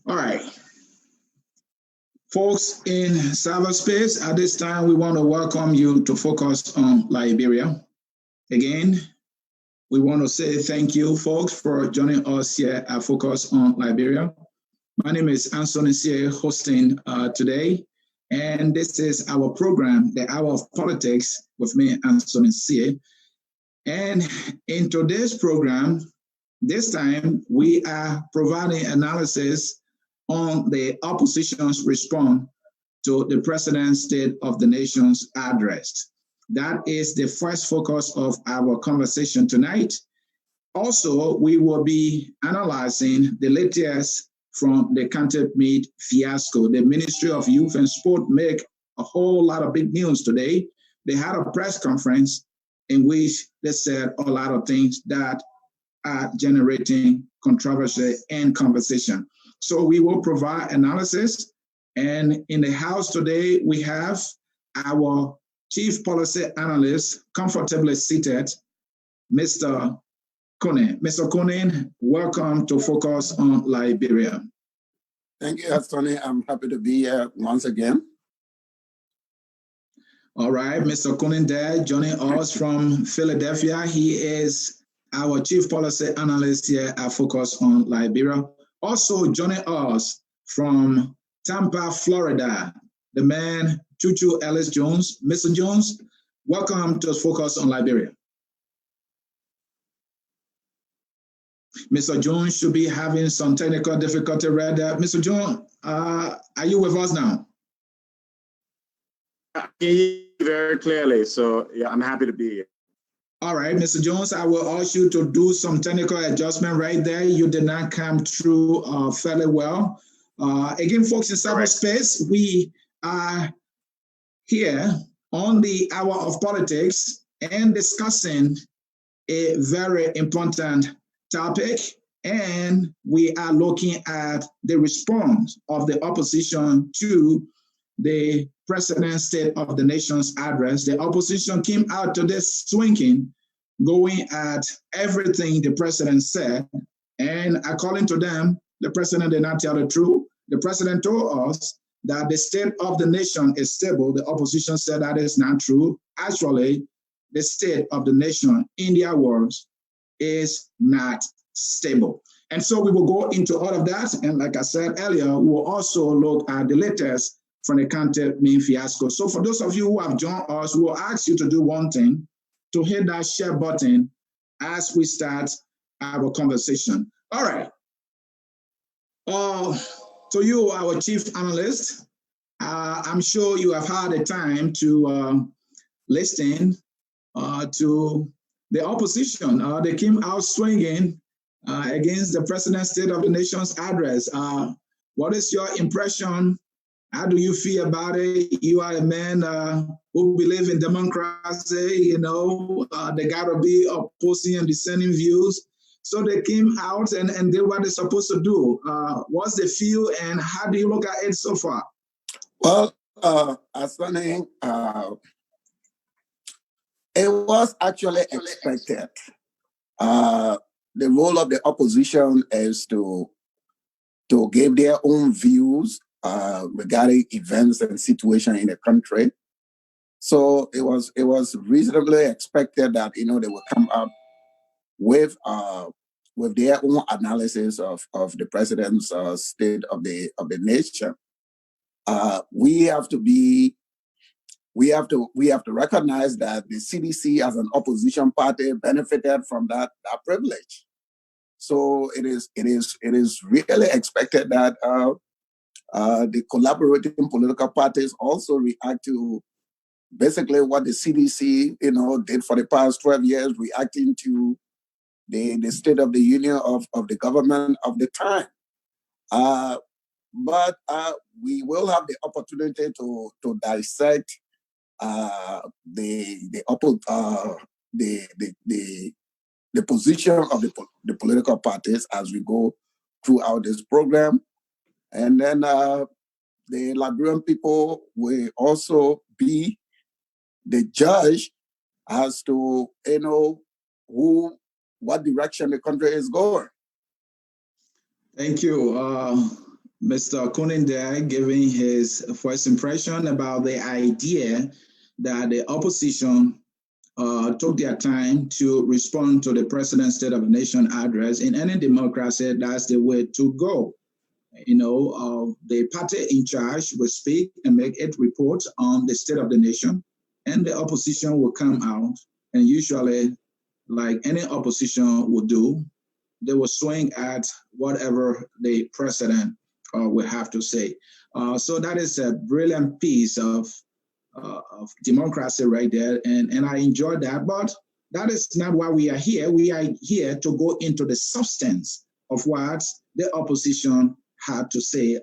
All right. Folks in cyberspace, at this time, we want to welcome you to focus on Liberia. Again, we want to say thank you, folks, for joining us here at Focus on Liberia. My name is Anthony Sie, hosting today, and this is our program, The Hour of Politics, with me, Anthony Sie. And in today's program, this time, we are providing analysis on the opposition's response to the President's State of the Nation's address. That is the first focus of our conversation tonight. Also, we will be analyzing the latest from the Contextualizing fiasco. The Ministry of Youth and Sport make a whole lot of big news today. They had a press conference in which they said a lot of things that are generating controversy and conversation. So we will provide analysis. And in the house today, we have our Chief Policy Analyst, comfortably seated, Mr. Kunin. Mr. Kunin, welcome to Focus on Liberia. Thank you, Tony. I'm happy to be here once again. All right, Mr. Kunin there, joining us from Philadelphia. He is our Chief Policy Analyst here at Focus on Liberia. Also joining us from Tampa, Florida, the man, Chuchu Ellis Jones. Mr. Jones, welcome to Focus on Liberia. Mr. Jones should be having some technical difficulty right there. Mr. Jones, are you with us now? I can hear you very clearly, so yeah, I'm happy to be here. All right, Mr. Jones, I will ask you to do some technical adjustment right there. You did not come through fairly well. Again, folks in cyberspace, we are here on the Hour of Politics and discussing a very important topic. And we are looking at the response of the opposition to the President's State of the Nation's address. The opposition came out to this swinging, going at everything the president said. And according to them, the president did not tell the truth. The president told us that the state of the nation is stable. The opposition said that is not true. Actually, the state of the nation, in their words, is not stable. And so we will go into all of that. And like I said earlier, we will also look at the latest from the Contextualizing fiasco. So for those of you who have joined us, we will ask you to do one thing, to hit that share button as we start our conversation. All right. To you, our chief analyst, I'm sure you have had the time to listen to the opposition. They came out swinging against the President's State of the Nation's address. What is your impression? How do you feel about it? You are a man who believes in democracy, you know, they gotta be opposing and dissenting views. So they came out and did what they're supposed to do. What's the feel and how do you look at it so far? Well, Asani, it was actually expected. The role of the opposition is to give their own views regarding events and situation in the country. So it was reasonably expected that they will come up with their own analysis of the president's state of the nation. We have to recognize that the CDC as an opposition party benefited from that privilege. So it is really expected that the collaborating political parties also react to basically what the CDC, did for the past 12 years, reacting to the State of the Union of the government of the time. But we will have the opportunity to dissect the position of the political parties as we go throughout this program. And then the Liberian people will also be the judge as to what direction the country is going. Thank you. Mr. Kunin there giving his first impression about the idea that the opposition took their time to respond to the President's State of the Nation address. In any democracy, that's the way to go. The party in charge will speak and make a report on the state of the nation, and the opposition will come out. And usually, like any opposition would do, they will swing at whatever the president will have to say. So that is a brilliant piece of democracy right there, and I enjoy that. But that is not why we are here. We are here to go into the substance of what the opposition had to say.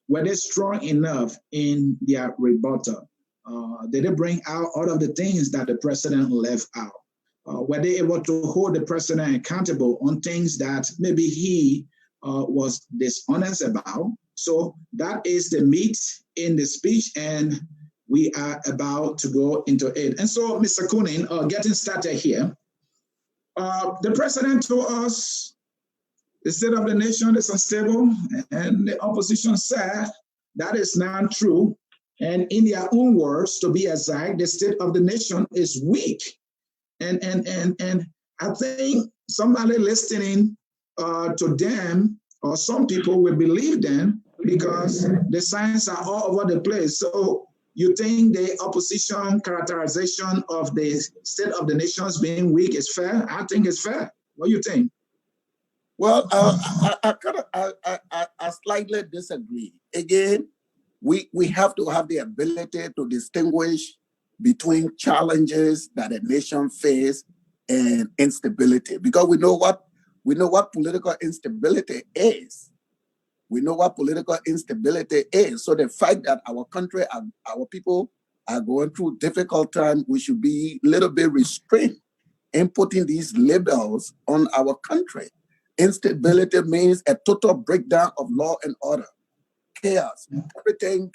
Were they strong enough in their rebuttal? Did they bring out all of the things that the president left out? Were they able to hold the president accountable on things that maybe he was dishonest about? So that is the meat in the speech, and we are about to go into it. And so, Mr. Kunin, getting started here, the president told us the state of the nation is unstable, and the opposition said that is not true. And in their own words, to be exact, the state of the nation is weak. And I think somebody listening to them, or some people will believe them, because the signs are all over the place. So you think the opposition characterization of the state of the nations being weak is fair? I think it's fair. What do you think? Well, I slightly disagree. Again, we have to have the ability to distinguish between challenges that a nation faces and instability, because we know what political instability is. We know what political instability is. So the fact that our country and our people are going through difficult times, we should be a little bit restrained in putting these labels on our country. Instability means a total breakdown of law and order, chaos, everything,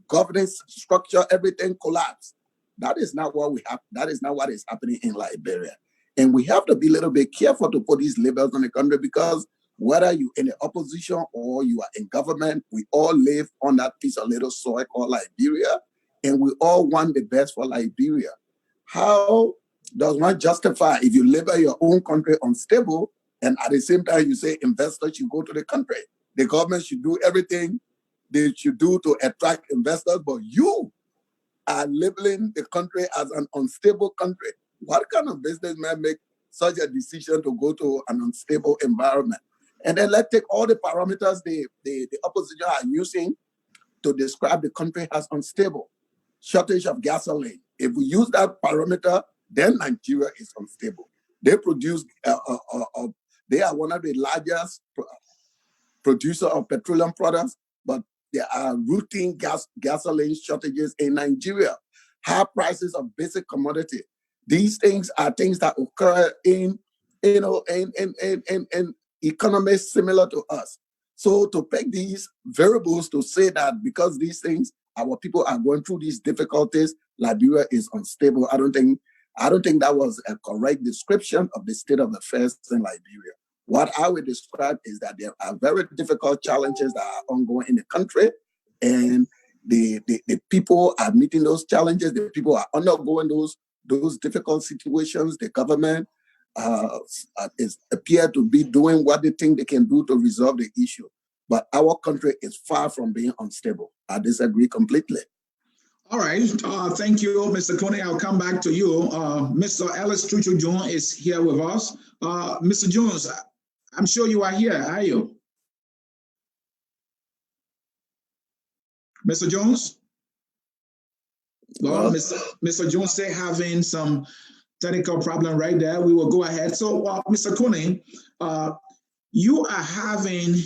governance structure, everything collapsed. That is not what we have. That is not what is happening in Liberia. And we have to be a little bit careful to put these labels on the country, because whether you're in the opposition or you are in government, we all live on that piece of little soil called Liberia, and we all want the best for Liberia. How does one justify if you label your own country unstable, and at the same time you say investors should go to the country? The government should do everything they should do to attract investors, but you are labeling the country as an unstable country. What kind of businessman make such a decision to go to an unstable environment? And then let's take all the parameters the opposition are using to describe the country as unstable. Shortage of gasoline. If we use that parameter, then Nigeria is unstable. They produce, they are one of the largest producer of petroleum products, but there are routine gasoline shortages in Nigeria. High prices of basic commodity. These things are things that occur in economies similar to us. So to pick these variables to say that because these things, our people are going through these difficulties, Liberia is unstable, I don't think that was a correct description of the state of affairs in Liberia. What I would describe is that there are very difficult challenges that are ongoing in the country, and the people are meeting those challenges. The people are undergoing those difficult situations. The government appear to be doing what they think they can do to resolve the issue. But our country is far from being unstable. I disagree completely. All right. Thank you, Mr. Coney. I'll come back to you. Mr. Ellis Chuchu Jones is here with us. Mr. Jones, I'm sure you are here, are you? Mr. Jones? Well, Mr. Jones say having some technical problem right there. We will go ahead. So, Mr. Coney, you are having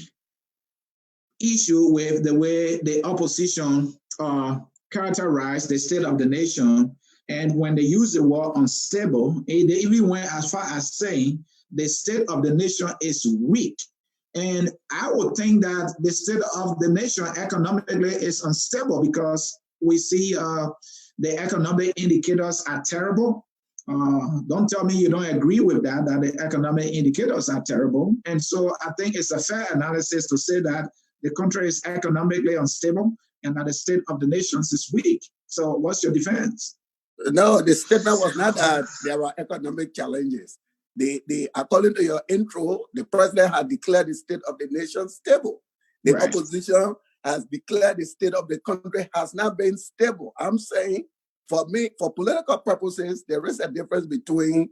issue with the way the opposition characterize the state of the nation, and when they use the word unstable, they even went as far as saying the state of the nation is weak. And I would think that the state of the nation economically is unstable because we see the economic indicators are terrible. Don't tell me you don't agree with that the economic indicators are terrible. And so I think it's a fair analysis to say that the country is economically unstable and that the state of the nations is weak. So what's your defense? No, the statement was not that there are economic challenges. According to your intro, the president had declared the state of the nation stable. The opposition has declared the state of the country has not been stable. I'm saying, for me, for political purposes, there is a difference between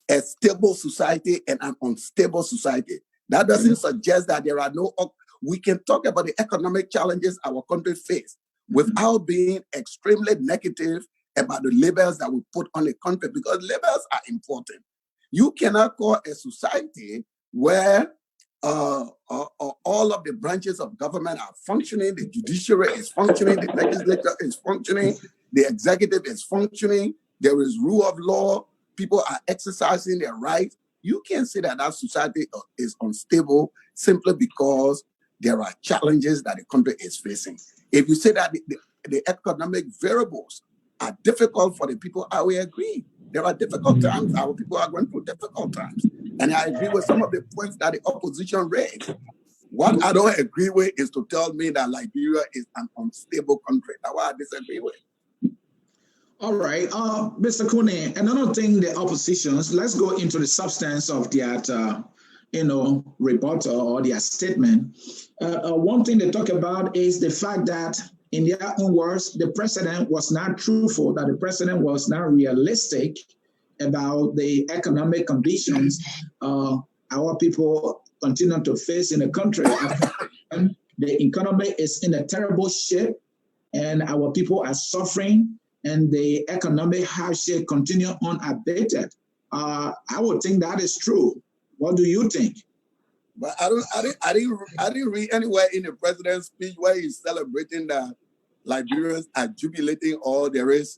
a stable society and an unstable society. That doesn't suggest that there are no, we can talk about the economic challenges our country faces without being extremely negative about the labels that we put on the country, because labels are important. You cannot call a society where all of the branches of government are functioning, the judiciary is functioning, the legislature is functioning, the executive is functioning, there is rule of law, people are exercising their rights. You can't say that that society is unstable simply because there are challenges that the country is facing. If you say that the economic variables are difficult for the people, I will agree. There are difficult times. Our people are going through difficult times. And I agree with some of the points that the opposition raised. What I don't agree with is to tell me that Liberia is an unstable country. That's what I disagree with. All right, Mr. Kune, another thing, the oppositions, let's go into the substance of that, rebuttal or their statement. One thing they talk about is the fact that, in their own words, the president was not truthful, that the president was not realistic about the economic conditions our people continue to face in the country. The economy is in a terrible shape, and our people are suffering, and the economic hardship continue unabated. I would think that is true. What do you think? But I didn't read anywhere in the president's speech where he's celebrating that Liberians are jubilating, or there is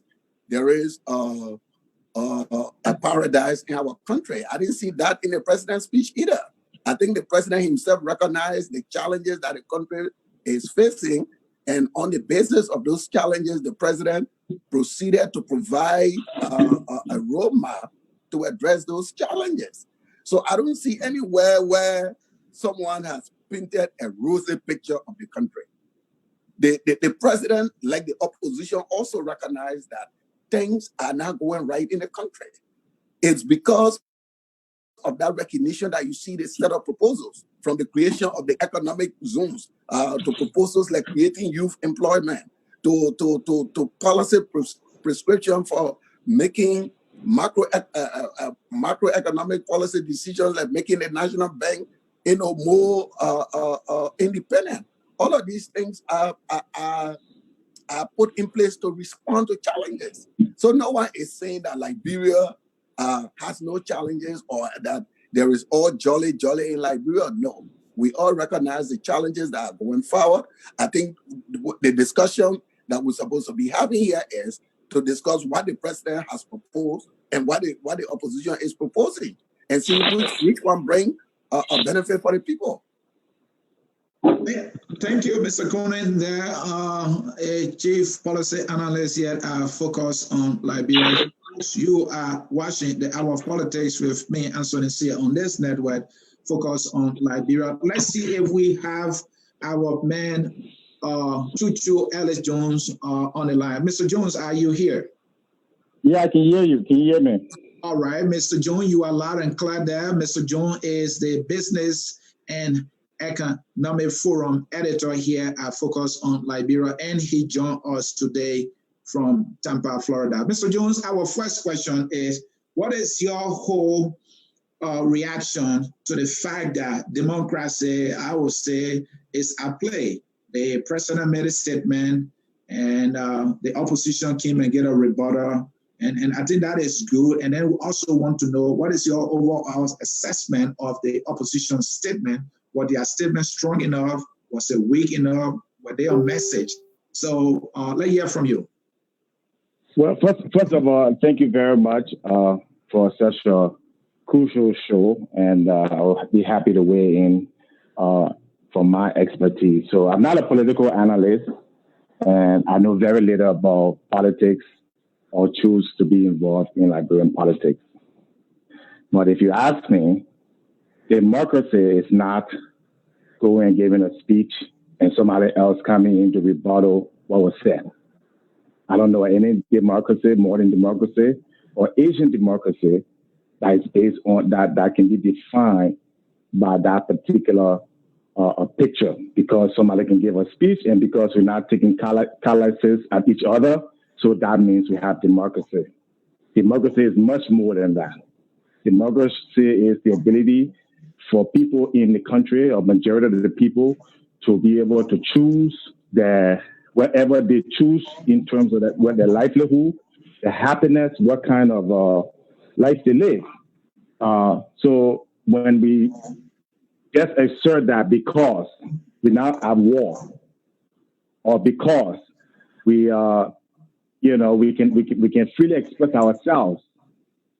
a paradise in our country. I didn't see that in the president's speech either. I think the president himself recognized the challenges that the country is facing, and on the basis of those challenges, the president proceeded to provide a roadmap to address those challenges. So I don't see anywhere where someone has painted a rosy picture of the country. The president, like the opposition, also recognized that things are not going right in the country. It's because of that recognition that you see the set of proposals, from the creation of the economic zones to proposals like creating youth employment, to policy prescription for making macroeconomic policy decisions, like making the national bank more independent. All of these things are put in place to respond to challenges. So no one is saying that Liberia has no challenges, or that there is all jolly in Liberia. No, we all recognize the challenges that are going forward. I think the discussion that we're supposed to be having here is to discuss what the president has proposed and what the opposition is proposing, and see which one bring a benefit for the people. Thank you, Mr. Conan. There, a chief policy analyst here focused on Liberia. You are watching the Hour of Politics with me, Anthony Sia, on this network, focused on Liberia. Let's see if we have our man, Chuchu Ellis Jones, on the line. Mr. Jones, are you here? Yeah, I can hear you. Can you hear me? All right, Mr. Jones, you are loud and clear there. Mr. Jones is the Business and Economic Forum editor here at Focus on Liberia, and he joined us today from Tampa, Florida. Mr. Jones, our first question is, what is your whole reaction to the fact that democracy, I would say, is at play? The president made a statement, and the opposition came and get a rebuttal, and I think that is good. And then we also want to know, what is your overall assessment of the opposition statement? Was their statement strong enough? Was it weak enough? Were they on message? So let's hear from you. Well, first of all, thank you very much for such a crucial show, and I'll be happy to weigh in from my expertise. So I'm not a political analyst, and I know very little about politics or choose to be involved in Liberian politics. But if you ask me, democracy is not going and giving a speech and somebody else coming in to rebuttal what was said. I don't know any democracy, modern democracy, or Asian democracy that is based on that can be defined by that particular picture, because somebody can give a speech and because we're not taking calluses at each other, so that means we have democracy. Democracy is much more than that. Democracy is the ability for people in the country, or majority of the people, to be able to choose whatever they choose in terms of what their livelihood, their happiness, what kind of life they live. So when we just assert that because we now have war, or because we can freely express ourselves,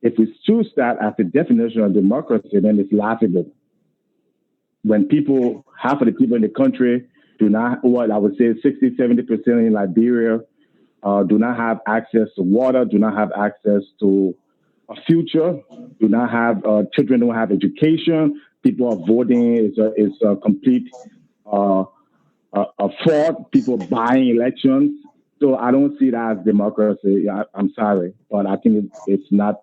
if we choose that as the definition of democracy, then it's laughable. When half of the people in the country do not, what I would say 60, 70% in Liberia do not have access to water, do not have access to a future, do not have, children don't have education, people are voting is a complete a fraud, people buying elections. So I don't see that as democracy. I'm sorry, but I think it's not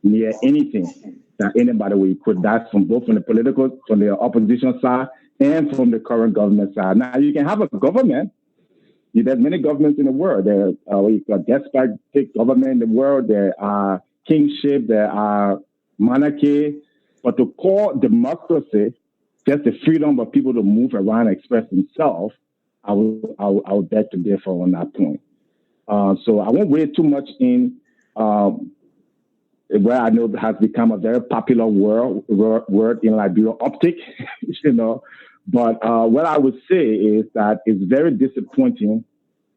near anything that anybody will equate that from the opposition side and from the current government side. Now, you can have a government. There's many governments in the world. There are despotic government in the world. There are kingship. There are monarchy. But to call democracy just the freedom of people to move around and express themselves, I would beg to differ on that point. So I won't wade too much in where I know has become a very popular word in Liberia, optic, But what I would say is that it's very disappointing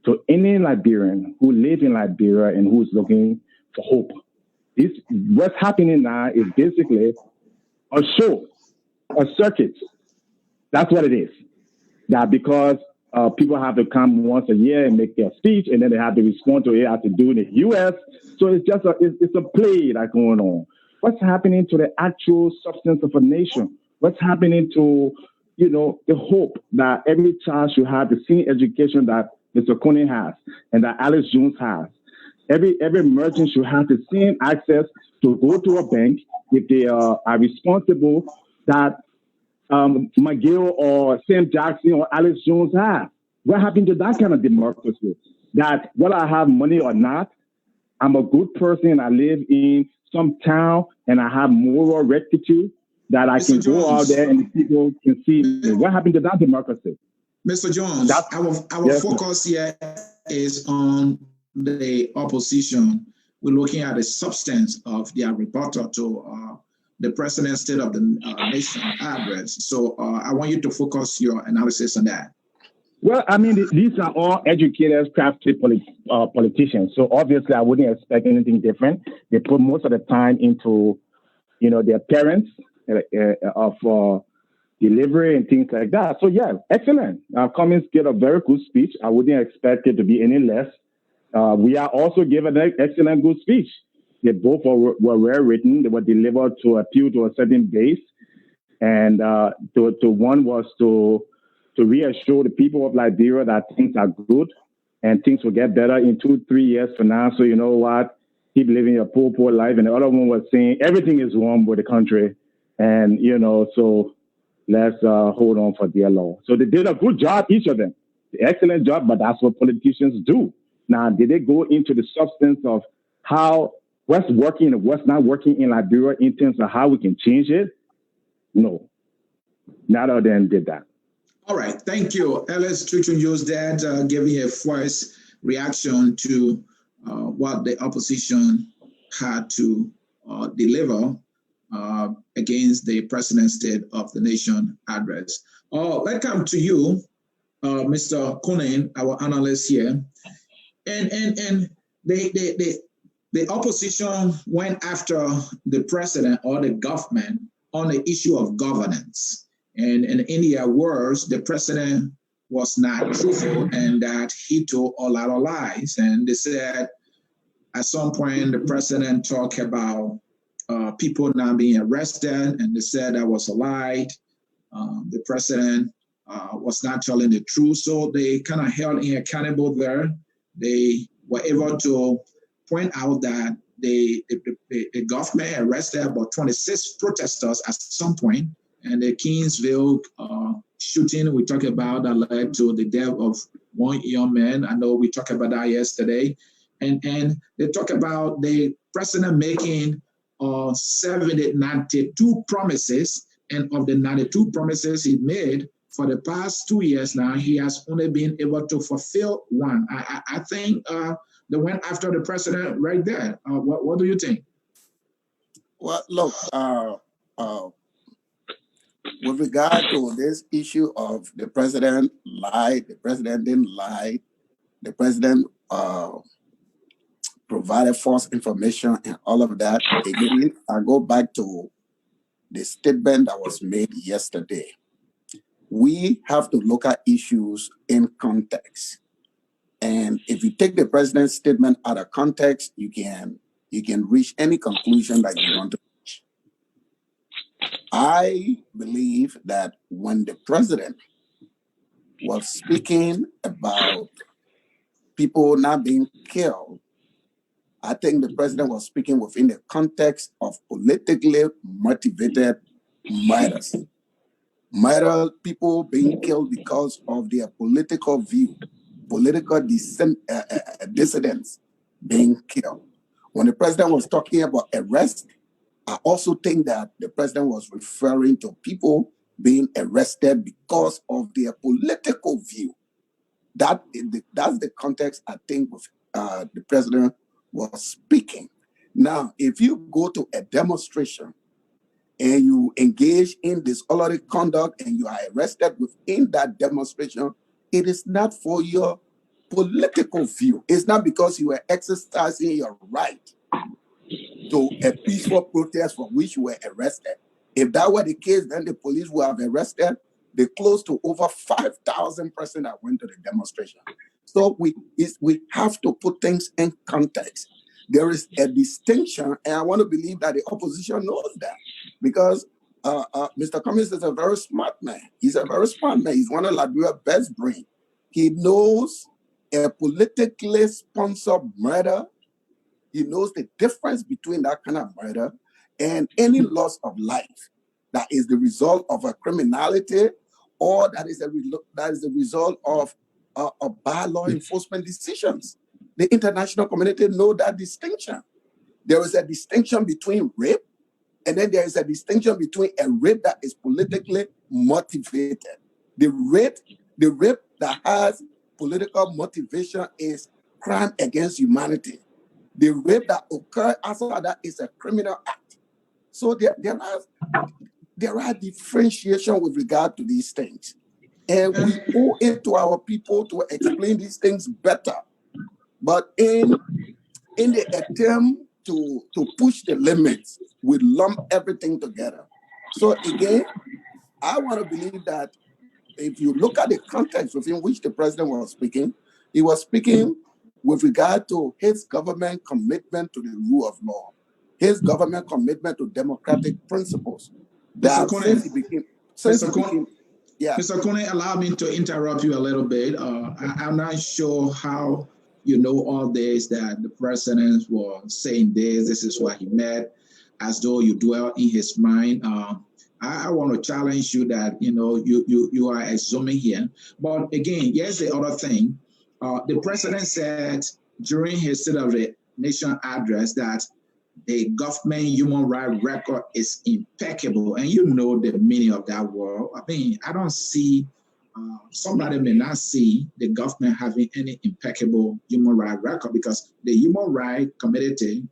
to any Liberian who lives in Liberia and who is looking for hope. What's happening now is basically a show, a circuit. That's what it is. That because people have to come once a year and make their speech, and then they have to respond to it as they do in the U.S. So it's just it's a play that's going on. What's happening to the actual substance of a nation? What's happening to, the hope that every child should have the same education that Mr. Kone has and that Alice Jones has? Every merchant should have the same access to go to a bank if they are responsible that McGill or Sam Jackson or Alice Jones have. What happened to that kind of democracy? That whether I have money or not, I'm a good person, I live in some town, and I have moral rectitude that I can go out there and people can see me. What happened to that democracy? Mr. Jones, our focus here is on the opposition. We're looking at the substance of their rebuttal to the President's State of the Nation address. So I want you to focus your analysis on that. Well, I mean, these are all educated, crafty politicians. So obviously, I wouldn't expect anything different. They put most of the time into, their parents of delivery and things like that. So yeah, excellent. Cummings gave a very good speech. I wouldn't expect it to be any less. Weah also gave an excellent good speech. They both were well written. They were delivered to appeal to a certain base, and one was to reassure the people of Liberia that things are good and things will get better in 2-3 years from now. So you know what? Keep living your poor life. And the other one was saying everything is wrong with the country, and so let's hold on for dear Lord. So they did a good job, each of them, excellent job. But that's what politicians do. Now, did they go into the substance of what's working and what's not working in Liberia in terms of how we can change it? No, none of them did that. All right, thank you. Ellis Chuchun used that, giving a first reaction to what the opposition had to deliver against the President's State of the Nation address. Let's come to you, Mr. Kone, our analyst here. And the opposition went after the president or the government on the issue of governance. And in their words, the president was not truthful and that he told a lot of lies. And they said at some point the president talked about people not being arrested, and they said that was a lie. The president was not telling the truth. So they kind of held him accountable there. They were able to point out that the government arrested about 26 protesters at some point, and the Kingsville shooting we talked about that led to the death of one young man. I know we talked about that yesterday. And they talk about the president making 92 promises, and of the 92 promises he made for the past 2 years now, he has only been able to fulfill one. I think they went after the president right there. What do you think? Well, look, with regard to this issue of the president lied, the president didn't lie, the president provided false information and all of that, again, I go back to the statement that was made yesterday. We have to look at issues in context. And if you take the president's statement out of context, you can reach any conclusion that you want to reach. I believe that when the president was speaking about people not being killed, I think the president was speaking within the context of politically motivated murders. Murder, people being killed because of their political view, political dissidents being killed. When the president was talking about arrest, I also think that the president was referring to people being arrested because of their political view. That's the context I think the president was speaking. Now, if you go to a demonstration and you engage in disorderly conduct and you are arrested within that demonstration, it is not for your political view. It's not because you were exercising your right to a peaceful protest for which you were arrested. If that were the case, then the police would have arrested the close to over 5,000 persons that went to the demonstration. So we have to put things in context. There is a distinction, and I want to believe that the opposition knows that, because Mr. Cummings is a very smart man. He's a very smart man. He's one of Liberia's best brains. He knows a politically sponsored murder. He knows the difference between that kind of murder and any loss of life that is the result of a criminality, or that is the result of bad law enforcement decisions. The international community knows that distinction. There is a distinction between rape, and then there is a distinction between a rape that is politically motivated. The rape that has political motivation is crime against humanity. The rape that occurs after that is a criminal act. So there are differentiation with regard to these things. And we owe it to our people to explain these things better. But in the attempt to push the limits, we lump everything together. So again, I want to believe that if you look at the context within which the president was speaking, he was speaking with regard to his government commitment to the rule of law, his government commitment to democratic principles. That Mr. Kone, allow me to interrupt you a little bit. I'm not sure how you know all this, that the president was saying this is what he meant, as though you dwell in his mind. I want to challenge you that, you are assuming here. But again, here's the other thing. The president said during his State of the Nation address that the government human rights record is impeccable. And you know the meaning of that word. I mean, I don't see, somebody may not see the government having any impeccable human rights record, because the human rights committee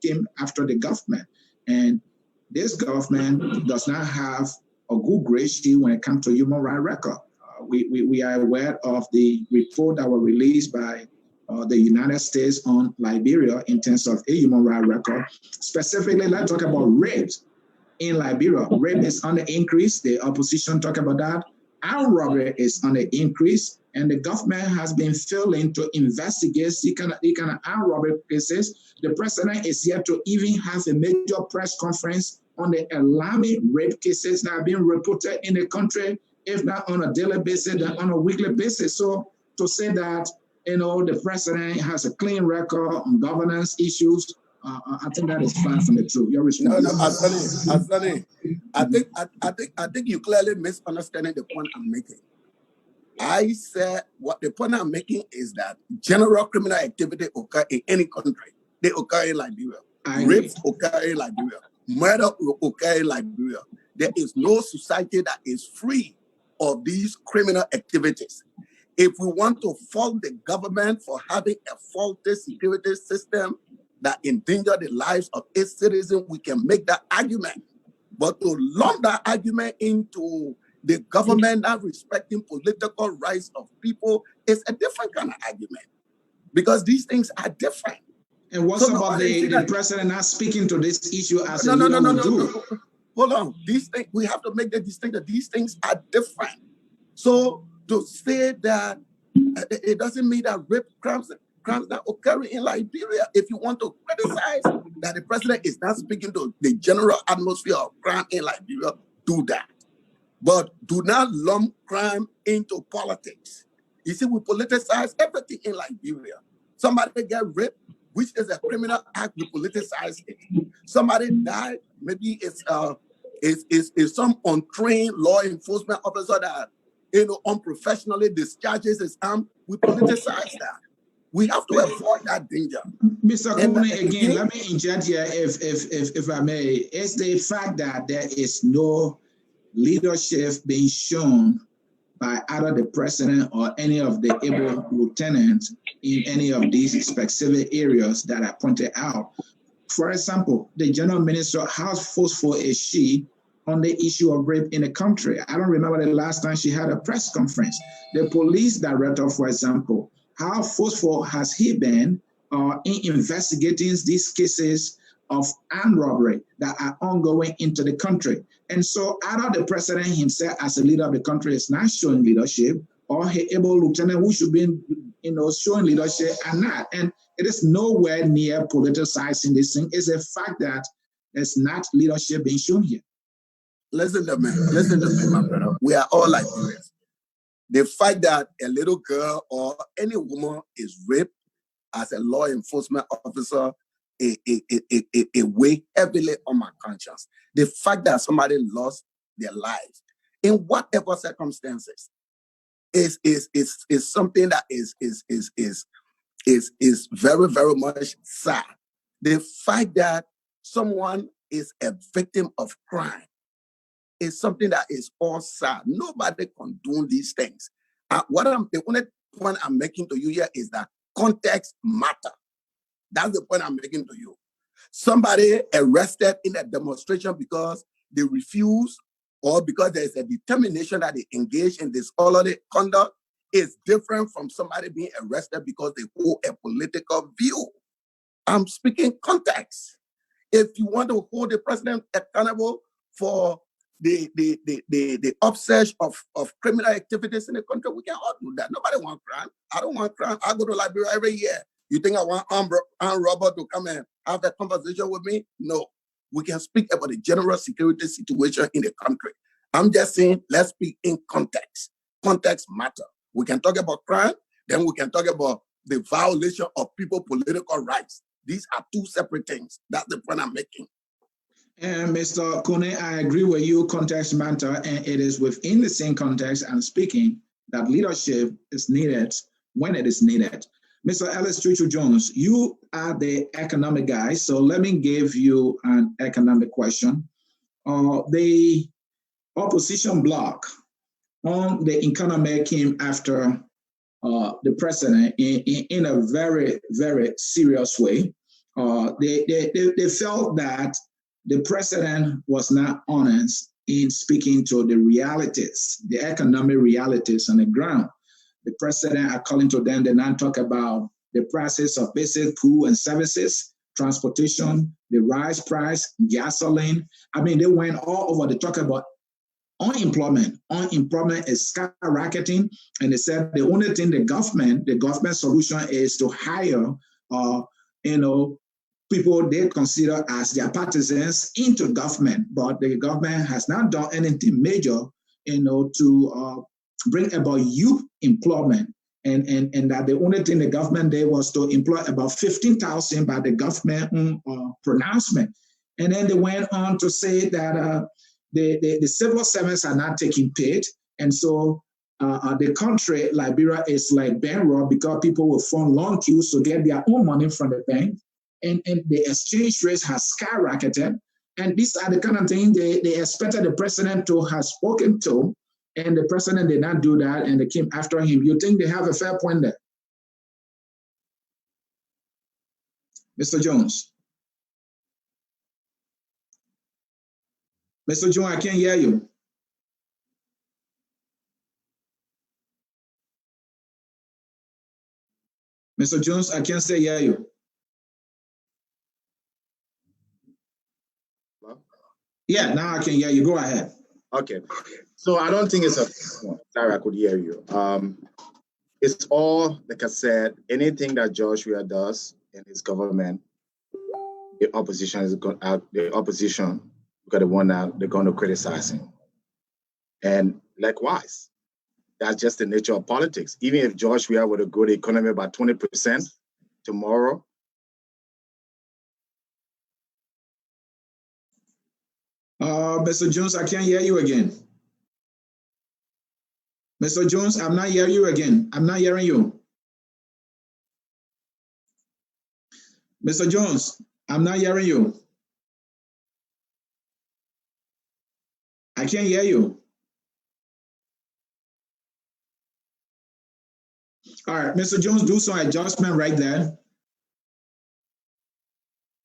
came after the government. And this government does not have a good grade sheet when it comes to human rights record. We are aware of the report that was released by the United States on Liberia in terms of a human rights record. Specifically, let's talk about rapes in Liberia. Rape is on the increase. The opposition talk about that. Armed robbery is on the increase, and the government has been failing to investigate these kind of armed robbery cases. The president is yet to even have a major press conference on the alarming rape cases that have been reported in the country if not on a daily basis, then on a weekly basis. So to say that, the president has a clean record on governance issues, I think that is far from the truth. Your response? No, Asani. I think you clearly misunderstanding the point I'm making. I said what the point I'm making is that general criminal activity occur in any country. They occur in Liberia. Rapes occur in Liberia. Murder occur in Liberia. There is no society that is free of these criminal activities. If we want to fault the government for having a faulty security system that endanger the lives of its citizens, we can make that argument. But to lump that argument into the government not respecting political rights of people is a different kind of argument, because these things are different. And what's about the president not speaking to this issue as a leader would do? Hold on. These things, we have to make the distinction that these things are different. So to say that it doesn't mean that rape crimes that occurring in Liberia. If you want to criticize that the president is not speaking to the general atmosphere of crime in Liberia, do that. But do not lump crime into politics. You see, we politicize everything in Liberia. Somebody get raped, which is a criminal act, we politicize it. Somebody died, maybe it's some untrained law enforcement officer that unprofessionally discharges his arm, we politicize that. We have to avoid that danger. Mr. Kune, again, let me interject here, if I may. It's the fact that there is no leadership being shown by either the president or any of the able lieutenants in any of these specific areas that I pointed out. For example, the general minister, how forceful is she on the issue of rape in the country? I don't remember the last time she had a press conference. The police director, for example, how forceful has he been in investigating these cases of armed robbery that are ongoing into the country? And so either the president himself as a leader of the country is not showing leadership, or he able lieutenant who should be showing leadership are not. And it is nowhere near politicizing this thing. It's a fact that there's not leadership being shown here. Listen to me, my brother. We are all Liberians. The fact that a little girl or any woman is raped as a law enforcement officer, it weighs heavily on my conscience. The fact that somebody lost their lives in whatever circumstances is something that is very, very much sad. The fact that someone is a victim of crime is something that is all sad. Nobody condone these things. The only point I'm making to you here is that context matter. That's the point I'm making to you. Somebody arrested in a demonstration because they refuse or because there's a determination that they engage in disorderly conduct is different from somebody being arrested because they hold a political view. I'm speaking context. If you want to hold the president accountable for the upsurge of criminal activities in the country, we can all do that. Nobody wants crime. I don't want crime. I go to Liberia every year. You think I want armed robber to come and have that conversation with me? No. We can speak about the general security situation in the country. I'm just saying, let's speak in context. Context matter. We can talk about crime, then we can talk about the violation of people's political rights. These are two separate things. That's the point I'm making. And Mr. Kune, I agree with you, context matter, and it is within the same context I'm speaking that leadership is needed when it is needed. Mr. Ellis Chuchu Jones, you are the economic guy, so let me give you an economic question. The opposition bloc on the economy came after the president in a very, very serious way. They felt that the president was not honest in speaking to the realities, the economic realities on the ground. The president, according to them, did not talk about the prices of basic goods and services, transportation, the rise price, gasoline. I mean, they went all over to talk about unemployment. Unemployment is skyrocketing, and they said the only thing the government solution is to hire, people they consider as their partisans into government, but the government has not done anything major, to bring about youth employment. And that the only thing the government did was to employ about 15,000 by the government pronouncement. And then they went on to say that the civil servants are not taking paid. And so the country, Liberia, is like bankrupt because people will form long queues to get their own money from the bank. And the exchange rate has skyrocketed. And these are the kind of things they expected the president to have spoken to. And the president did not do that, and they came after him. You think they have a fair point there? Mr. Jones. Mr. Jones, I can't hear you. Mr. Jones, I can't say hear you. Hello? Yeah, now I can hear you. Go ahead. Okay. So I don't think it's a sorry, I could hear you. It's all, like I said, anything that George Weah does in his government, the opposition is going out, the opposition, because the one that they're going to criticize him. And likewise, that's just the nature of politics. Even if George Weah were to grow the economy by 20% tomorrow. Mr. Jones, I can't hear you again. Mr. Jones, I'm not hearing you again. I'm not hearing you. Mr. Jones, I'm not hearing you. I can't hear you. All right, Mr. Jones, do some adjustment right there.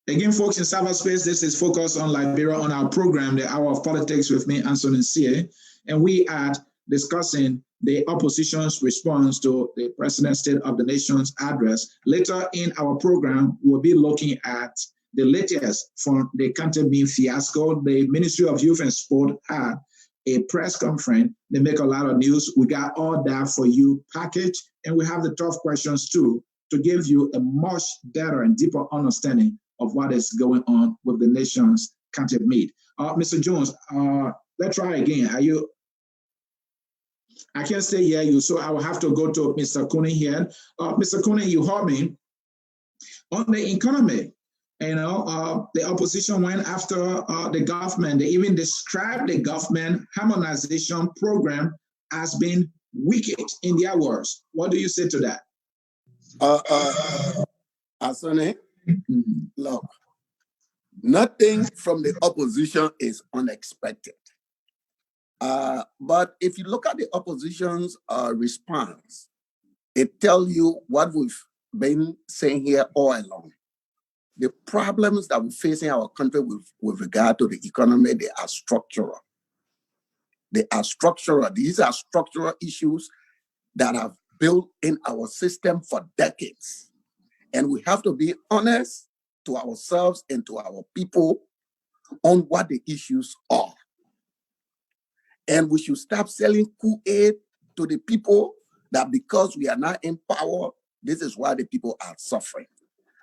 Again, folks, in cyberspace, this is Focus on Liberia on our program, The Hour of Politics with me, Anson Nsie, and we are discussing the opposition's response to the President's State of the Nation's address. Later in our program, we'll be looking at the latest from the Canterbury fiasco. The Ministry of Youth and Sport had a press conference. They make a lot of news. We got all that for you package, and we have the tough questions too to give you a much better and deeper understanding of what is going on with the nation's Canterbury meet. Mr. Jones, let's try again. Are you? I can't stay hear you, so I will have to go to Mr. Cooney here. Mr. Cooney, you heard me. On the economy, the opposition went after the government. They even described the government harmonization program as being wicked, in their words. What do you say to that? Asane, look, nothing from the opposition is unexpected. But if you look at the opposition's response, it tells you what we've been saying here all along. The problems that we face in our country with regard to the economy, they are structural. They are structural. These are structural issues that have built in our system for decades. And we have to be honest to ourselves and to our people on what the issues are. And we should stop selling Kool-Aid to the people that because we are not in power, this is why the people are suffering.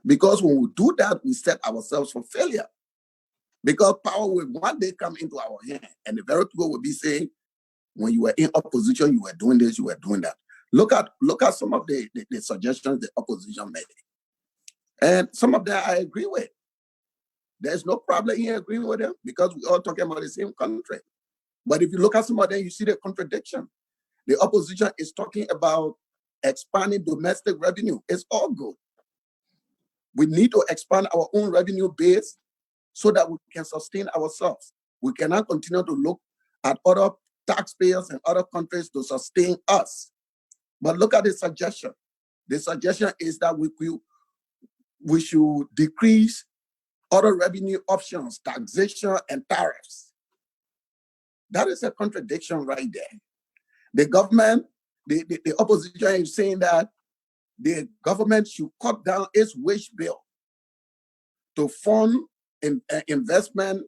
Because when we do that, we set ourselves for failure. Because power will one day come into our hand, and the very people will be saying, when you were in opposition, you were doing this, you were doing that. Look at some of the suggestions the opposition made. And some of them I agree with. There's no problem in agreeing with them because we're all talking about the same country. But if you look at some of them, you see the contradiction. The opposition is talking about expanding domestic revenue. It's all good. We need to expand our own revenue base so that we can sustain ourselves. We cannot continue to look at other taxpayers in other countries to sustain us. But look at the suggestion. The suggestion is that we should decrease other revenue options, taxation and tariffs. That is a contradiction right there. The government, the opposition is saying that the government should cut down its wage bill to fund investment,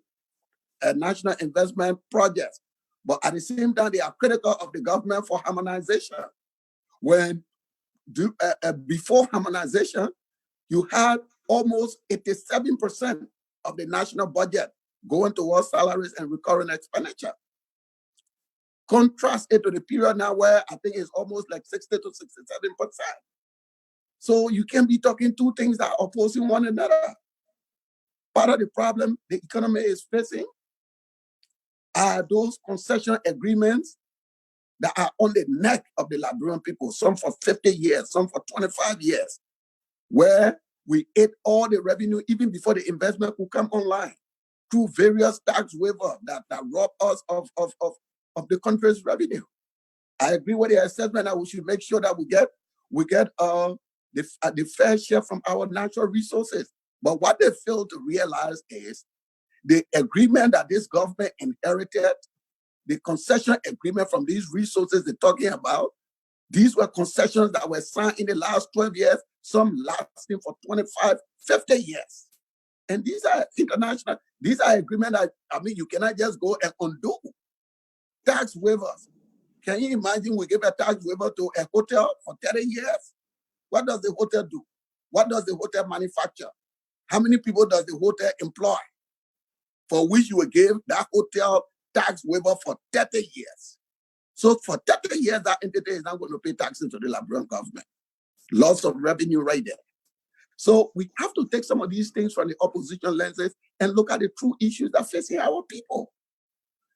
national investment projects. But at the same time, they are critical of the government for harmonization. When before harmonization, you had almost 87% of the national budget going towards salaries and recurring expenditure. Contrast it to the period now where I think it's almost like 60 to 67%. So you can't be talking two things that are opposing one another. Part of the problem the economy is facing are those concession agreements that are on the neck of the Liberian people, some for 50 years, some for 25 years, where we ate all the revenue even before the investment could come online through various tax waivers that rob us of the country's revenue. I agree with the assessment that we should make sure that we get the fair share from our natural resources. But what they fail to realize is the agreement that this government inherited, the concession agreement from these resources they're talking about, these were concessions that were signed in the last 12 years, some lasting for 25, 50 years. And these are international, these are agreements that, you cannot just go and undo. Tax waivers. Can you imagine we give a tax waiver to a hotel for 30 years? What does the hotel do? What does the hotel manufacture? How many people does the hotel employ? For which you will give that hotel tax waiver for 30 years. So for 30 years, that entity is not going to pay taxes to the Liberian government. Loss of revenue right there. So we have to take some of these things from the opposition lenses and look at the true issues that are facing our people.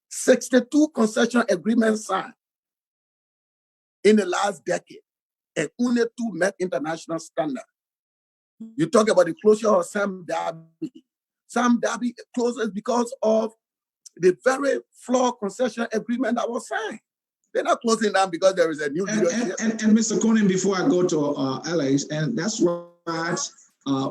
62 concession agreements signed in the last decade, and only 2 met international standards. You talk about the closure of Sam Darby. Sam Darby closes because of the very flawed concession agreement that was signed. They're not closing down because there is a new leadership. And Mr. Conan, before I go to Alex, and that's why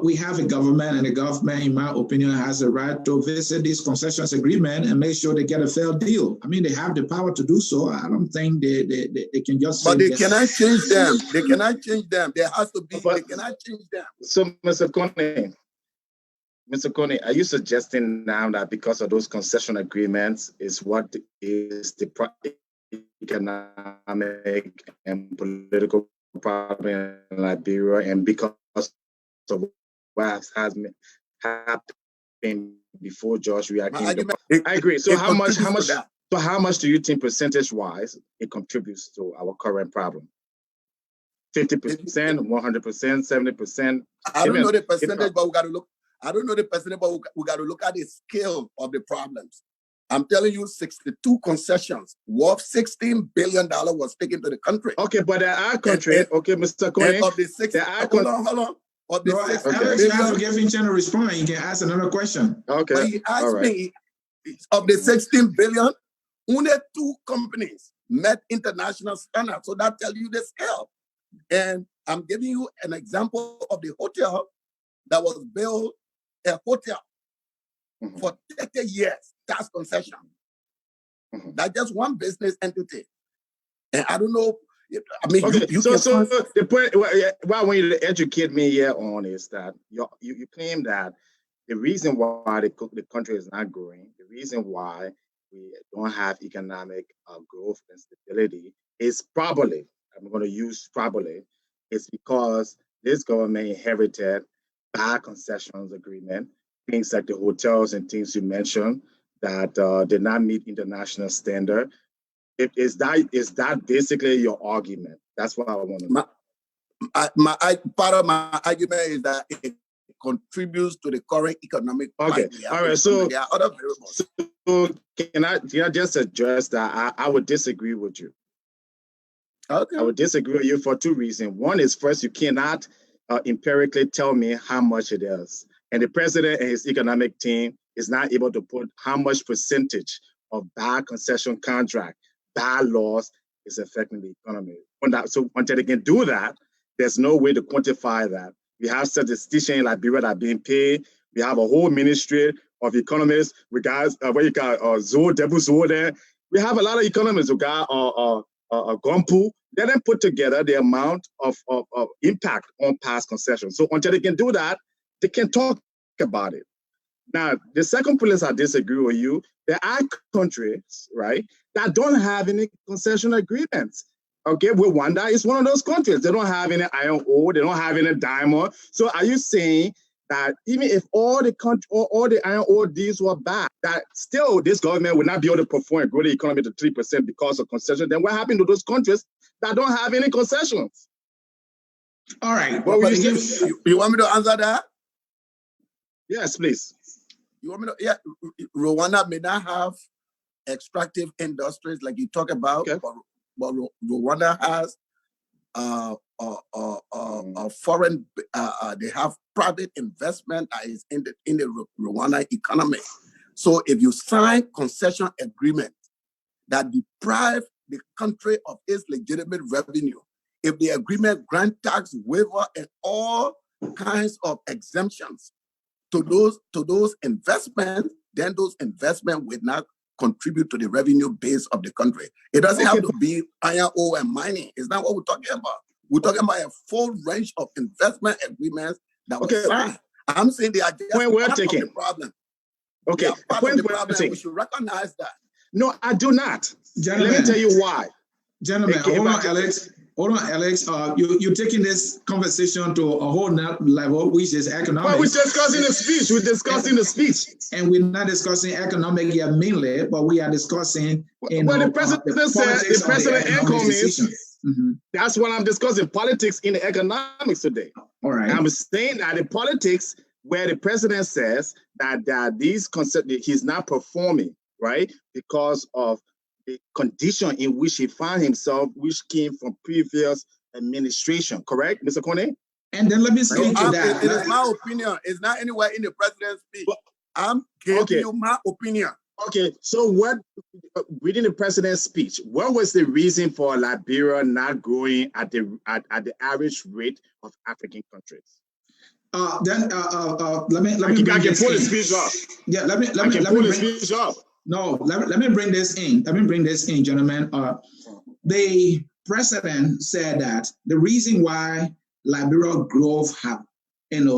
we have a government, and the government, in my opinion, has a right to visit these concessions agreement and make sure they get a fair deal. They have the power to do so. I don't think they can just say. But they cannot change them. They cannot change them. There has to be, they cannot change them. So, Mr. Coney, are you suggesting now that because of those concession agreements is what is the economic and political problem in Liberia, and because of what has happened before Joshua came? I agree. So how much do you think percentage-wise it contributes to our current problem? 50%, 100%, 70%? I don't know the percentage, but we got to look. I don't know the percentage, but we got to look at the scale of the problems. I'm telling you, 62 concessions worth $16 billion was taken to the country. Okay, but there are countries, okay, Mr. Coney. Of the 60, hold on. Alex, you have to give him a chance to respond. You can ask another question. Okay. But he asked me, of the 16 billion, only 2 companies met international standards. So that tells you the scale. And I'm giving you an example of the hotel that was built, a hotel for 30 years, tax concession. That's just one business entity. And I don't know. Okay, so the point what I want you to educate me here on is that you claim that the reason why the country is not growing, the reason why we don't have economic growth and stability is probably, I'm going to use probably, it's because this government inherited bad concessions agreement, things like the hotels and things you mentioned that did not meet international standard. Is that basically your argument? That's what I want to know. Part of my argument is that it contributes to the current economic. Okay, all right. So there are other variables. So can I just address that? I would disagree with you. Okay. I would disagree with you for 2 reasons. One is, first, you cannot empirically tell me how much it is, and the president and his economic team is not able to put how much percentage of bad concession contract, bad laws is affecting the economy. So until they can do that, there's no way to quantify that. We have statisticians in Liberia that are being paid. We have a whole ministry of economists, regards what you call Zoe there. We have a lot of economists who got Gompu. They then put together the amount of impact on past concessions. So until they can do that, they can talk about it. Now, the second place I disagree with you, there are countries, right, that don't have any concession agreements. Okay, Rwanda is one of those countries. They don't have any iron ore, they don't have any diamond. So are you saying that even if all the country or all the iron ore deals were bad, that still this government would not be able to perform and grow the economy to 3% because of concessions. Then what happened to those countries that don't have any concessions? All right. But you want me to answer that? Yes, please. You want me to? Yeah, Rwanda may not have extractive industries like you talk about, okay, but Rwanda has foreign. They have private investment that is in the Rwanda economy. So if you sign concession agreement that deprive the country of its legitimate revenue, if the agreement grant tax waiver and all kinds of exemptions to those investments, then those investments will not contribute to the revenue base of the country. It doesn't have to be iron ore and mining. It's not what we're talking about. We're talking about a full range of investment agreements that we sign. I'm saying they are just part of the problem. Okay, part of the problem. We should recognize that. No, I do not. Gentlemen, let me tell you why. Gentlemen, hold on, Alex. Hold on, Alex. You're taking this conversation to a whole nother level, which is economic. Well, we're discussing the speech. We're discussing the speech. And we're not discussing economic here mainly, but we are discussing, the president said the president economics. That's what I'm discussing, politics in the economics today. All right. I'm saying that the politics where the president says that these concepts, he's not performing, right, because of the condition in which he found himself, which came from previous administration, correct, Mr. Kone? And then let me speak to that. It is my opinion. It's not anywhere in the president's speech. I'm giving you my opinion. Okay, so what, within the president's speech, what was the reason for Liberia not growing at the average rate of African countries? Let me I can pull the speech up. Yeah, let me pull the speech up. No, let me bring this in. Let me bring this in, gentlemen. The president said that the reason why Liberia growth have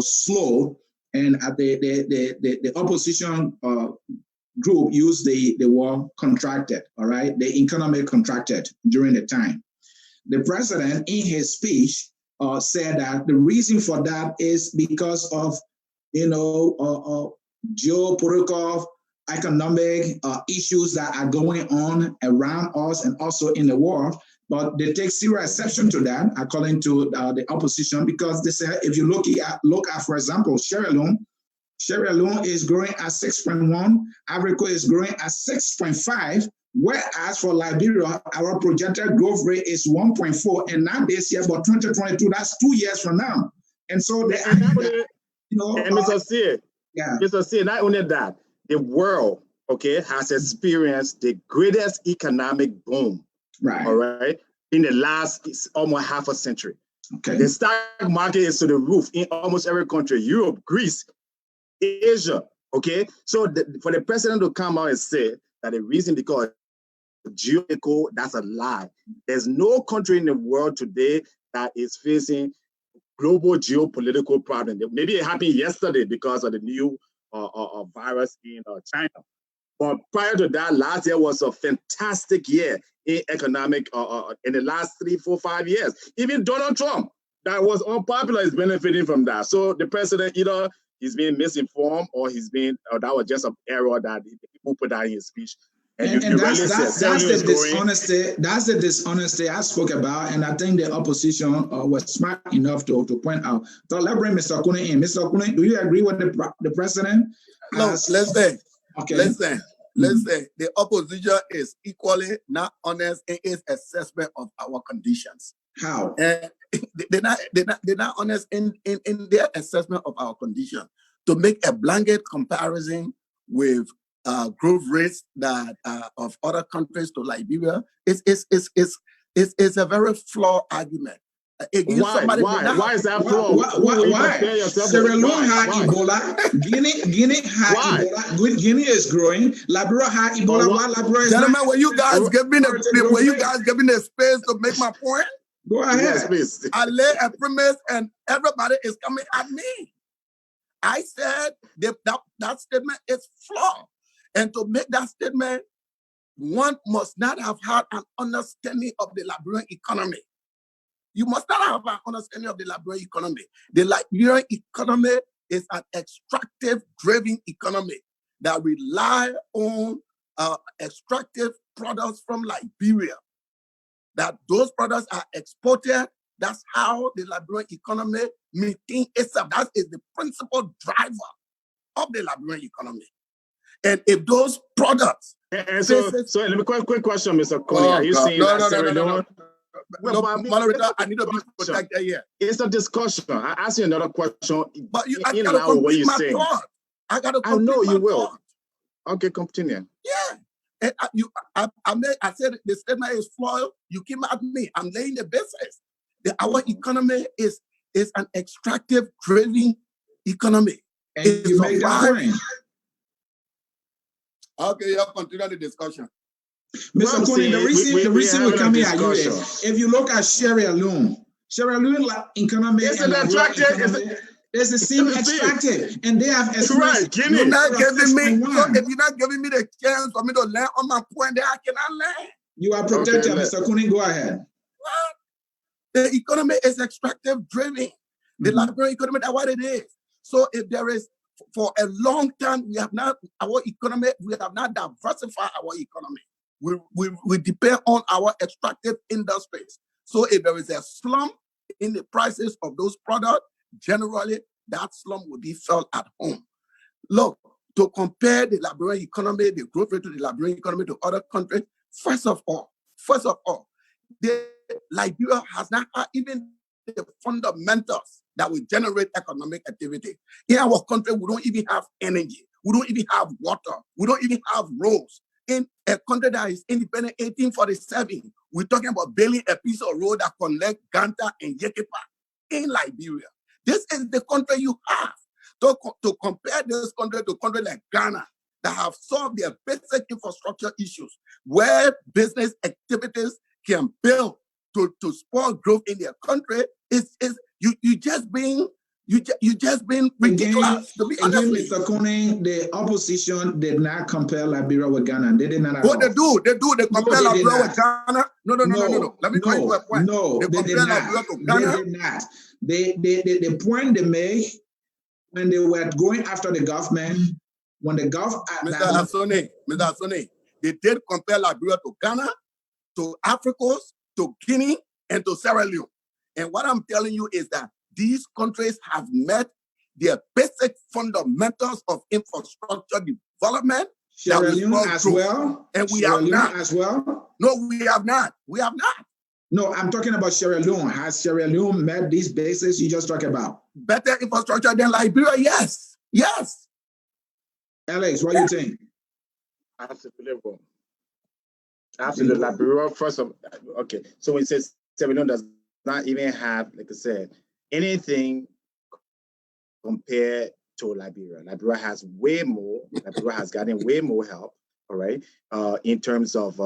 slowed, and the opposition group used the word contracted. All right, the economy contracted during the time. The president, in his speech, said that the reason for that is because of geopolitical, economic issues that are going on around us and also in the world. But they take serious exception to that, according to the opposition, because they say if you look at, for example, Sierra Leone is growing at 6.1, Africa is growing at 6.5, whereas for Liberia, our projected growth rate is 1.4, and not this year, but 2022, that's 2 years from now. And so they Mr. C, Mr. C, not only that, the world, has experienced the greatest economic boom, right? All right, in the last almost half a century. Okay, the stock market is to the roof in almost every country, Europe, Greece, Asia. Okay, so for the president to come out and say that the reason because geopolitical, that's a lie. There's no country in the world today that is facing global geopolitical problem. Maybe it happened yesterday because of the new virus in China. But prior to that, last year was a fantastic year in economic, in the last 3, 4, 5 years. Even Donald Trump, that was unpopular, is benefiting from that. So the president, either he's being misinformed or that was just an error that people put out in his speech. And that's the dishonesty. That's the dishonesty I spoke about, and I think the opposition was smart enough to point out. So let's bring Mr. Kune in. Mr. Kune, do you agree with the president? No, listen. The opposition is equally not honest in its assessment of our conditions. How? They're not honest in their assessment of our condition. To make a blanket comparison with growth rates that of other countries to Liberia, it's a very flawed argument. Why is that flawed? Why? Sierra Leone had Ebola. Guinea had Ebola. Guinea is growing. Liberia had Ebola. Why Liberia is gentlemen, were you guys giving the space to make my point? Go ahead. Yes, please. I lay a premise and everybody is coming at me. I said that statement is flawed. And to make that statement, one must not have had an understanding of the Liberian economy. You must not have an understanding of the Liberian economy. The Liberian economy is an extractive-driven economy that rely on extractive products from Liberia. That those products are exported. That's how the Liberian economy maintains itself. That is the principal driver of the Liberian economy. And if those products... so let me quick question, Mr. Coney. Are you saying No, moderator, I need to be protected here. It's a discussion. I ask you another question. But I got to complete my thought. I got to complete my thought. I know you will. Okay, continue. Yeah. And I said the statement is flawed. You came at me. I'm laying the basis. Our economy is an extractive-driven economy. And you make that point. Okay, you continue the discussion. Mr. Coney, the reason we come here, if you look at Sierra Leone economy it's an attractive. It's the same extractive, and they have right. You're not giving me. So if you're not giving me the chance for me to land on my point, then I cannot land. You are protected, okay, Mr. Coney. Go ahead. What? The economy is extractive driven. The Liberian economy, that's what it is. So if there is, for a long time, we have not diversified our economy. We depend on our extractive industries. So if there is a slump in the prices of those products, generally that slump will be felt at home. Look, to compare the Liberian economy, the growth rate of the Liberian economy to other countries, first of all, Liberia has not had even the fundamentals that will generate economic activity. In our country, we don't even have energy. We don't even have water. We don't even have roads. In a country that is independent 1847, we're talking about building a piece of road that connects Ganta and Yekepa in Liberia. This is the country you have. To compare this country to a country like Ghana that have solved their basic infrastructure issues, where business activities can build to spur growth in their country, you just being ridiculous. Again, Mr. Coney, the opposition did not compare Liberia with Ghana. They did not. What they do? They compare Liberia with Ghana. No. Let me tell you a point. No, they did not. They did not. The point they made when they were going after the government, when the government... Mr. Asone, they did compare Liberia to Ghana, to Africa, to Guinea, and to Sierra Leone. And what I'm telling you is that these countries have met their basic fundamentals of infrastructure development. Sierra Leone as well? And we have not. As well? No, we have not. We have not. No, I'm talking about Sierra Leone. Has Sierra Leone met these basics you just talked about? Better infrastructure than Liberia, yes. Yes. Alex, what do you think? Absolutely. Liberia, first of okay. So when it says Sierra Leone does not even have, like I said, anything compared to Liberia. Liberia has way more. Liberia has gotten way more help. All right, in terms of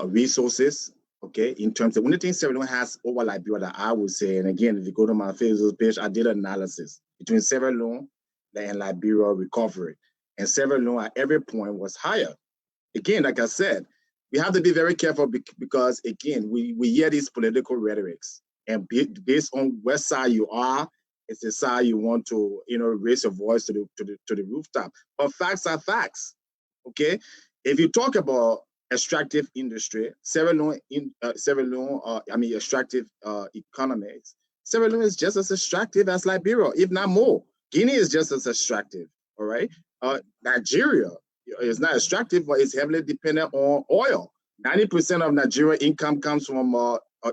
resources. Okay, in terms of one of the things Sierra Leone has over Liberia that I would say, and again, if you go to my Facebook page, I did an analysis between Sierra Leone and Liberia recovery, and Sierra Leone at every point was higher. Again, like I said, we have to be very careful because again, we hear these political rhetorics, and based on what side you are, it's the side you want to raise your voice to the rooftop. But facts are facts. Okay, if you talk about extractive industry, extractive economies, Sierra Leone is just as extractive as Liberia, if not more. Guinea is just as extractive. All right, Nigeria is not extractive, but it's heavily dependent on oil. 90% of Nigerian income comes from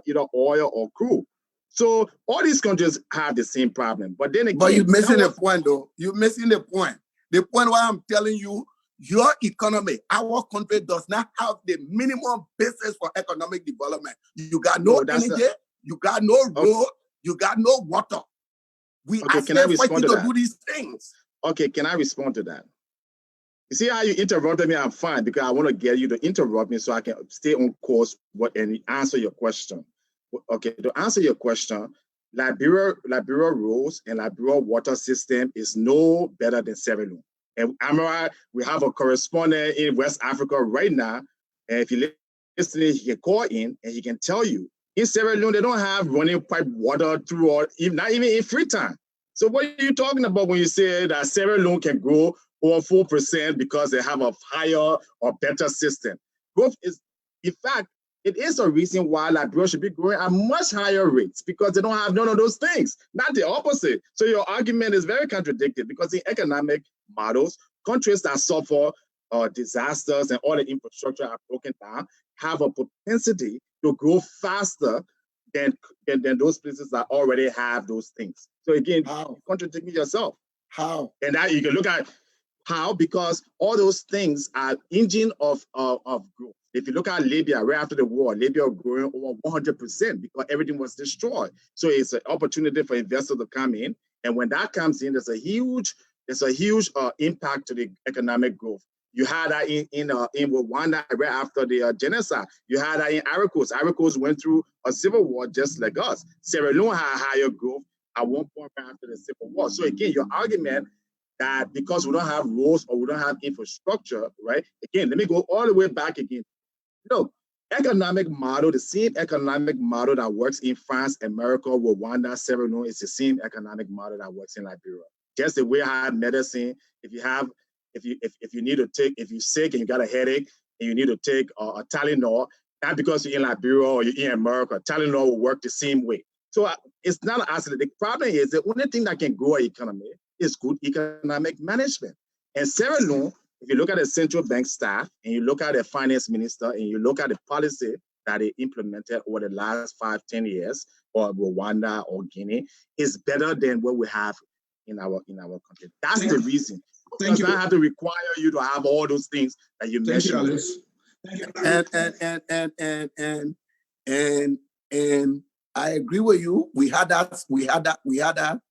either oil or crude. So all these countries have the same problem. But then again, but you're missing the point, though. You're missing the point. The point why I'm telling you, your economy, our country does not have the minimum basis for economic development. You got no energy, you got no road, you got no water. We are still fighting to do these things. Okay, can I respond to that? You see how you interrupted me? I'm fine because I want to get you to interrupt me so I can stay on course and answer your question. Okay, to answer your question, Liberia roads and Liberia water system is no better than Sierra Leone. And we have a correspondent in West Africa right now. And if you listen, he can call in and he can tell you in Sierra Leone, they don't have running pipe water throughout, not even in Freetown. So what are you talking about when you say that Sierra Leone can grow over 4% because they have a higher or better system? Growth is, in fact, it is a reason why Liberia should be growing at much higher rates because they don't have none of those things, not the opposite. So your argument is very contradictory because in economic models, countries that suffer disasters and all the infrastructure are broken down have a propensity to grow faster than those places that already have those things. So again, you're contradicting yourself. How? And now you can look at how, because all those things are engine of growth. If you look at Libya, right after the war, Libya was growing over 100% because everything was destroyed. So it's an opportunity for investors to come in. And when that comes in, there's a huge impact to the economic growth. You had that in Rwanda right after the genocide. You had that in Ivory Coast. Ivory Coast went through a civil war just like us. Sierra Leone had higher growth at one point after the civil war. So again, your argument that because we don't have roads or we don't have infrastructure, right? Again, let me go all the way back again. Look, economic model, the same economic model that works in France, America, Rwanda, Sierra Leone is the same economic model that works in Liberia. Just the way I have medicine, if you need to take, if you're sick and you got a headache and you need to take a Tylenol, not because you're in Liberia or you're in America, Tylenol will work the same way. So it's not an accident. The problem is the only thing that can grow an economy is good economic management. And Sierra Leone, if you look at the central bank staff and you look at the finance minister and you look at the policy that they implemented over the last 5-10 years, or Rwanda or Guinea, is better than what we have in our country. That's the reason. Because I have to require you to have all those things that you mentioned. And I agree with you. We had that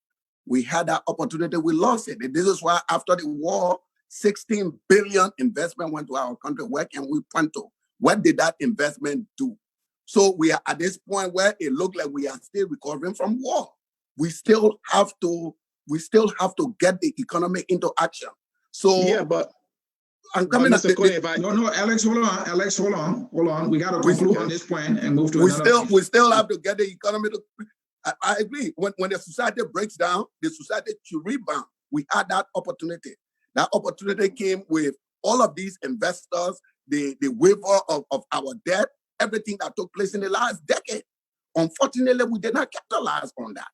opportunity. We lost it. And this is why after the war, 16 billion investment went to our country. Where can we point to? What did that investment do? So we are at this point where it looks like we are still recovering from war. We still have to get the economy into action. So yeah, but I'm coming at No, Alex, hold on. We got to conclude on this point and move to another. We still have to get the economy to. I agree. When the society breaks down, the society should rebound. We had that opportunity. That opportunity came with all of these investors, the waiver of our debt, everything that took place in the last decade. Unfortunately, we did not capitalize on that.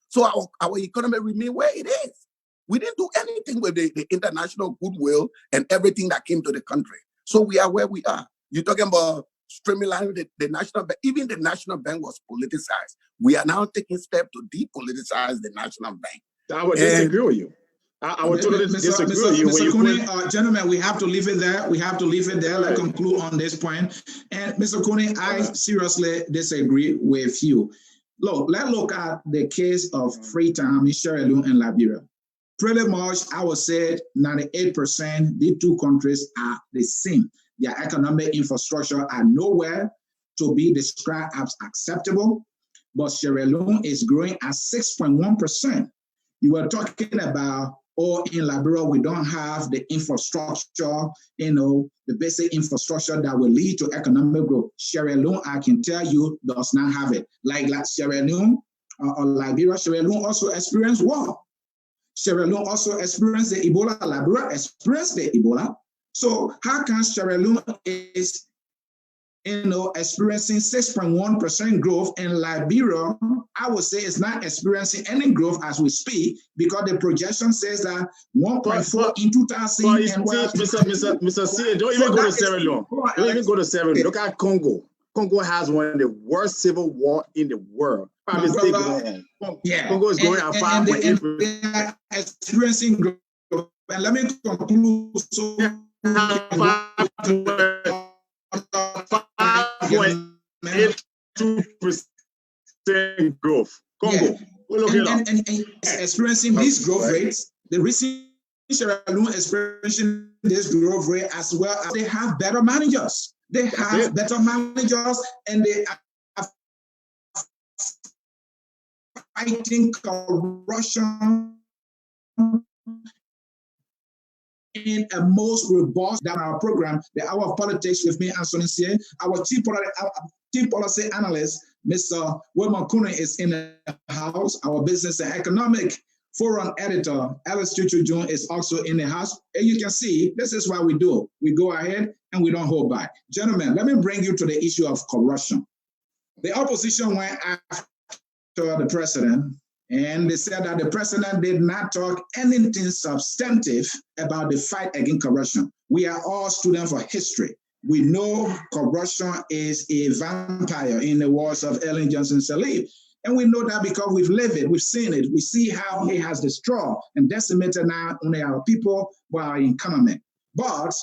So our economy remained where it is. We didn't do anything with the international goodwill and everything that came to the country. So we are where we are. You're talking about streamlining the national bank. Even the national bank was politicized. We are now taking steps to depoliticize the national bank. I would disagree with you. I would totally disagree with you. Mr. Cooney, gentlemen, we have to leave it there. Let's conclude on this point. And Mr. Cooney, I seriously disagree with you. Look, let's look at the case of Freetown, Sierra Leone, and Liberia. Pretty much, I would say 98%, the two countries are the same. Their economic infrastructure are nowhere to be described as acceptable, but Sierra Leone is growing at 6.1%. You were talking about, in Liberia, we don't have the infrastructure, the basic infrastructure that will lead to economic growth. Sierra Leone, I can tell you, does not have it. Like Sierra Leone or Liberia, Sierra Leone also experienced war. Sierra Leone also experienced the Ebola. Liberia experienced the Ebola. So how can Sierra Leone is experiencing 6.1% growth, and Liberia, I would say, is not experiencing any growth as we speak, because the projection says that 1.4 in 2000. Mr. C, don't even go to Sierra Leone. Don't even go to Sierra Leone. Look at Congo. Congo has one of the worst civil war in the world. Probably still going on. Yeah. Congo is going at 5.8%. They are experiencing growth. And let me conclude. So 5.82% growth. Congo. Yeah. And experiencing these growth rates, the reason Sierra Leone experiencing this growth rate as well as they have better managers. They have better managers, and they are fighting corruption in a most robust than our program, the Hour of Politics with me, Anthony Sieh. Our chief policy analyst, Mr. Weah is in the house, our business and economic Forum editor Alice Chuchu June is also in the house. And you can see this is what we do. We go ahead and we don't hold back. Gentlemen, let me bring you to the issue of corruption. The opposition went after the president, and they said that the president did not talk anything substantive about the fight against corruption. We are all students for history. We know corruption is a vampire, in the words of Ellen Johnson Sirleaf. And we know that because we've lived it, we've seen it. We see how it has destroyed and decimated not only our people, but our economy. But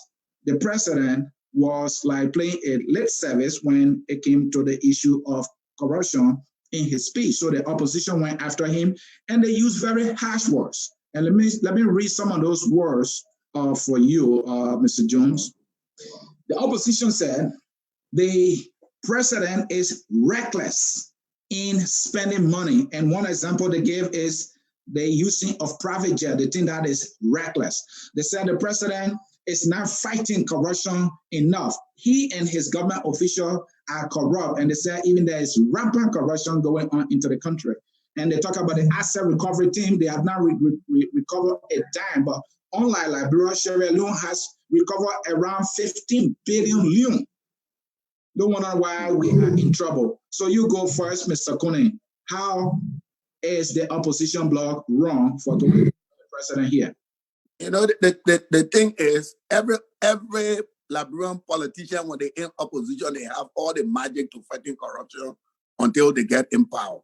the president was like playing a lip service when it came to the issue of corruption in his speech. So the opposition went after him and they used very harsh words. And let me read some of those words for you, Mr. Jones. The opposition said the president is reckless in spending money. And one example they gave is the using of private jet. They think that is reckless. They said the president is not fighting corruption enough. He and his government officials are corrupt. And they said even there is rampant corruption going on into the country. And they talk about the asset recovery team. They have not recovered a dime. But unlike Liberia, Sierra Leone has recovered around 15 billion leone. Don't wonder why we are in trouble. So you go first, Mr. Kone. How is the opposition bloc wrong for going to the president here? You know, the thing is, every Liberian politician, when they in opposition, they have all the magic to fighting corruption until they get in power.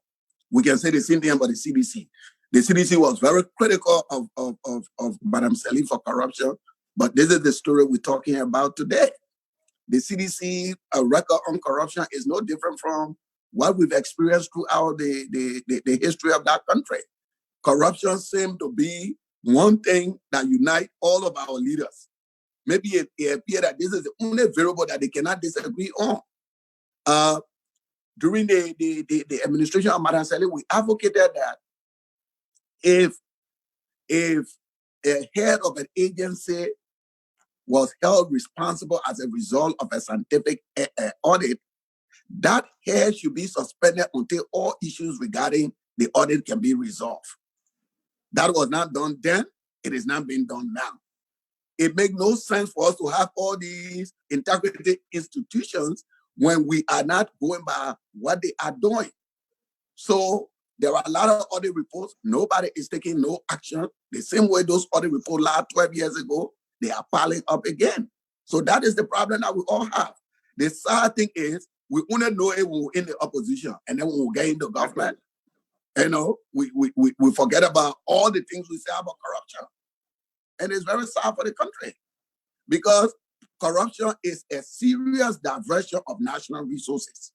We can say the same thing about the CDC. The CDC was very critical of Madam Sirleaf for corruption, but this is the story we're talking about today. The CDC record on corruption is no different from what we've experienced throughout the history of that country. Corruption seems to be one thing that unites all of our leaders. Maybe it appears that this is the only variable that they cannot disagree on. During the administration of Madam Sirleaf, we advocated that if a head of an agency was held responsible as a result of a scientific audit, that head should be suspended until all issues regarding the audit can be resolved. That was not done then. It is not being done now. It makes no sense for us to have all these integrity institutions when we are not going by what they are doing. So there are a lot of audit reports. Nobody is taking no action. The same way those audit reports last 12 years ago, they are piling up again. So that is the problem that we all have. The sad thing is, we only know it when we're in the opposition, and then when we get in the government, you know, we forget about all the things we say about corruption. And it's very sad for the country because corruption is a serious diversion of national resources.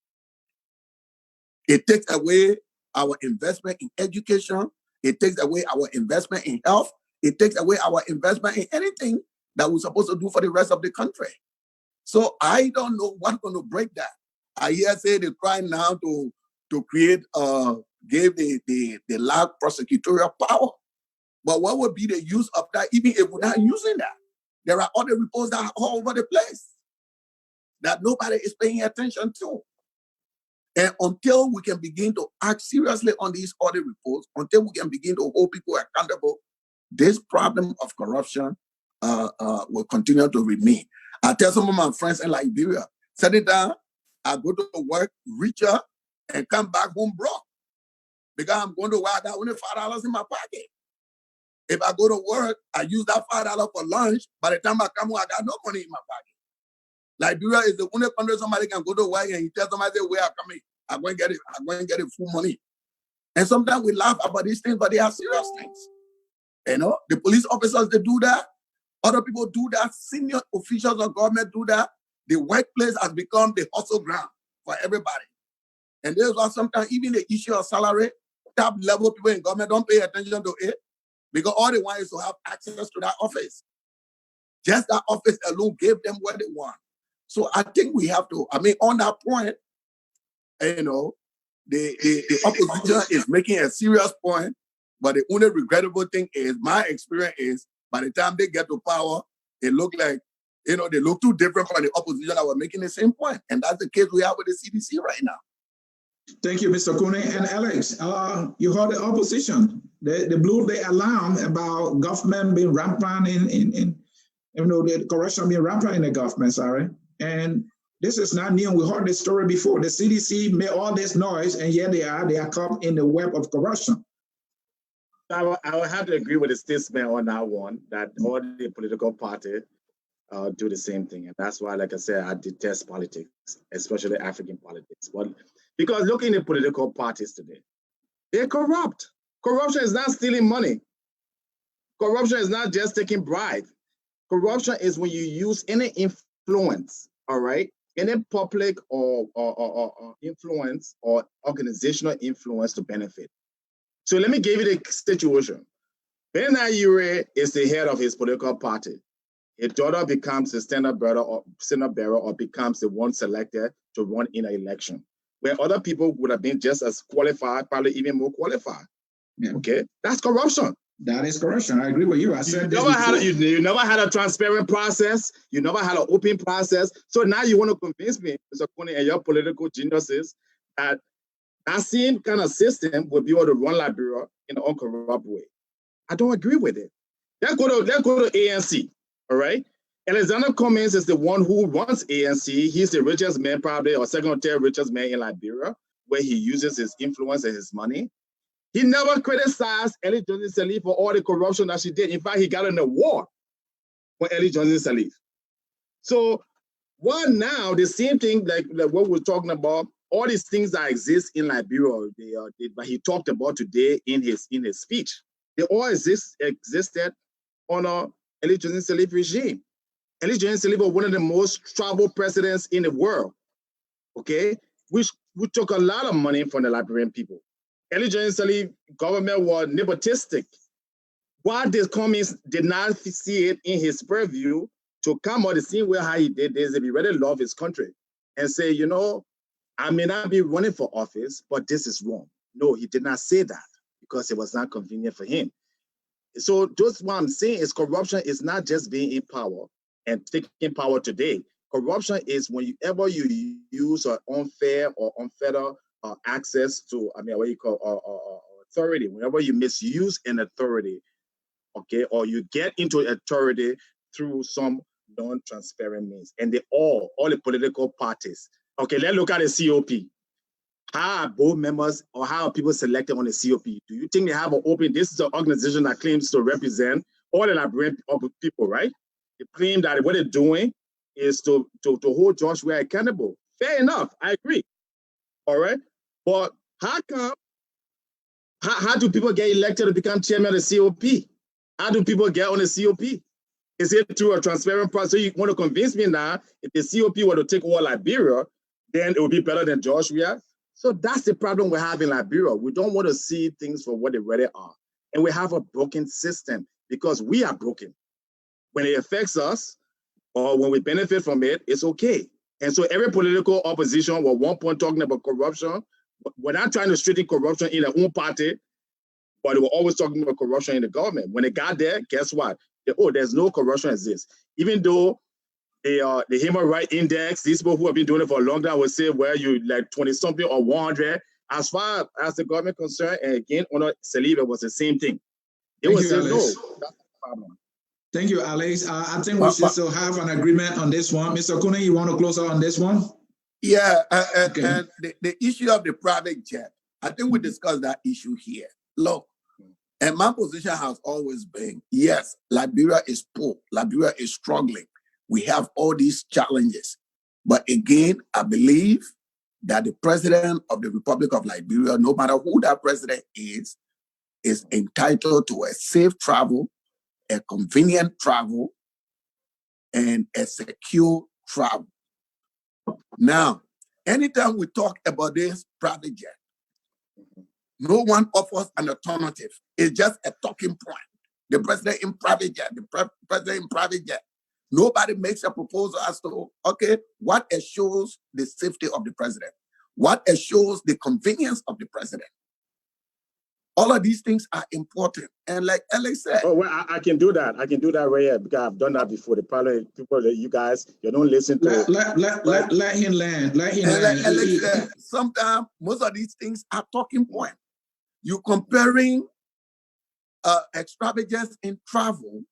It takes away our investment in education. It takes away our investment in health. It takes away our investment in anything that we're supposed to do for the rest of the country. So I don't know what's going to break that. I hear say they're trying now to create, give the large prosecutorial power. But what would be the use of that, even if we're not using that? There are other reports that are all over the place that nobody is paying attention to. And until we can begin to act seriously on these audit reports, until we can begin to hold people accountable, this problem of corruption will continue to remain. I tell some of my friends in Liberia, set it down, I go to work richer and come back home broke. Because I'm going to work, I got only $5 in my pocket. If I go to work, I use that $5 for lunch. By the time I come home, I got no money in my pocket. Liberia is the only country somebody can go to work and he tells somebody, where I'm coming, I'm going to get it full money. And sometimes we laugh about these things, but they are serious things. You know, the police officers, they do that. Other people do that. Senior officials of government do that. The workplace has become the hustle ground for everybody. And there's why sometimes even the issue of salary, top level people in government don't pay attention to it because all they want is to have access to that office. Just that office alone gave them what they want. So I think we have to, on that point, you know, the opposition is making a serious point, but the only regrettable thing is, my experience is, by the time they get to power, it look like, you know, they look too different from the opposition that were making the same point. And that's the case we have with the CDC right now. Thank you, Mr. Cooney. And Alex, you heard the opposition. They blew the alarm about government being rampant the corruption being rampant in the government, sorry. And this is not new. We heard this story before. The CDC made all this noise, and yet they are caught in the web of corruption. I will have to agree with the statement on that one, that all the political parties do the same thing. And that's why, like I said, I detest politics, especially African politics. But because look in the political parties today, they're corrupt. Corruption is not stealing money. Corruption is not just taking bribes. Corruption is when you use any influence, all right, any public or influence or organizational influence to benefit. So let me give you the situation. Ben Ayure is the head of his political party. His daughter becomes the Senate bearer or becomes the one selected to run in an election, where other people would have been just as qualified, probably even more qualified. Yeah. Okay, that's corruption. That is corruption. I agree with you. I said you never had a transparent process. You never had an open process. So now you want to convince me, Mr. Cooney, and your political geniuses that that same kind of system would be able to run Liberia in an uncorrupt way. I don't agree with it. Let's go to ANC. All right. Alexander Cummings is the one who runs ANC. He's the richest man, probably, or second or third richest man in Liberia, where he uses his influence and his money. He never criticized Ellie Johnson-Sirleaf for all the corruption that she did. In fact, he got an award for Ellie Johnson-Sirleaf. So, what now? The same thing like what we're talking about, all these things that exist in Liberia, that he talked about today in his speech, they all existed under Ellie Johnson-Sirleaf regime. Ellie Johnson-Sirleaf was one of the most traveled presidents in the world, okay? Which took a lot of money from the Liberian people. Ellie Johnson-Sirleaf government was nepotistic. Why did Cummings did not see it in his purview to come out the same way how he did this, if he really loved his country, and say, you know, I may not be running for office, but this is wrong. No, he did not say that because it was not convenient for him. So just what I'm saying is corruption is not just being in power and taking power today. Corruption is whenever you use an unfair or unfettered access to, what you call authority, whenever you misuse an authority, okay, or you get into authority through some non-transparent means. And all the political parties. Okay, let's look at the COP. How are board members or how are people selected on the COP? Do you think they have an open? This is an organization that claims to represent all the Liberian people, right? They claim that what they're doing is to hold George Weah accountable. Fair enough, I agree. All right, but how do people get elected to become chairman of the COP? How do people get on the COP? Is it through a transparent process? So you want to convince me now, if the COP were to take over Liberia, then it would be better than George Weah? So that's the problem we have in Liberia. We don't want to see things for what they really are. And we have a broken system because we are broken. When it affects us or when we benefit from it, it's okay. And so every political opposition was one point talking about corruption. We're not trying to straighten corruption in their own party, but they were always talking about corruption in the government. When they got there, guess what? There's no corruption exists. Even though the Human Rights Index, these people who have been doing it for a long time will say, well, you like 20-something or 100. As far as the government concerned, and again, under Sirleaf, it was the same thing. It was no. That's the problem. Thank you, Alex. I think we should still have an agreement on this one. Mr. Cooney, you want to close out on this one? Yeah, okay. And the issue of the private jet, I think we discussed that issue here. Look, and my position has always been, yes, Liberia is poor. Liberia is struggling. We have all these challenges. But again, I believe that the president of the Republic of Liberia, no matter who that president is entitled to a safe travel, a convenient travel, and a secure travel. Now, anytime we talk about this private jet, no one offers an alternative. It's just a talking point. The president in private jet, the president in private jet. Nobody makes a proposal as to, okay, what assures the safety of the president? What assures the convenience of the president? All of these things are important. And like Alex said. Oh, well, I can do that. I can do that right here because I've done that before. The problem, people that you guys, you don't listen to. Let him land. Let him land. Like Alex said, sometimes most of these things are talking points. You're comparing extravagance in travel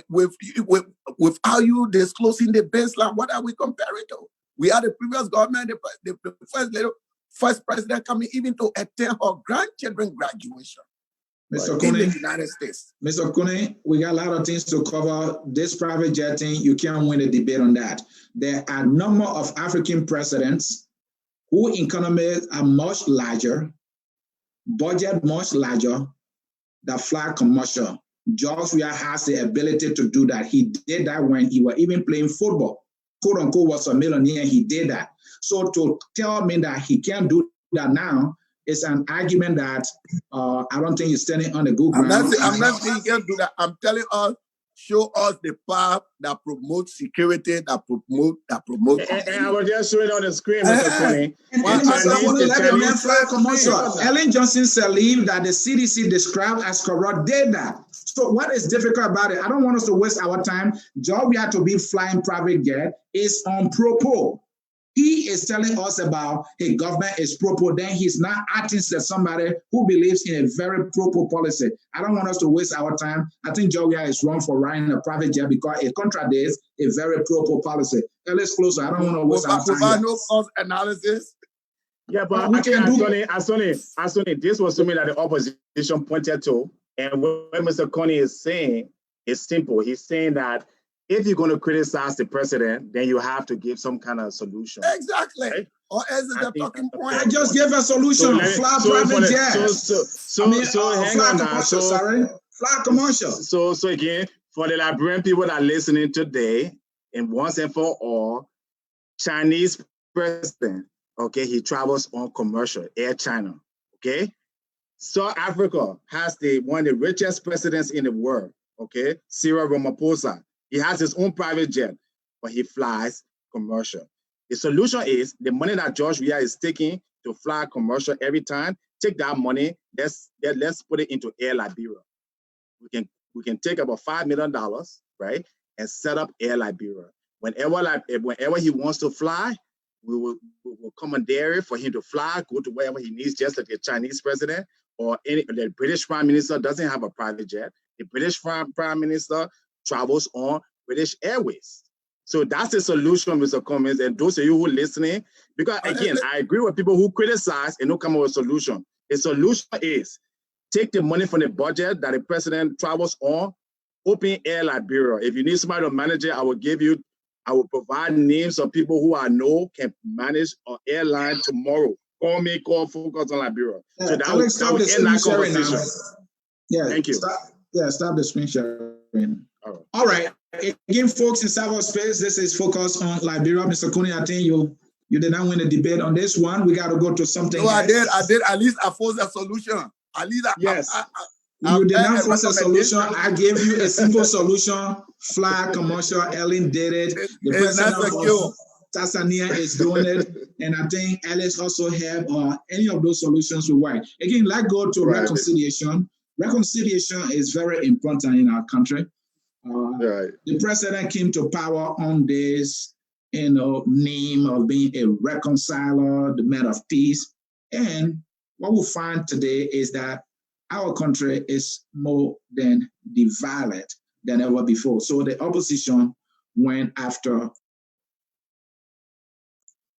with how you disclosing the baseline. What are we comparing to? We had the previous government, the first president coming even to attend her grandchildren's graduation. Mr. In Kone, the United States. Mr. Kone, we got a lot of things to cover. This private jet thing, you can't win a debate on that. There are a number of African presidents whose economies are much larger, budget much larger, that fly commercial. George Weah has the ability to do that. He did that when he was even playing football. Quote unquote was a millionaire, he did that. So to tell me that he can't do that now, it's an argument that I don't think he's standing on the good ground. I'm not saying he can't do that. I'm telling us, show us the path that promotes security, that promotes. And I was just showing on the screen, Mr. Tony. Ellen Johnson Sirleaf that the CDC described as corrupt did that. So what is difficult about it? I don't want us to waste our time. Job we have to be flying private jet is on propos. He is telling us about hey, government is pro-po, then he's not acting as somebody who believes in a very pro-po policy. I don't want us to waste our time. I think Georgia is wrong for riding a private jet because it contradicts a very pro-po policy. Let's close. I don't want to waste our time. No cost analysis. Yeah, but we can do Asoni, this was something that the opposition pointed to. And what Mr. Coney is saying is simple. He's saying that if you're going to criticize the president, then you have to give some kind of solution. Exactly. Right? Or as the talking point. I just gave a solution. Fly private jets. Hang on now. Fly commercial. So again, for the Liberian people that are listening today, and once and for all, Chinese president, okay, he travels on commercial, Air China, okay? South Africa has one of the richest presidents in the world, okay? Cyril Ramaphosa. He has his own private jet, but he flies commercial. The solution is the money that George Weah is taking to fly commercial every time, take that money, let's put it into Air Liberia. We can take about $5 million, right, and set up Air Liberia. Whenever he wants to fly, we will commandeer it for him to fly, go to wherever he needs, just like the Chinese president or the British Prime Minister doesn't have a private jet. The British Prime Minister travels on British Airways. So that's the solution, Mr. Cummings, and those of you who are listening, because again, I agree with people who criticize and don't come up with a solution. The solution is take the money from the budget that the president travels on, open Air Liberia. If you need somebody to manage it, I will provide names of people who I know can manage an airline tomorrow. Call Focus on Liberia. Yeah, so that will end that conversation. Yeah, thank you. Stop the screen sharing. All right. Again, folks in cyberspace, this is Focus on Liberia. Mr. Cooney, I think you did not win the debate on this one. We got to go to something. No, I did. At least I forced a solution. At least you did not force a solution. I gave you a simple solution. Fly commercial. Ellen did it. The president of Tanzania is doing it. And I think Alice also have any of those solutions will work. Again, let's go to reconciliation. Reconciliation is very important in our country. The president came to power on this, name of being a reconciler, the man of peace. And what we find today is that our country is more than divided than ever before. So the opposition went after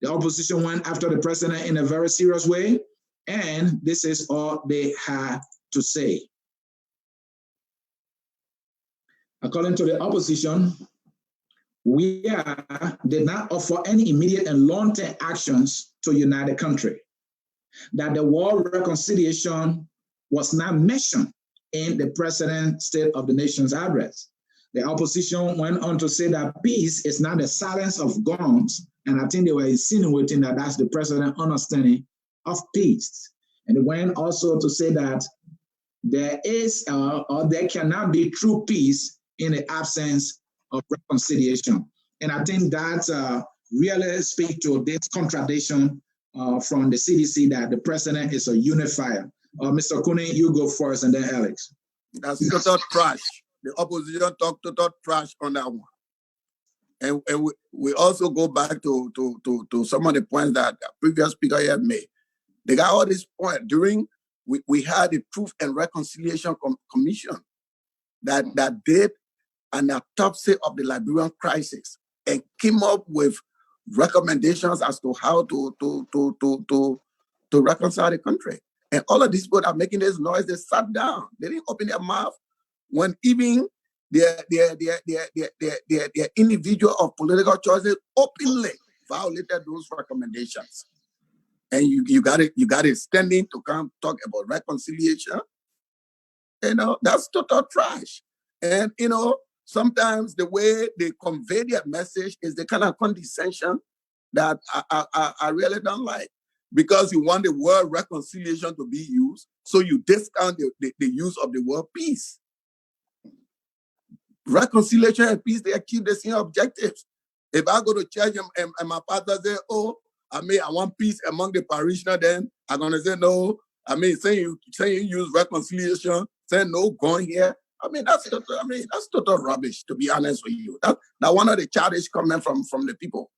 the president in a very serious way. And this is all they had to say. According to the opposition, Weah did not offer any immediate and long-term actions to unite the country. That the word reconciliation was not mentioned in the President's State of the Nation's address. The opposition went on to say that peace is not the silence of guns, and I think they were insinuating that that's the President's understanding of peace. And they went also to say that there is or there cannot be true peace in the absence of reconciliation. And I think that really speaks to this contradiction from the CDC that the president is a unifier. Mr. Cooney, you go first, and then Alex. That's total trash. The opposition talk total trash on that one. And we also go back to some of the points that the previous speaker here made. They got all these points during we had the Truth and Reconciliation Commission that did an autopsy of the Liberian crisis and came up with recommendations as to how to reconcile the country. And all of these people are making this noise. They sat down. They didn't open their mouth when even their individual of political choices openly violated those recommendations. And you got it standing to come talk about reconciliation. That's total trash. And sometimes the way they convey their message is the kind of condescension that I really don't like. Because you want the word reconciliation to be used, so you discount the use of the word peace. Reconciliation and peace, they achieve the same objectives. If I go to church and my pastor say, "Oh, I want peace among the parishioners," then I'm gonna say no. Saying you use reconciliation, saying no, going here. That's total rubbish, to be honest with you. That's one of the childish comments from the people.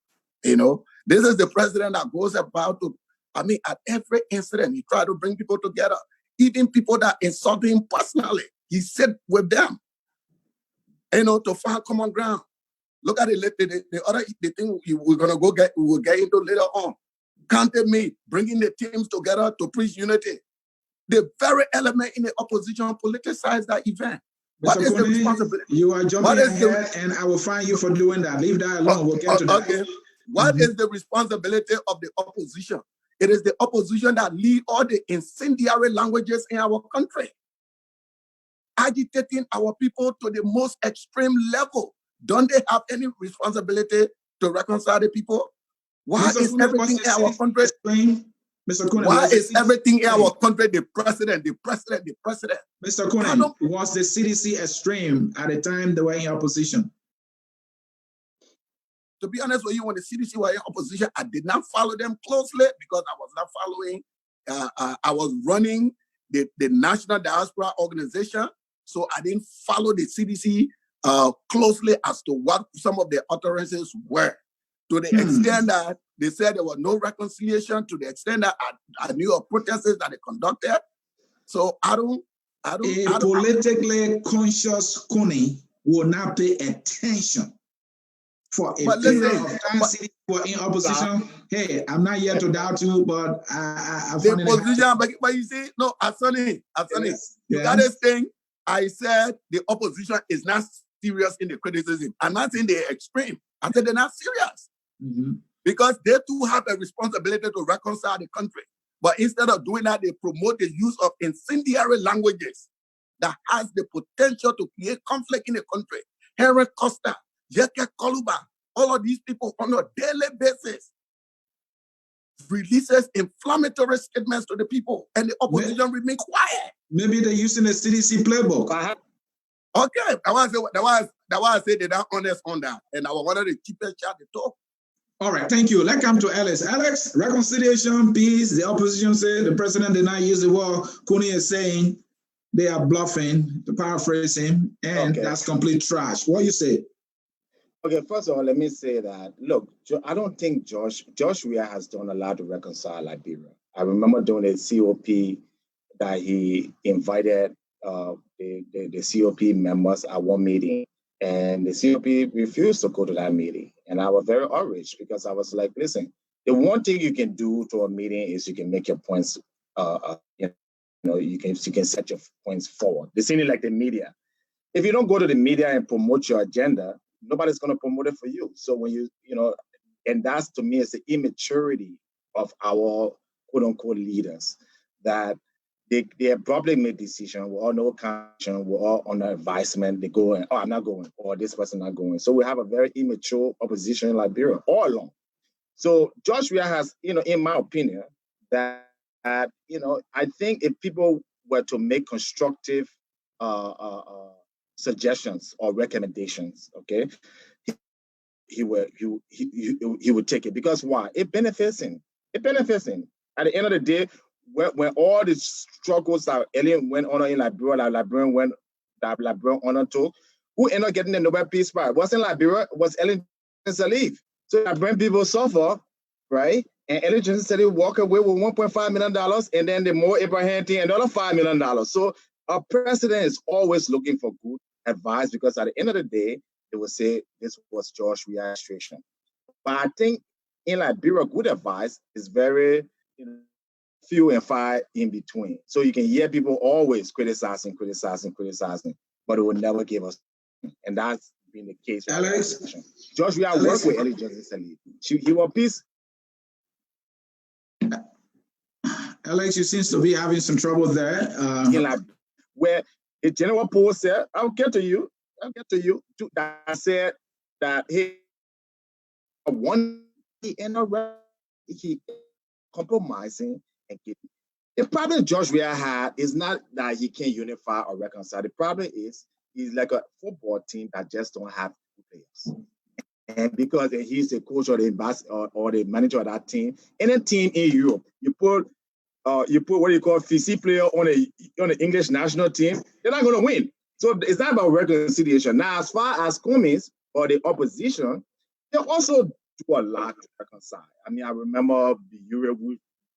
This is the president that goes about to, at every incident, he tries to bring people together, even people that insult him personally. He sit with them, to find common ground. Look at the thing we'll get into later on. Counted me, bringing the teams together to preach unity. The very element in the opposition politicized that event. What is the responsibility? You are jumping ahead, and I will fine you for doing that. Leave that alone. We'll get to that. Okay. What is the responsibility of the opposition? It is the opposition that lead all the incendiary languages in our country, agitating our people to the most extreme level. Don't they have any responsibility to reconcile the people? Why is everything in our country? Mr. Cooney, why is everything in our country the president? Mr. Cooney, was the CDC extreme at the time they were in opposition? To be honest with you, when the CDC were in opposition, I did not follow them closely because I was not following. I was running the National Diaspora Organization, so I didn't follow the CDC closely as to what some of their utterances were. To the extent that they said there was no reconciliation, to the extent that I knew of protests that they conducted. So I don't. Politically conscious Cooney will not pay attention for a period of time for in opposition. Hey, I'm not here to doubt you, but I the opposition. But you see, no, Asani, yes. You got this thing. I said the opposition is not serious in the criticism. I'm not saying they're extreme. I said they're not serious. Because they too have a responsibility to reconcile the country. But instead of doing that, they promote the use of incendiary languages that has the potential to create conflict in the country. Henry Costa, Yeke Koluba, all of these people on a daily basis releases inflammatory statements to the people, and the opposition remain quiet. Maybe they're using the CDC playbook. Okay, that was I said they're not honest on that, and I was one of the cheapest chat to talk. All right, thank you. Let's come to Alex. Alex, reconciliation, peace. The opposition said the president did not use the word. Cooney is saying they are bluffing, to paraphrase him, and that's complete trash. What do you say? Okay, first of all, let me say that, look, I don't think Josh Weah has done a lot to reconcile Liberia. I remember during the COP that he invited the COP members at one meeting, and the COP refused to go to that meeting. And I was very outraged because I was like, listen, the one thing you can do to a meeting is you can make your points, you can set your points forward. This ain't like the media. If you don't go to the media and promote your agenda, nobody's going to promote it for you. So when and that's, to me, is the immaturity of our quote unquote leaders, that they probably make decisions. We all know connection. We're all on advisement. They go and, I'm not going, or this person not going. So we have a very immature opposition in Liberia all along. So Josh Weah has, in my opinion, that I think if people were to make constructive suggestions or recommendations, okay, he would take it, because why? It benefits him. At the end of the day, when all the struggles that Ellen went on in Liberia, like Liberian honor took, who ended up getting the Nobel Peace Prize? Wasn't Liberia, was Ellen Johnson Sirleaf. So Liberian people suffer, right? And Ellen Johnson Sirleaf walk away with $1.5 million, and then the Mo Abraham thing, another $5 million. So our president is always looking for good advice, because at the end of the day, they will say this was George Weah administration. But I think in Liberia, good advice is very few and far in between. So you can hear people always criticizing, but it will never give us. And that's been the case. Alex, George Weah worked with Ellen Johnson Sirleaf. He was peace. Alex, you seem to be having some trouble there. Where the general poll said, I'll get to you. That said that he compromising and giving. The problem George Weah had is not that he can't unify or reconcile. The problem is he's like a football team that just don't have players. And because he's the coach or the ambassador or the manager of that team, any team in Europe, you put what you call FICI player on the English national team, they're not going to win. So it's not about reconciliation. Now, as far as Cummings or the opposition, they also do a lot to reconcile. I mean, I remember the Europe,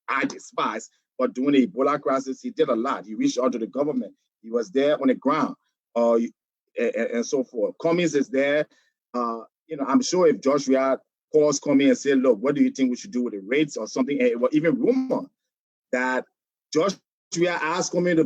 I despise, but during the Ebola crisis, he did a lot. He reached out to the government. He was there on the ground, and so forth. Cummings is there. I'm sure if George Weah calls Cummings and said, look, what do you think we should do with the rates or something? And even rumor that George Weah asked Cummings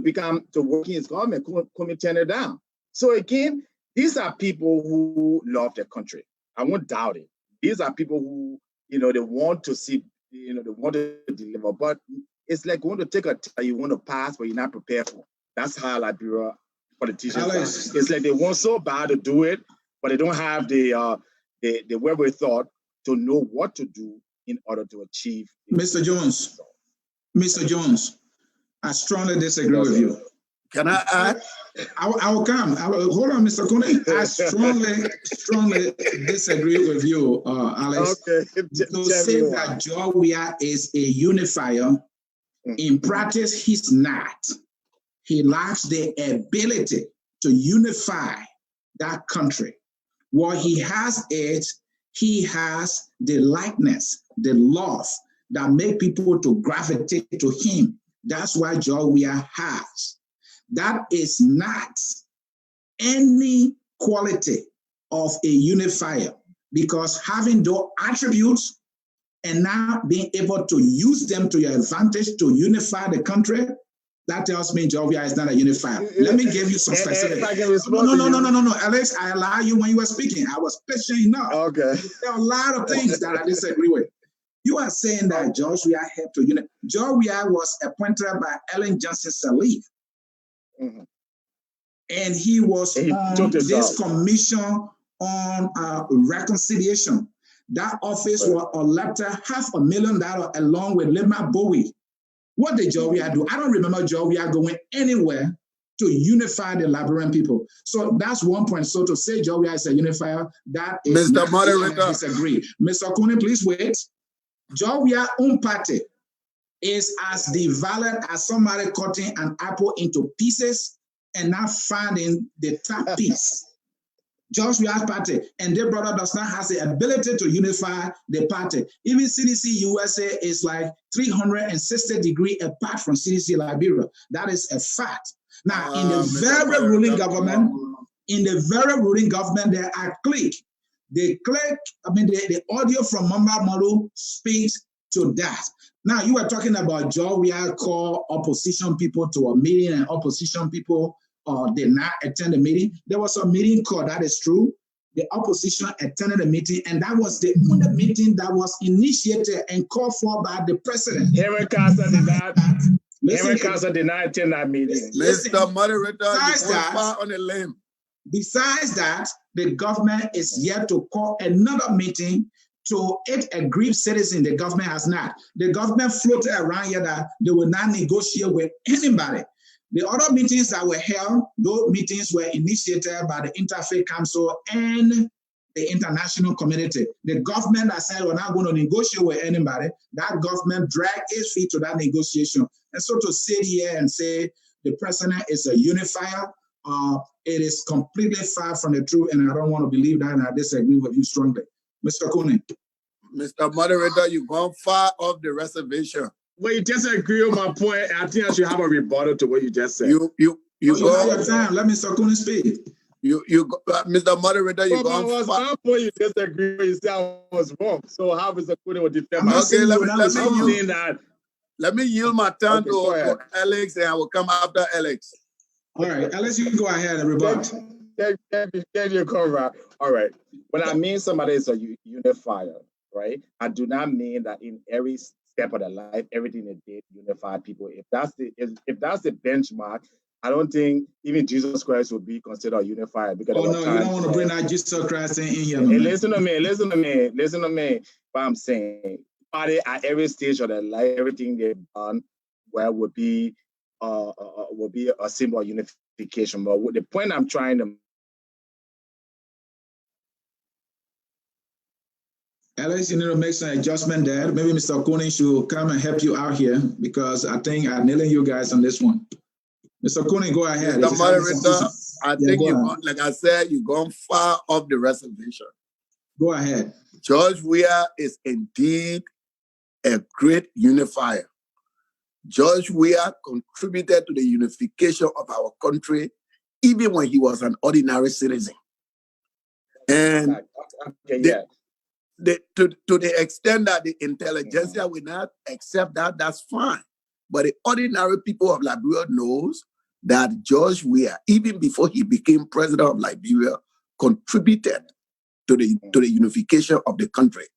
to work in his government, Cummings turned it down. So again, these are people who love their country. I won't doubt it. These are people who, they want to see, they want to deliver, but it's like going to take a test you want to pass, but you're not prepared for. That's how Liberia politicians are. It's like they want so bad to do it, but they don't have the wherewithal to know what to do in order to achieve. Mr. Jones, I strongly disagree with you. Can I add? I will come. Hold on, Mr. Kone. I strongly disagree with you, Alex. Okay. To say that George Weah is a unifier, in practice, he's not. He lacks the ability to unify that country. What he has is, he has the likeness, the love that make people to gravitate to him. That's why George Weah has. That is not any quality of a unifier, because having those attributes and now being able to use them to your advantage to unify the country, that tells me George Weah is not a unifier. Let me give you some specifics. No, Alex, I allow you when you were speaking. I was patient enough. Okay. There are a lot of things that I disagree with. You are saying that George Weah helped to unify. George Weah was appointed by Ellen Johnson Sirleaf. Mm-hmm. And he was on this commission on reconciliation. That office was elected $500,000 along with Lema Bowie. What did George Weah do? I don't remember George Weah going anywhere to unify the Liberian people. So that's one point. So to say George Weah is a unifier, that is Mr. Moderator. I disagree. Mr. Kone, please wait. George Weah's own party is as devalued as somebody cutting an apple into pieces and not finding the top piece. George Weah's party and their brother does not have the ability to unify the party. Even CDC USA is like 360 degrees apart from CDC Liberia. That is a fact. Now, in the very ruling government, there are cliques. The audio from Mamba Malu speaks to that. Now, you were talking about George Weah call opposition people to a meeting, and opposition people did not attend the meeting. There was a meeting called, that is true. The opposition attended the meeting, and that was the only meeting that was initiated and called for by the president. Henry Casa did not attend that meeting. Mr. Moderator, you far on a limb. Besides that, the government is yet to call another meeting to aid aggrieved citizens. The government has not. The government floated around here that they will not negotiate with anybody. The other meetings that were held, those meetings were initiated by the Interfaith Council and the international community. The government that said we're not going to negotiate with anybody, that government dragged its feet to that negotiation. And so to sit here and say the president is a unifier, it is completely far from the truth, and I don't want to believe that, and I disagree with you strongly. Mr. Cooney. Mr. Moderator, you've gone far off the reservation. Well, you disagree with my point. I think I should have a rebuttal to what you just said. You have your time. Let Mr. Cooney speak. Mr. Moderator, you've gone far. At point you disagree when you say I was wrong. So how is the Cooney will defend my okay, let me yield my turn to Alex, and I will come after Alex. All right, Alex, you can go ahead and rebut. Get your cover. All right. When I mean somebody is a unifier, right? I do not mean that in every step of their life, everything they did unify people. If that's the benchmark, I don't think even Jesus Christ would be considered a unifier. Because you don't want to bring that Jesus Christ in here. Hey, listen to me. What I'm saying, at every stage of their life, everything they've done, would be a symbol of unification. But the point I'm trying to Alex, you need to make some adjustment there. Maybe Mr. Cooney should come and help you out here, because I think I'm nailing you guys on this one. Mr. Cooney, go ahead. Mr. Moderator, I think like I said, you've gone far off the reservation. Go ahead. George Weah is indeed a great unifier. George Weah contributed to the unification of our country, even when he was an ordinary citizen. And to the extent that the intelligentsia will not accept that, that's fine. But the ordinary people of Liberia knows that George Weah, even before he became president of Liberia, contributed to the unification of the country.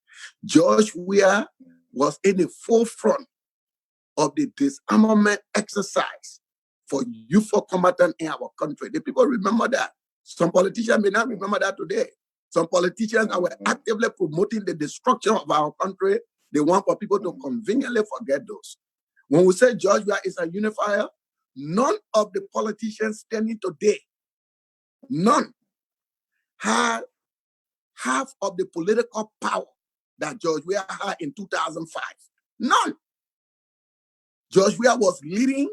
George Weah was in the forefront of the disarmament exercise for youthful combatants in our country. The people remember that. Some politicians may not remember that today. Some politicians that were actively promoting the destruction of our country, they want for people to conveniently forget those. When we say George Weah is a unifier, none of the politicians standing today, none, had half of the political power that George Weah had in 2005. None. George Weah was leading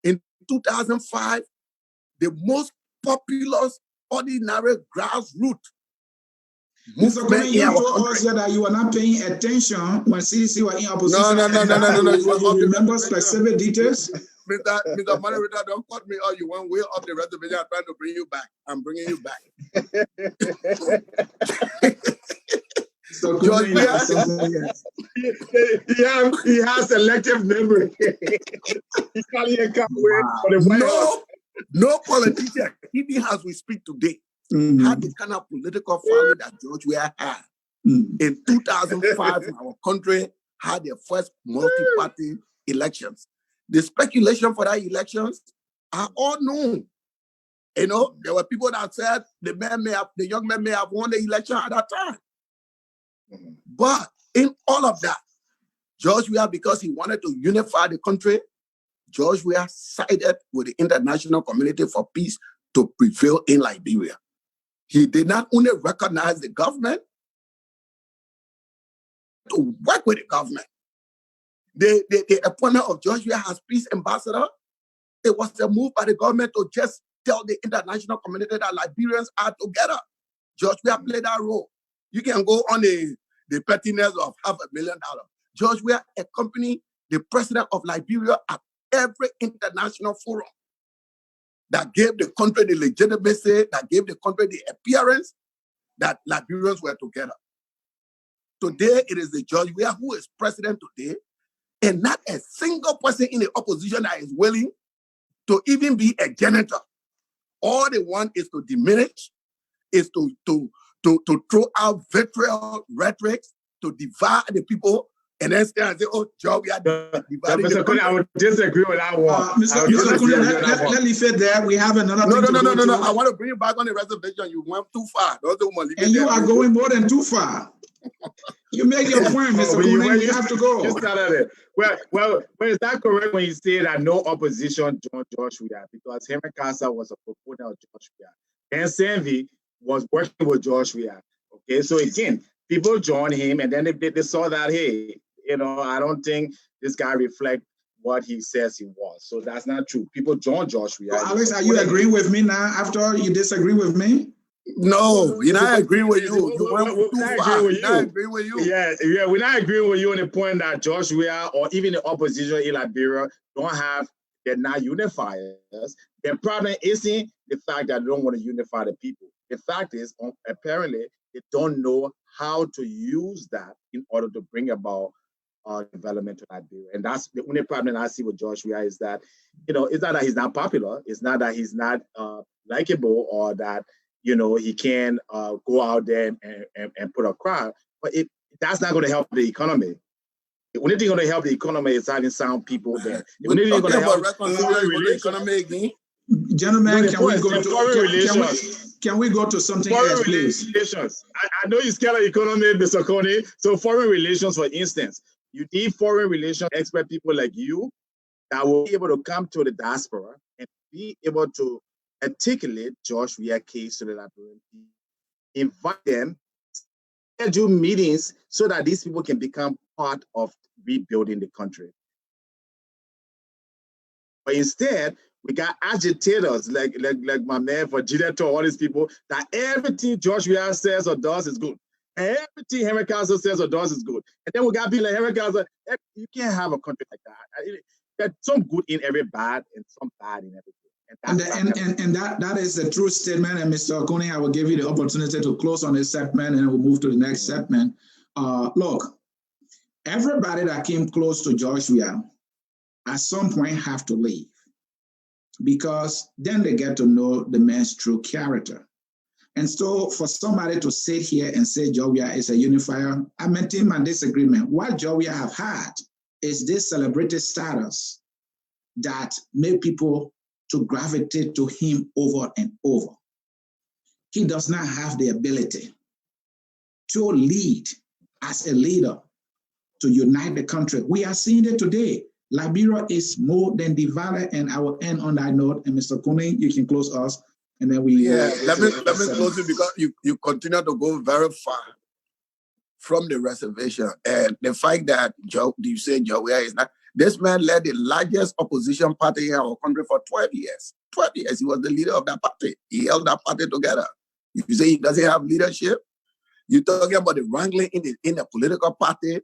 in 2005 the most populous, ordinary grassroots Mr. Cooney, you told us that you were not paying attention when CDC were in opposition. No. You remember specific details? Mr. Moderator, don't cut me off. You went way off the reservation. I'm trying to bring you back. I'm bringing you back. So George Weah, he has selective memory. He can't come away. No politician, even as we speak today, had the kind of political following that George Weah had. In 2005, our country had the first multi-party elections. The speculation for that elections are all known. You know, there were people that said the young man may have won the election at that time. But in all of that, George Weah, because he wanted to unify the country, George Weah sided with the international community for peace to prevail in Liberia. He did not only recognize the government, to work with the government. The appointment of George Weah as peace ambassador, it was a move by the government to just tell the international community that Liberians are together. George Weah played that role. You can go on the pettiness of $500,000. George Weah accompanied the president of Liberia at every international forum that gave the country the legitimacy, that gave the country the appearance that Liberians were together. Today, it is the George Weah who is president today, and not a single person in the opposition that is willing to even be a janitor. All they want is to diminish, is to throw out vitriol rhetoric, to divide the people, and then stand and say, oh, George Weah dividing the country. I would disagree with that one. Mr. Cooney, let me fit there. We have another thing No. I want to bring you back on the reservation. You went too far. And you are going more than too far. You made your point, Mr. Cooney. You have to go. You started it. Well, is that correct when you say that no opposition joined George Weah? Because Henry Casa was a proponent of George Weah. And Sanvi was working with George Weah. Okay, so again, people joined him, and then they saw that, hey, I don't think this guy reflects what he says he was. So that's not true. People join Josh Weah. So Alex, are you agreeing with me now after you disagree with me? No, you're not agreeing with you. You went too far. We're not agreeing with you. Yeah, we're not agreeing with you on the point that Josh Weah or even the opposition in Liberia they're not unifiers. The problem isn't the fact that they don't want to unify the people. The fact is, apparently, they don't know how to use that in order to bring about development to Liberia. And that's the only problem I see with Josh Weah is that, it's not that he's not popular. It's not that he's not likable or that, he can go out there and put a crowd. But that's not going to help the economy. The only thing going to help the economy is having sound people there. The only thing going to help the economy again. Gentlemen, can we go to something else, please? Relations. I know you're scared of economy, Mr. Coney. So foreign relations, for instance, you need foreign relations expert people like you that will be able to come to the diaspora and be able to articulate Josh Weah's case to the Liberian people, invite them, schedule meetings so that these people can become part of rebuilding the country. But instead, we got agitators like my man Virginia to all these people that everything Josh Weah says or does is good. And everything Henry Castle says or does is good. And then we got people like Henry Castle. You can't have a country like that. There's some good in every bad and some bad in everything. And that is a true statement. And Mr. Coney, I will give you the opportunity to close on this segment and we'll move to the next segment. Look, everybody that came close to Josh Weah at some point have to leave, because then they get to know the man's true character. And so for somebody to sit here and say Josh Weah is a unifier, I maintain my disagreement. What Josh Weah have had is this celebrity status that made people to gravitate to him over and over. He does not have the ability to lead as a leader, to unite the country. We are seeing it today. Liberia is more than divided, and I will end on that note. And Mr. Coney, you can close us, and then we. Let me close it because you continue to go very far from the reservation, and the fact that you say Josh Weah is not. This man led the largest opposition party in our country for 12 years. 12 years, he was the leader of that party. He held that party together. You say he doesn't have leadership. You're talking about the wrangling in the political party,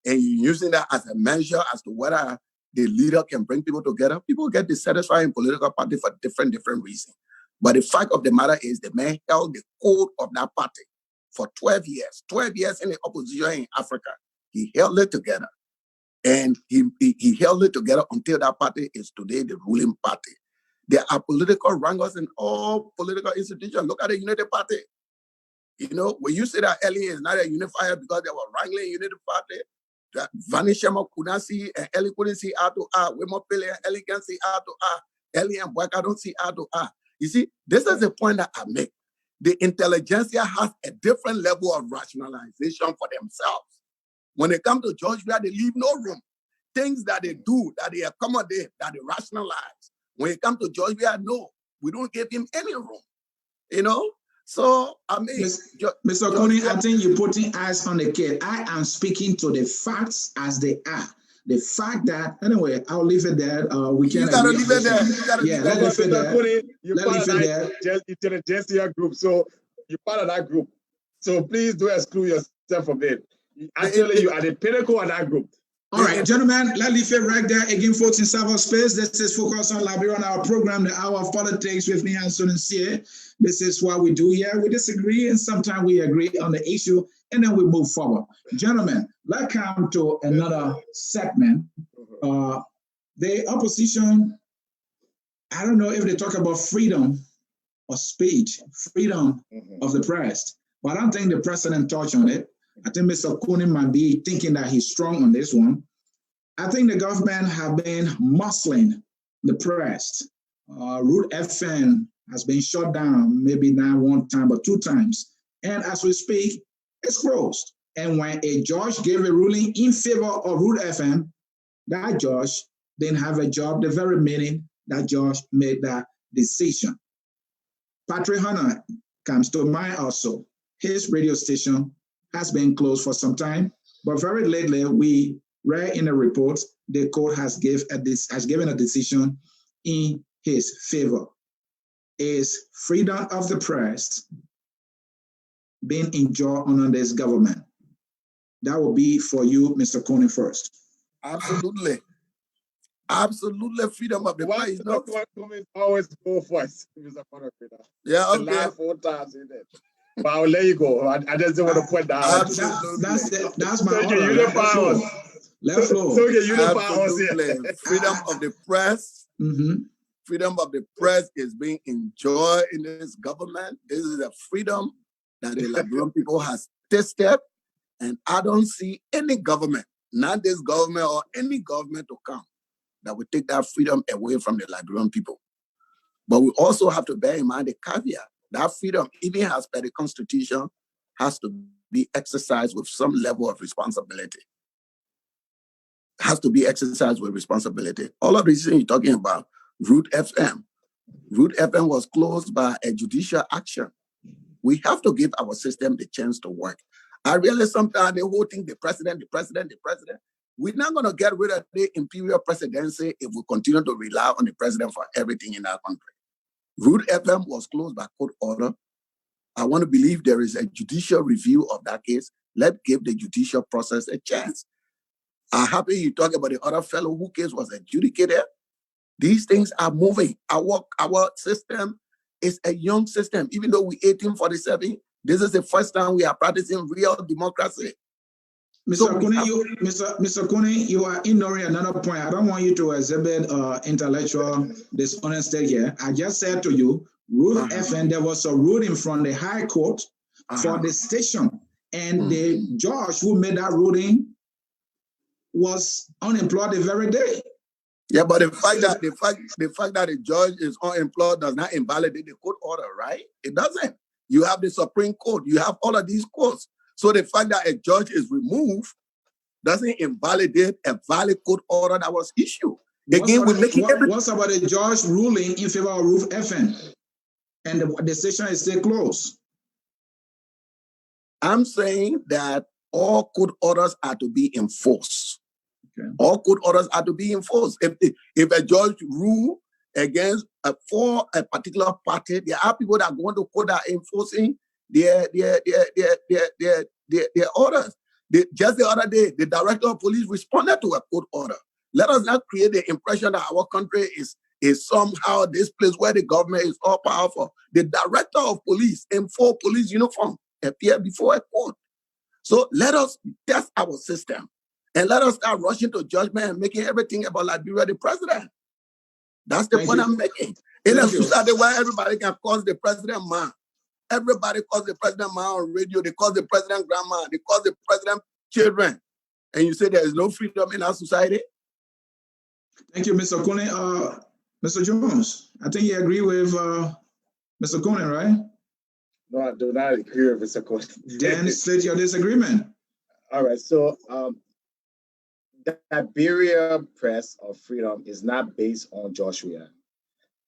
and you're using that as a measure as to whether the leader can bring people together. People get dissatisfied in political party for different reasons. But the fact of the matter is the man held the code of that party for 12 years. 12 years in the opposition in Africa. He held it together. And he held it together until that party is today the ruling party. There are political wrangles in all political institutions. Look at the United Party. When you say that Ellie is not a unifier because they were wrangling United Party, that Vanishama could not see and Ellie couldn't see eye to eye. Wemo Pele and Ellie can see eye to eye. Ellie and Boyka don't see eye to eye. You see, this is the point that I make. The intelligentsia has a different level of rationalization for themselves. When they come to Josh Weah, they leave no room. Things that they do, that they accommodate, that they rationalize. When it comes to Josh Weah, no, we don't give him any room. So, I mean... Mr. Coney, I think you're putting eyes on the kid. I am speaking to the facts as they are. The fact that, anyway, I'll leave it there. We can... You got to leave it there. Let it fit there. You're part of that intelligentsia group, so you're part of that group. So please don't exclude yourself from it. Actually, you are the pinnacle of that group. All right, gentlemen, let's leave it right there. Again, folks in cyberspace, this is Focus on Liberia on our program, The Hour of Politics with me, Anson and Sie. This is what we do here. We disagree, and sometimes we agree on the issue, and then we move forward. Gentlemen, let's come to another segment. The opposition, I don't know if they talk about freedom of speech, freedom of the press, but I don't think the president touched on it. I think Mr. Coney might be thinking that he's strong on this one. I think the government have been muscling the press. Root FM has been shut down, maybe not one time, but 2 times. And as we speak, it's closed. And when a judge gave a ruling in favor of Root FM, that judge didn't have a job the very minute that judge made that decision. Patrick Hunter comes to mind also. His radio station has been closed for some time, but very lately we read in the report, the court has given a decision in his favor. Is freedom of the press being enjoyed under this government? That will be for you, Mr. Coney, first. Absolutely. Absolutely, freedom of the press. No, always go first, Mr. Coney. Yeah, okay. The last 4 times in it. But I'll let you go. I just don't want to point that out. That's my order. Let's flow. So freedom of the press. Mm-hmm. Freedom of the press is being enjoyed in this government. This is a freedom that the Liberian people has tasted, and I don't see any government, not this government or any government to come, that will take that freedom away from the Liberian people. But we also have to bear in mind the caveat. That freedom, even as per the Constitution, has to be exercised with some level of responsibility. Has to be exercised with responsibility. All of these things you're talking about, Root FM. Root FM was closed by a judicial action. We have to give our system the chance to work. I realize sometimes the whole thing, the president. We're not going to get rid of the imperial presidency if we continue to rely on the president for everything in our country. Root FM was closed by court order. I want to believe there is a judicial review of that case. Let's give the judicial process a chance. I'm happy you talk about the other fellow whose case was adjudicated. These things are moving. Our system is a young system. Even though we're 1847, this is the first time we are practicing real democracy. Mr. Kune, you are ignoring another point. I don't want you to exhibit intellectual dishonesty here. I just said to you, Root FM, there was a ruling from the High Court for the station, and the judge who made that ruling was unemployed the very day. Yeah, but the fact that the judge is unemployed does not invalidate the court order, right? It doesn't. You have the Supreme Court. You have all of these courts. So the fact that a judge is removed doesn't invalidate a valid court order that was issued. Again, what's about the judge ruling in favor of Root FM, and the station is still closed? I'm saying that all court orders are to be enforced. Okay. All court orders are to be enforced. If a judge rule against for a particular party, there are people that go to court that are enforcing their orders. Just the other day, the director of police responded to a court order. Let us not create the impression that our country is somehow this place where the government is all powerful. The director of police in full police uniform appeared before a court. So let us test our system and let us start rushing to judgment and making everything about Liberia the president. That's the point I'm making. In a society where everybody can cause the president man. Everybody calls the president man on radio. They call the president grandma. They call the president children. And you say there is no freedom in our society? Thank you, Mr. Kone. Mr. Jones, I think you agree with Mr. Kone, right? No, I do not agree with Mr. Kone. Then state your disagreement. All right. So the Liberia press of freedom is not based on George Weah.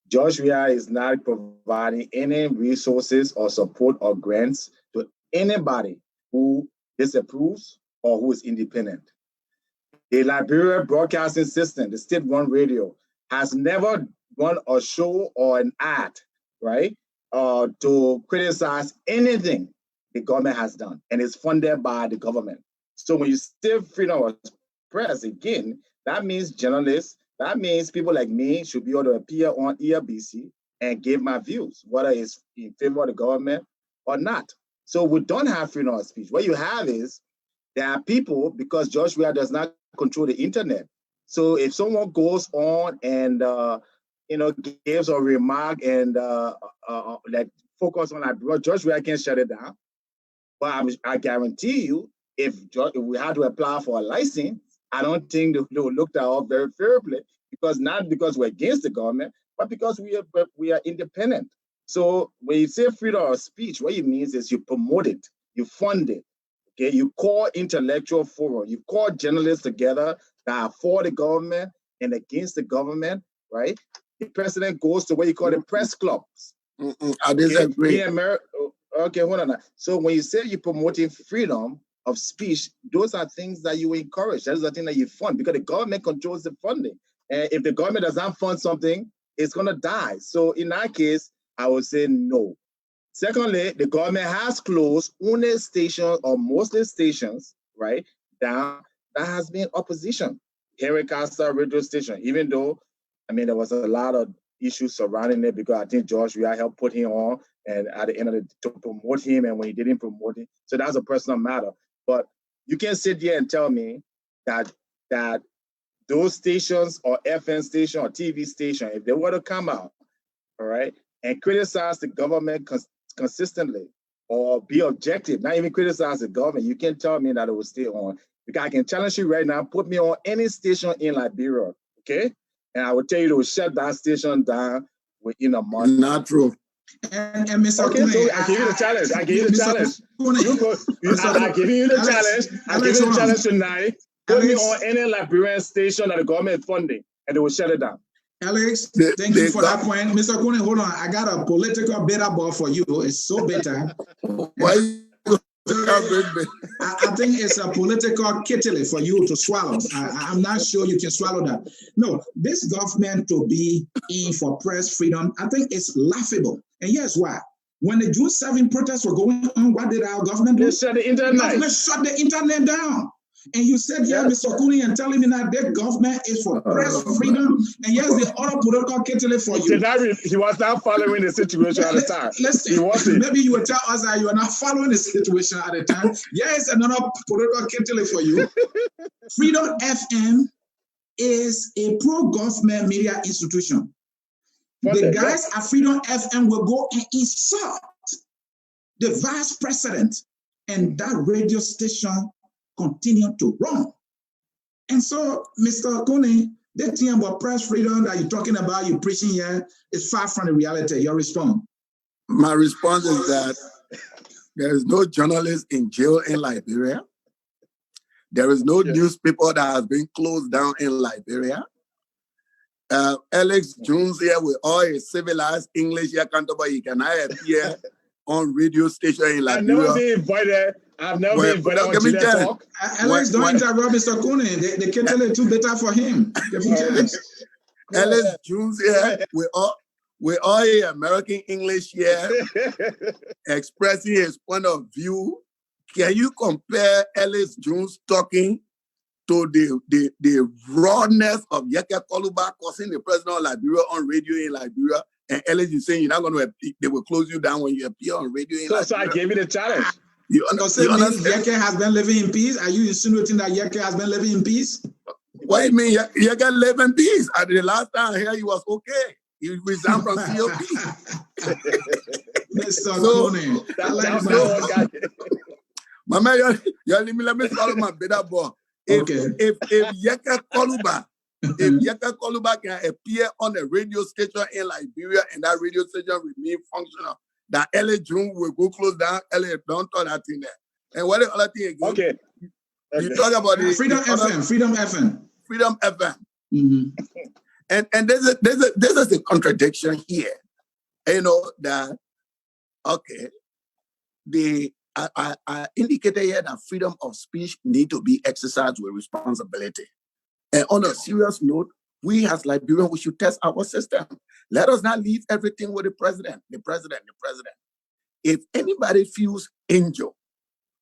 George Weah is not providing any resources or support or grants to anybody who disapproves or who is independent. The Liberia Broadcasting System, the state-run radio, has never run a show or an ad, right, to criticize anything the government has done, and it's funded by the government. So when you say freedom of press, again, that means journalists, that means people like me should be able to appear on ERBC and give my views, whether it's in favor of the government or not. So we don't have freedom of speech. What you have is there are people, because George Weah does not control the internet. So if someone goes on and gives a remark and like focus on that, George Weah can shut it down. But I guarantee you, if we had to apply for a license, I don't think they will look that up very favorably, not because we're against the government, but because we are independent. So when you say freedom of speech, what it means is you promote it, you fund it. Okay, you call intellectual forum, you call journalists together that are for the government and against the government, right? The president goes to what you call the press clubs. I disagree. Okay, hold on. So when you say you're promoting freedom, of speech, those are things that you encourage. Those are things that you fund because the government controls the funding. And if the government does not fund something, it's going to die. So in that case, I would say no. Secondly, the government has closed only stations or mostly stations, right, that has been opposition. Hericasta radio station, even though, I mean, there was a lot of issues surrounding it because I think George Weah helped put him on and at the end of to promote him, and when he didn't promote him, so that's a personal matter. But you can't sit there and tell me that those stations or FM station or TV station, if they were to come out, all right, and criticize the government consistently or be objective, not even criticize the government, you can't tell me that it will stay on. Because I can challenge you right now, put me on any station in Liberia, okay? And I will tell you to shut that station down within a month. Not true. And Mr. Okay, so I give you the challenge. I give you the challenge. I'm giving you the challenge. I'm giving you the challenge tonight. Put me on any Liberian station that the government is funding, and they will shut it down. Alex, thank you for that point. Mr. Kune, hold on. I got a political beta ball for you. It's so bitter. Why? I think it's a political kittle for you to swallow. I'm not sure you can swallow that. No, this government to be in for press freedom, I think it's laughable. And here's why. When the June 7 protests were going on, what did our government do? They shut the internet. The government shut the internet down. And you said, yeah, Mr. Kuni, and telling me that their government is for press freedom, and yes, the other political kittle for you. He was not following the situation at the time. Listen, maybe you will tell us that you are not following the situation at the time. Yes, another political kittle for you. Freedom FM is a pro-government media institution. The guys at Freedom FM will go and insult the vice president, and that radio station continue to run. And so, Mr. Kone, the thing about press freedom that you're talking about, you're preaching here, is far from the reality. Your response? My response is that there is no journalist in jail in Liberia. There is no newspaper that has been closed down in Liberia. Alex Jones here with all his civilized English here, he can appear on radio station in Liberia. I've never been invited. I've never been invited on Julia Talk. Alex, don't interrupt Mr. Kune. The kettle is too bitter for him. Alex Jones here with all his American English here, expressing his point of view. Can you compare Alex Jones talking to the rawness of Yeke Koluba causing the president of Liberia on radio in Liberia? And Alex is saying you're not going to, they will close you down when you appear on radio in Liberia. So I gave you the challenge. You understand? Yeke has been living in peace? Are you insinuating that Yeke has been living in peace? What do you mean Yeke live in peace? The last time here he was okay. He resigned from COP. Mr. Kone. My man, let me follow my better ball. If Yeke Koluba can appear on a radio station in Liberia and that radio station remain functional, that LA June will go close down. LA don't talk that thing there. And what the other thing again? Okay. You talk about the Freedom FM. Freedom FM. Mm-hmm. And there's a contradiction here. You know that I indicated here that freedom of speech need to be exercised with responsibility. And on a serious note, we as Liberians, we should test our system. Let us not leave everything with the president. If anybody feels injured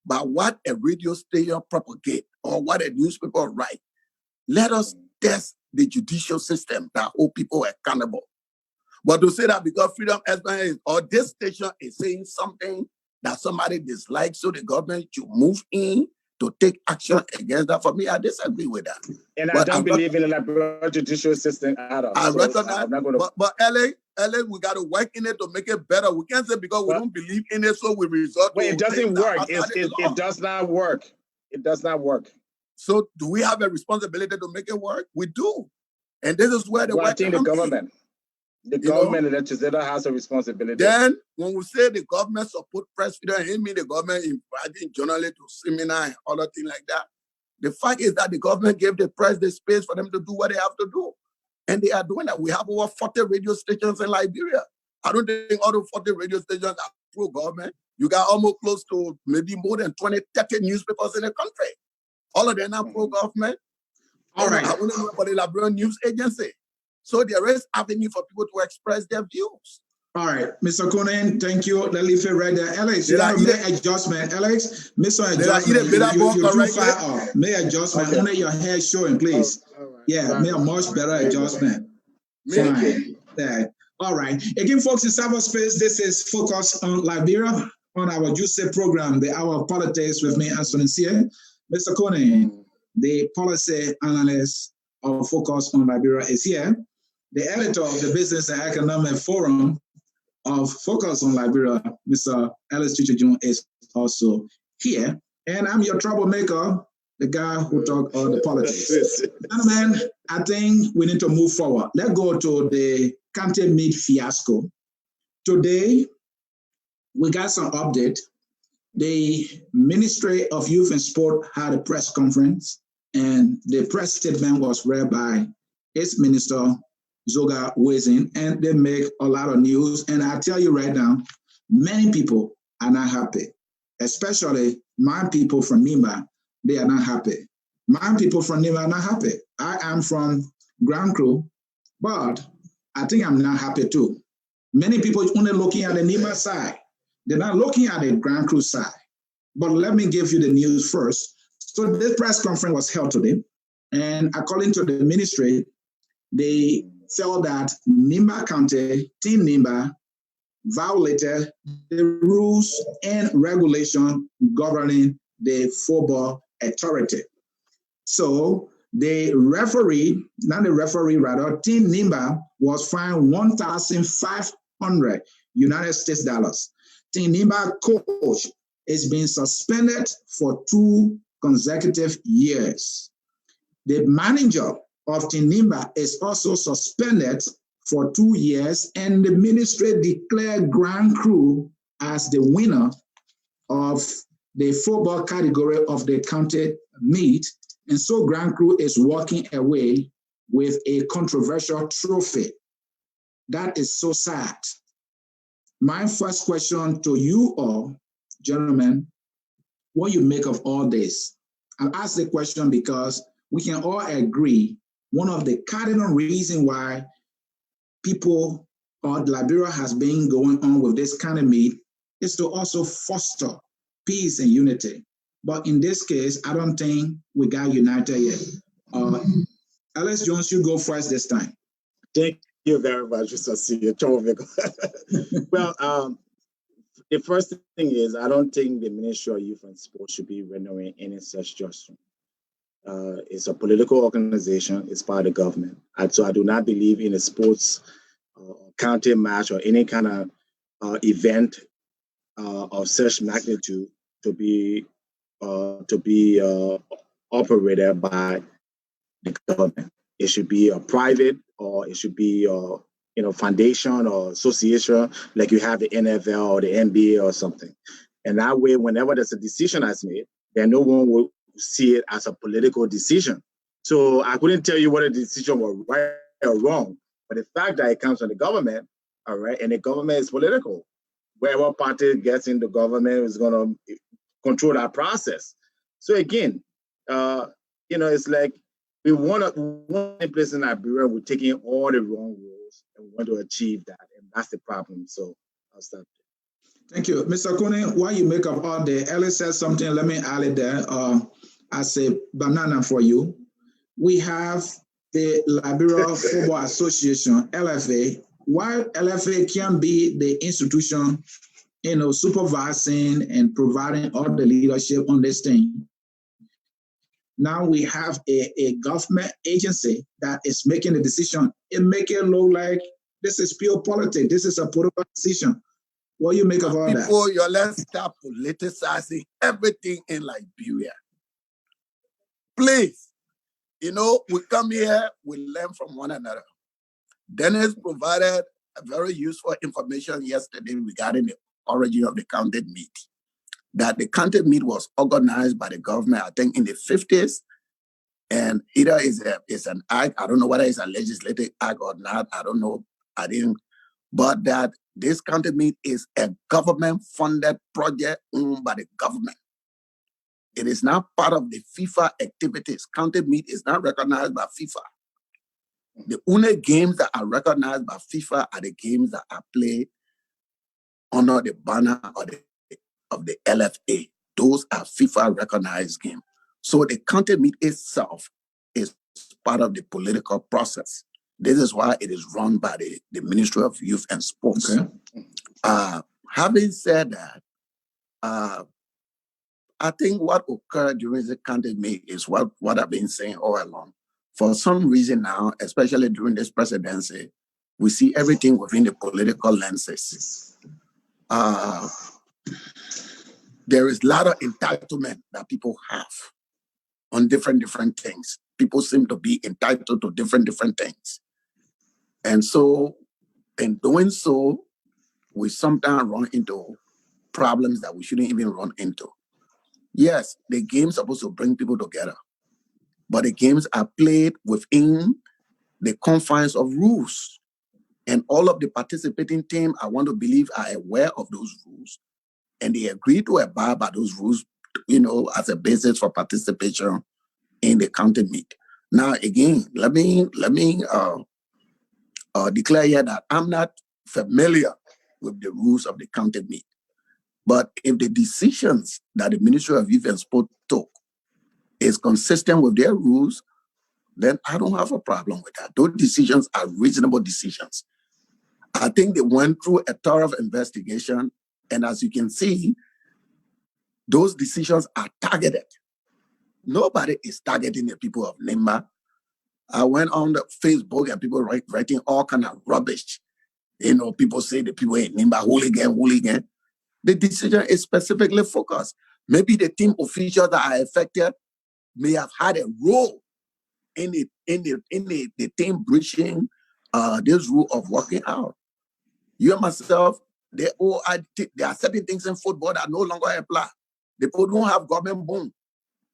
by what a radio station propagate or what a newspaper write, let us test the judicial system that hold people accountable. But to say that because Freedom FM or this station is saying something that somebody dislikes, so the government should move in to take action against that, for me, I disagree with that. And I don't believe in the judicial system at all. I recognize, but LA, we got to work in it to make it better. We can't say because we don't believe in it, so we resort to it. It doesn't work. It does not work. It does not work. So do we have a responsibility to make it work? We do. And this is where I think the government. The government and legislature has a responsibility. Then, when we say the government support press freedom, it means the government inviting journalists to seminar and other things like that. The fact is that the government gave the press the space for them to do what they have to do. And they are doing that. We have over 40 radio stations in Liberia. I don't think all the 40 radio stations are pro-government. You got almost close to maybe more than 20, 30 newspapers in the country. All of them are pro-government. All right. I wouldn't know about the Liberian News Agency. So there is avenue for people to express their views. All right, Mr. Conan, thank you. Let me fit right there. Alex, you got to make adjustment. Alex, Mr. Adjustment, you're too far off. Make adjustment. Okay. Only your hair showing, please. All right. Yeah, make a much better adjustment. Fine. Yeah. All right. Again, folks, in cyberspace, this is Focus on Liberia on our Juicy program, the Hour of Politics with me, Anthony Sia. Mr. Conan, the policy analyst of Focus on Liberia is here. The editor of the Business and Economic Forum of Focus on Liberia, Mr. Ellis Chichijun, is also here. And I'm your troublemaker, the guy who talk all the politics. Gentlemen, I think we need to move forward. Let's go to the county meet fiasco. Today, we got some update. The Ministry of Youth and Sport had a press conference, and the press statement was read by its minister, Zoga Weah, and they make a lot of news. And I tell you right now, many people are not happy, especially my people from Nima. They are not happy. My people from Nima are not happy. I am from Grand Crew, but I think I'm not happy too. Many people only looking at the Nima side. They're not looking at the Grand Crew side. But let me give you the news first. So this press conference was held today, and according to the ministry, they felt that Nimba County, Team Nimba, violated the rules and regulation governing the football authority. So the referee, Team Nimba was fined 1,500 United States dollars. Team Nimba coach is being suspended for 2 consecutive years. The manager of Tinimba is also suspended for 2 years, and the ministry declared Grand Crew as the winner of the football category of the county meet. And so Grand Crew is walking away with a controversial trophy. That is so sad. My first question to you all, gentlemen, what you make of all this? I'll ask the question because we can all agree one of the cardinal reasons why people or Liberia has been going on with this kind of meet is to also foster peace and unity. But in this case, I don't think we got united yet. Alex Jones, you go first this time. Thank you very much, Mr. C. Well, the first thing is I don't think the Ministry of Youth and Sports should be rendering any such judgment. It's a political organization. It's part of the government. So I do not believe in a sports county match or any kind of event of such magnitude to be operated by the government. It should be a private, or it should be foundation or association like you have the NFL or the NBA or something. And that way, whenever there's a decision that's made, then no one will see it as a political decision. So I couldn't tell you whether the decision was right or wrong, but the fact that it comes from the government, all right, and the government is political. Wherever party gets in the government is going to control that process. So again, it's like we want a place in Liberia, we're taking all the wrong rules and we want to achieve that, and that's the problem. So I'll stop. Thank you. Mr. Kone, what you make of all the Ellis said something, let me add it there as a banana for you. We have the Liberia Football Association, LFA. While LFA can be the institution, supervising and providing all the leadership on this thing, now we have a government agency that is making the decision. It make it look like this is pure politics. This is a political decision. What do you make of all that? Before you let's stop politicizing everything in Liberia. Please, we come here, we learn from one another. Dennis provided a very useful information yesterday regarding the origin of the county meet. That the county meet was organized by the government, I think, in the 50s, and either is an act. I don't know whether it's a legislative act or not. I don't know. I didn't but that this county meet is a government-funded project owned by the government. It is not part of the FIFA activities. County meet is not recognized by FIFA. The only games that are recognized by FIFA are the games that are played under the banner of the LFA. Those are FIFA recognized games. So the county meet itself is part of the political process. This is why it is run by the Ministry of Youth and Sports. Okay. Having said that, I think what occurred during the county meet is what I've been saying all along. For some reason now, especially during this presidency, we see everything within the political lenses. There is a lot of entitlement that people have on different things. People seem to be entitled to different things. And so, in doing so, we sometimes run into problems that we shouldn't even run into. Yes, the game's supposed to bring people together, but the games are played within the confines of rules. And all of the participating team, I want to believe, are aware of those rules, and they agree to abide by those rules, as a basis for participation in the county meet. Now, again, let me declare here that I'm not familiar with the rules of the county meet. But if the decisions that the Ministry of Youth and Sport took is consistent with their rules, then I don't have a problem with that. Those decisions are reasonable decisions. I think they went through a thorough investigation, and as you can see, those decisions are targeted. Nobody is targeting the people of Nimba. I went on the Facebook and people writing all kind of rubbish. People say the people in Nimba hooligan. The decision is specifically focused. Maybe the team officials that are affected may have had a role in the team breaching this rule of working out. You and myself, there are certain things in football that no longer apply. The people don't have government boom.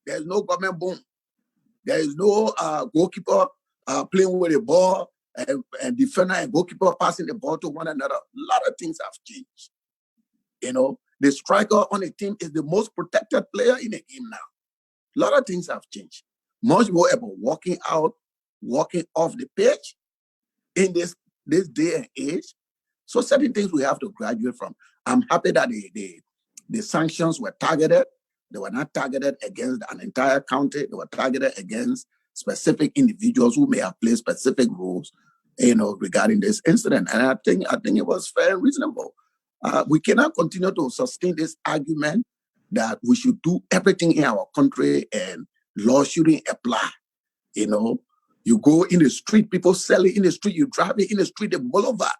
There's no government boom. There is no goalkeeper playing with the ball and defender and goalkeeper passing the ball to one another. A lot of things have changed. The striker on the team is the most protected player in the game now. A lot of things have changed. Much more about walking off the pitch in this day and age. So certain things we have to graduate from. I'm happy that the sanctions were targeted. They were not targeted against an entire county. They were targeted against specific individuals who may have played specific roles, regarding this incident. And I think it was fair and reasonable. We cannot continue to sustain this argument that we should do everything in our country and law shouldn't apply. You go in the street, people sell it in the street, you drive it in the street, the boulevard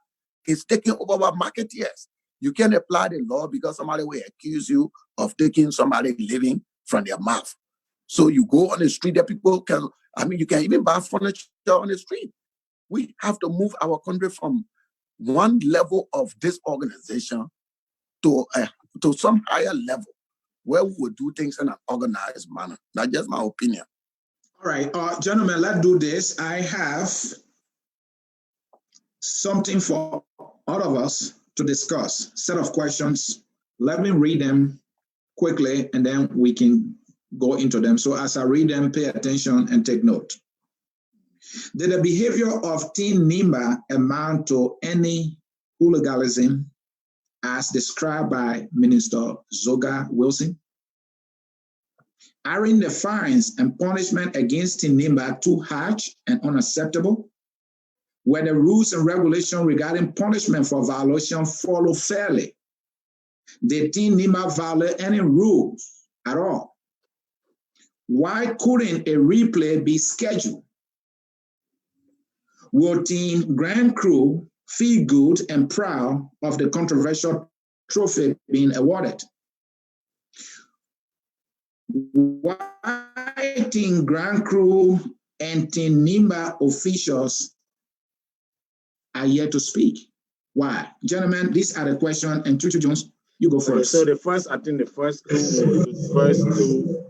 is taking over our marketeers. You can't apply the law because somebody will accuse you of taking somebody living from their mouth. So you go on the street that people you can even buy furniture on the street. We have to move our country from one level of disorganization to some higher level where we will do things in an organized manner. That's just my opinion. All right, gentlemen, let's do this. I have something for all of us to discuss, set of questions. Let me read them quickly and then we can go into them. So as I read them, pay attention and take note. Did the behavior of Team Nimba amount to any hooliganism as described by Minister Zoga Wilson? Are the fines and punishment against Team Nimba too harsh and unacceptable? Were the rules and regulations regarding punishment for violation followed fairly? Did Team Nimba violate any rules at all? Why couldn't a replay be scheduled? Will Team Grand Crew feel good and proud of the controversial trophy being awarded? Why Team Grand Crew and Team Nimba officials are yet to speak? Why? Gentlemen, these are the questions, and Tutu Jones, you go first. So the first two,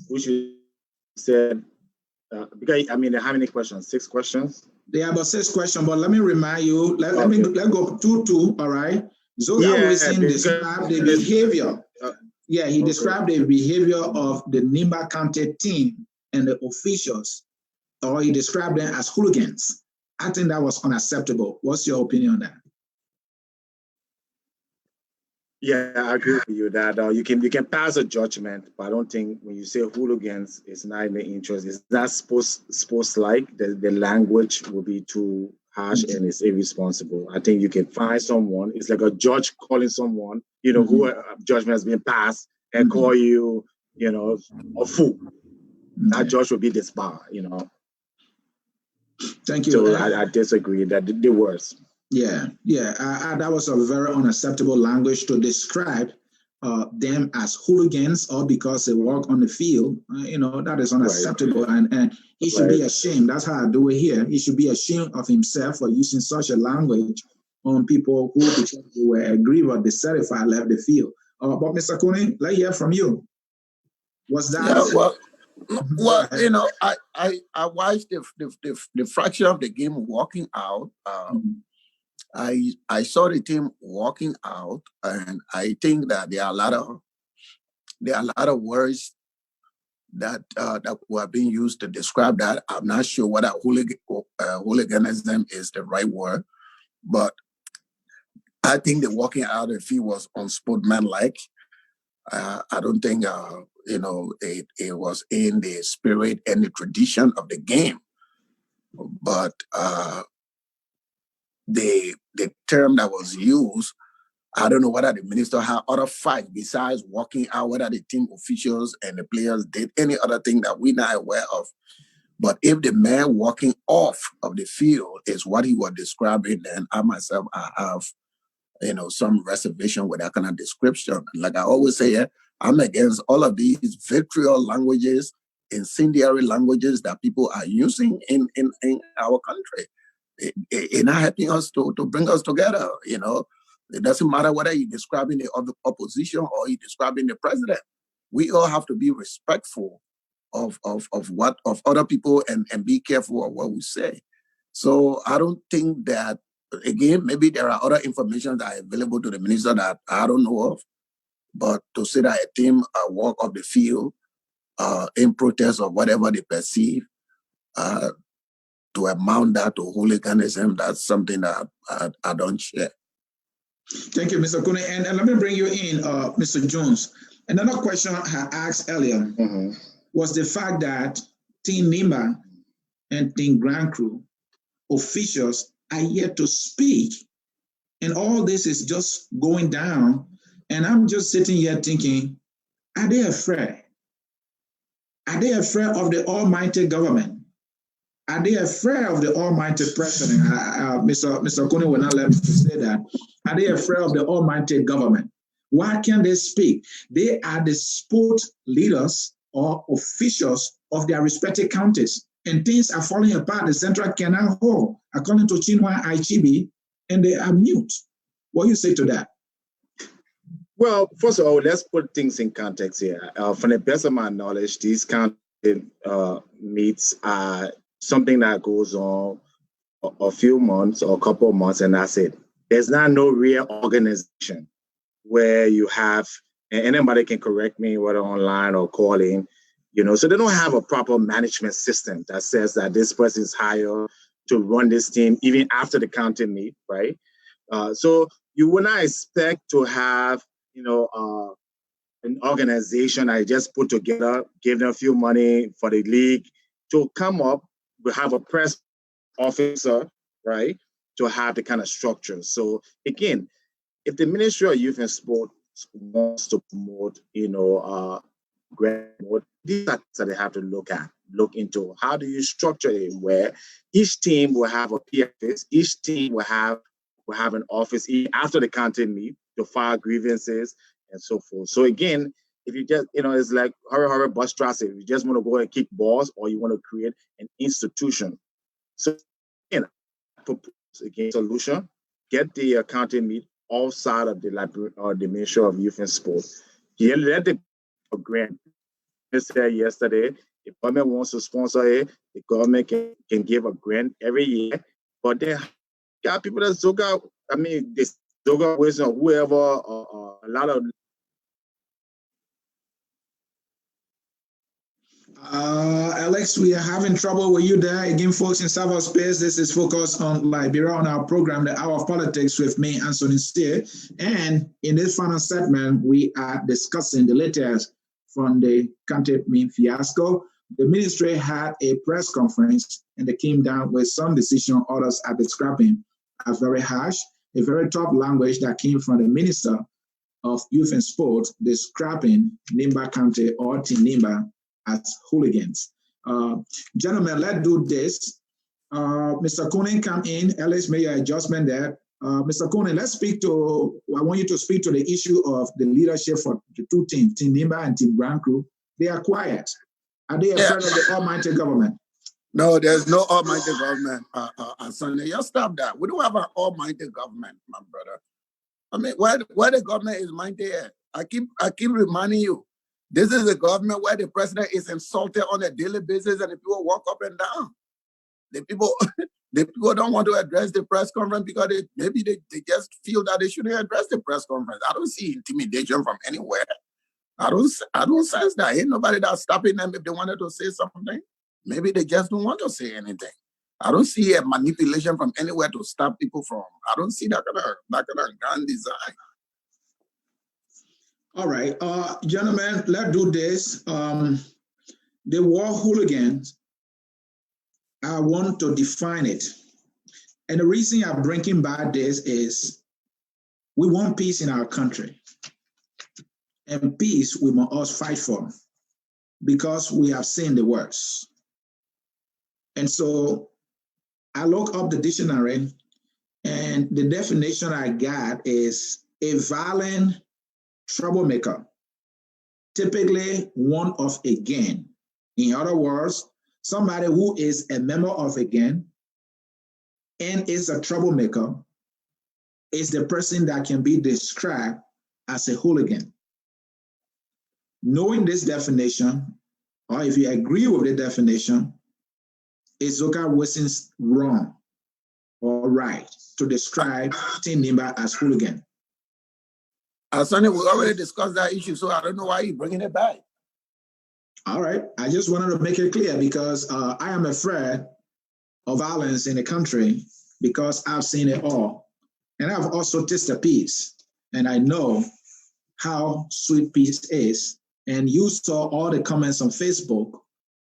which you said Because I mean, how many questions? 6 questions. There are about 6 questions, but let me remind you. Let go 2-2. All right. Zoga Wilson described the behavior. He described the behavior of the Nimba County team and the officials, or he described them as hooligans. I think that was unacceptable. What's your opinion on that? Yeah, I agree with you that you can pass a judgment, but I don't think when you say hooligans, it's not in the interest. It's not sports like the language will be too harsh and it's irresponsible. I think you can find someone. It's like a judge calling someone, who a judgment has been passed and call you, a fool. That judge will be disbarred. Thank you. So I disagree that the worst. That was a very unacceptable language to describe them as hooligans or because they walk on the field. That is unacceptable, right. and he should be ashamed. That's how I do it here. He should be ashamed of himself for using such a language on people who, because they were aggrieved or dissatisfied, left the field. But Mr. Kone, let's hear from you. Was that? I watched the fraction of the game walking out. I saw the team walking out, and I think that there are a lot of words that were being used to describe that. I'm not sure whether hooliganism is the right word, but I think the walking out of the field was unsportsmanlike. I don't think it was in the spirit and the tradition of the game, but the term that was used, I don't know whether the minister had other fights besides walking out, whether the team officials and the players did any other thing that we're not aware of. But if the man walking off of the field is what he was describing, then I myself, I have, some reservation with that kind of description. Like I always say, I'm against all of these vitriol languages, incendiary languages that people are using in our country. It's not helping us to bring us together, It doesn't matter whether you're describing the opposition or you're describing the president. We all have to be respectful of other people and be careful of what we say. So I don't think that, again, maybe there are other information that are available to the minister that I don't know of. But to say that a team walk off the field in protest of whatever they perceive, to amount that to hooliganism, that's something that I don't share. Thank you, Mr. Kone. And let me bring you in, Mr. Jones. Another question I asked earlier was the fact that Team Nimba and Team Grand Crew officials are yet to speak. And all this is just going down. And I'm just sitting here thinking, are they afraid? Are they afraid of the almighty government? Are they afraid of the almighty president? Mr. Kone will not let me say that. Are they afraid of the almighty government? Why can't they speak? They are the sport leaders or officials of their respective counties. And things are falling apart. The Central Canal Hall, according to Chinua Achebe, and they are mute. What do you say to that? Well, first of all, let's put things in context here. From the best of my knowledge, these county meets are something that goes on a few months or a couple of months, and that's it. There's no real organization where you have, and anybody can correct me, whether online or calling, so they don't have a proper management system that says that this person is hired to run this team even after the county meet, right? So you would not expect to have, an organization I just put together, give them a few money for the league to come up. We have a press officer, right, to have the kind of structure. So again, if the Ministry of Youth and Sport wants to promote, these are that they have to look into. How do you structure it where each team will have a PFS, each team will have an office after the county meet to file grievances and so forth. So again, if you just, it's like hurry, bus traffic. If you just want to go and kick balls or you want to create an institution. So again, propose solution, get the county meet outside of the library or the Ministry of Youth and Sport. Let the grant said yesterday, The government wants to sponsor it. The government can give a grant every year. But then got people that Zoga, I mean, this Zoga Wilson or whoever, a lot of. Alex, we are having trouble with you there. Again, folks, in cyberspace, this is focused on Liberia on our program, The Hour of Politics with me, Anthony Steer. And in this final segment, we are discussing the latest from the Kante fiasco. The ministry had a press conference and they came down with some decision others are describing as very harsh, a very tough language that came from the Minister of Youth and Sports describing Nimba County or Team Nimba as hooligans. Gentlemen, let's do this. Mr. Coonan, come in. Ellis, make your adjustment there. Mr. Coonan, I want you to speak to the issue of the leadership for the two teams, Team Nimba and Team Grand Crew. They are quiet. Are they afraid of the almighty government? No, there's no almighty government, SONA. Just stop that. We don't have an almighty government, my brother. I mean, where the government is mighty at? I keep reminding you, this is a government where the president is insulted on a daily basis and the people walk up and down. The people don't want to address the press conference because maybe they just feel that they shouldn't address the press conference. I don't see intimidation from anywhere. I don't sense that. Ain't nobody that's stopping them if they wanted to say something. Maybe they just don't want to say anything. I don't see a manipulation from anywhere to stop people from. I don't see that kind of grand design. All right, gentlemen, let's do this. The war hooligans, I want to define it. And the reason I'm bringing back this is we want peace in our country. And peace we must all fight for because we have seen the worst. And so I look up the dictionary and the definition I got is a violent troublemaker, typically one of a gang. In other words, somebody who is a member of a gang and is a troublemaker is the person that can be described as a hooligan. Knowing this definition, or if you agree with the definition, is Zoka Wilson's wrong or right to describe Team Nimba as hooligan? SONA, we already discussed that issue, so I don't know why you're bringing it back. All right. I just wanted to make it clear because I am afraid of violence in the country because I've seen it all. And I've also tasted peace. And I know how sweet peace is. And you saw all the comments on Facebook.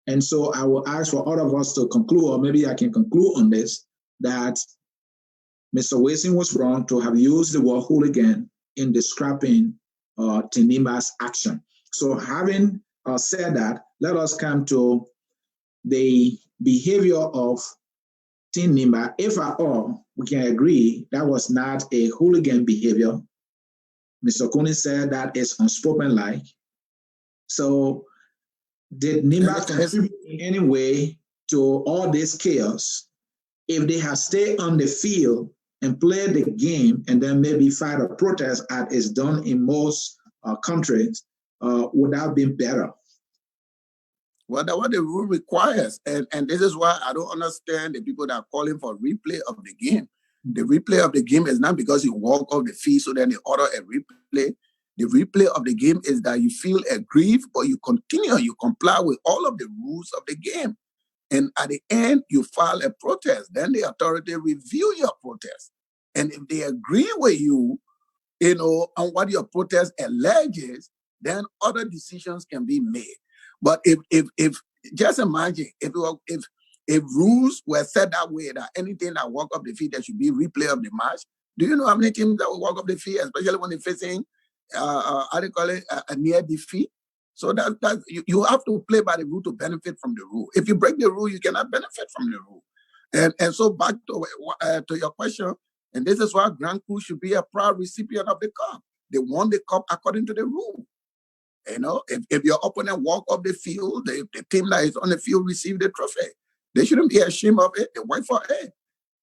And so I will ask for all of us to conclude, or maybe I can conclude on this, that Mr. Wilson was wrong to have used the word hooligan in describing Nimba's action. So having said that, let us come to the behavior of Team Nimba. If at all, we can agree that was not a hooligan behavior. Mr. Cooney said that is unspoken-like. So did Nimba contribute in any way to all this chaos? If they had stayed on the field and played the game and then maybe fight a protest as is done in most countries, would that have been better? Well, that's what the rule requires. And this is why I don't understand the people that are calling for replay of the game. The replay of the game is not because you walk off the field so then they order a replay. The replay of the game is that you feel aggrieved, but you continue, you comply with all of the rules of the game. And at the end, you file a protest. Then the authority review your protest. And if they agree with you, on what your protest alleges, then other decisions can be made. But if just imagine if rules were set that way that anything that walk up the field there should be replay of the match. Do you know how many teams that will walk up the field, especially when they're facing how do you call it, a near defeat? So that you have to play by the rule to benefit from the rule. If you break the rule, you cannot benefit from the rule. And so back to your question, and this is why Grand Crew should be a proud recipient of the cup. They won the cup according to the rule. If your opponent walk off the field, the team that is on the field receive the trophy. They shouldn't be ashamed of it. They went for it.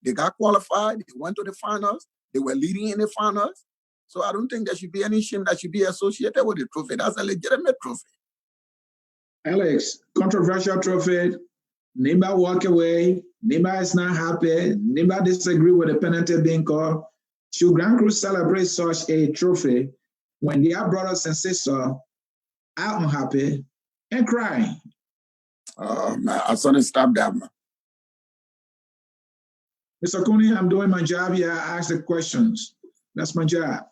They got qualified. They went to the finals. They were leading in the finals. So I don't think there should be any shame that should be associated with the trophy. That's a legitimate trophy. Alex, controversial trophy. Neighbor walk away. Neighbor is not happy. Neighbor disagree with the penalty being called. Should Grand Crew celebrate such a trophy when their brothers and sisters are unhappy and crying? I suddenly stop that, man. Mr. Cooney, I'm doing my job here. I ask the questions. That's my job.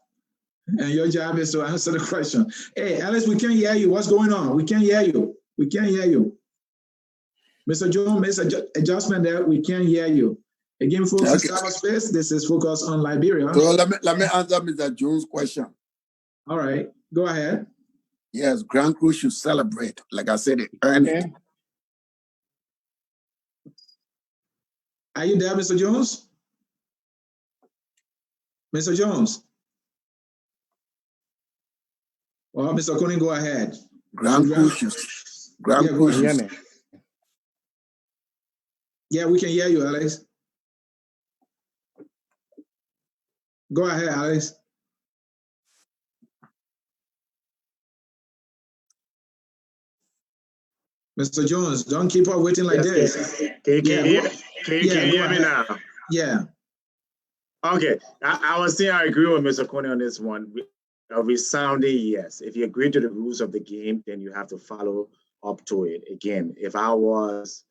And your job is to answer the question. Hey, Alice, we can't hear you. What's going on? We can't hear you. We can't hear you. Mr. Jones, makes adjustment there. We can't hear you. Again, folks, in cyberspace, this is Focus on Liberia. So let me answer Mr. Jones' question. All right, go ahead. Yes, Grand Crew should celebrate. Like I said, it earned it. Are you there, Mr. Jones? Mr. Jones? Well, Mr. Coney, go ahead. Grand Crew should. Yeah, we can hear you, Alex. Go ahead, Alex. Mr. Jones, don't keep on waiting like this. Can you hear me now? Yeah. Okay. I was saying I agree with Mr. Coney on this one. A resounding yes. If you agree to the rules of the game, then you have to follow up to it. Again, if I was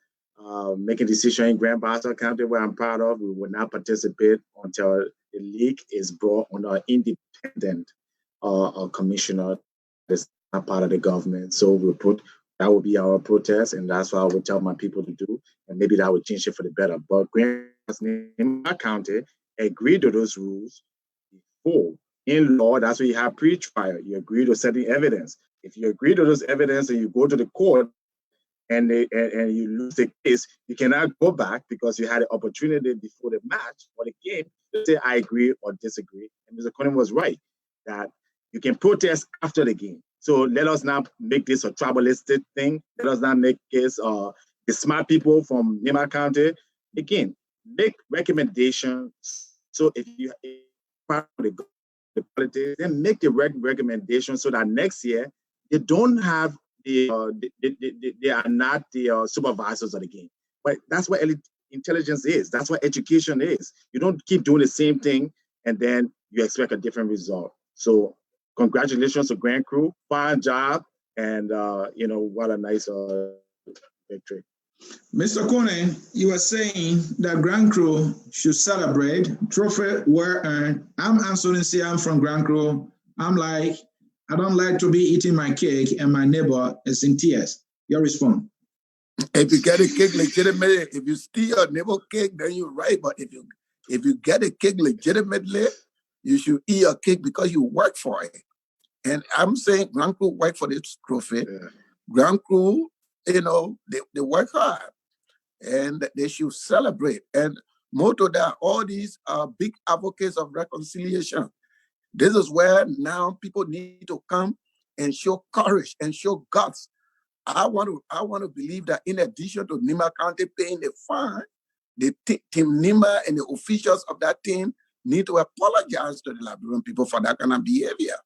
making a decision in Grand Bassa County, where I'm proud of, we would not participate until the league is brought under an independent commissioner that's not part of the government. So that would be our protest, and that's what I would tell my people to do, and maybe that would change it for the better. But Grand Bassa County agreed to those rules before. In law, that's why you have pre-trial. You agree to certain evidence. If you agree to those evidence and you go to the court and you lose the case, you cannot go back because you had an opportunity before the match or the game to say I agree or disagree. And Mr. Conan was right that you can protest after the game. So let us not make this a tribalistic thing. Let us not make this the smart people from Nima County. Again, make recommendations. So if you part of the politics, then make the recommendation so that next year they don't have they are not the supervisors of the game. But that's what intelligence is. That's what education is. You don't keep doing the same thing and then you expect a different result. So congratulations to Grand Crew, fine job, and what a nice victory. Mr. Conan, you were saying that Grand Crew should celebrate trophy well earned. I'm answering, see, I'm from Grand Crew. I'm like, I don't like to be eating my cake and my neighbor is in tears. Your response? If you get a cake legitimately, if you steal your neighbor cake, then you're right. But if you get a cake legitimately, you should eat your cake because you work for it. And I'm saying Grand Crew work for this trophy. Yeah. Grand Crew, they work hard and they should celebrate. And more to that, all these are big advocates of reconciliation. This is where now people need to come and show courage and show guts. I want to believe that in addition to Nima County paying the fine, the team Nima and the officials of that team need to apologize to the Liberian people for that kind of behavior.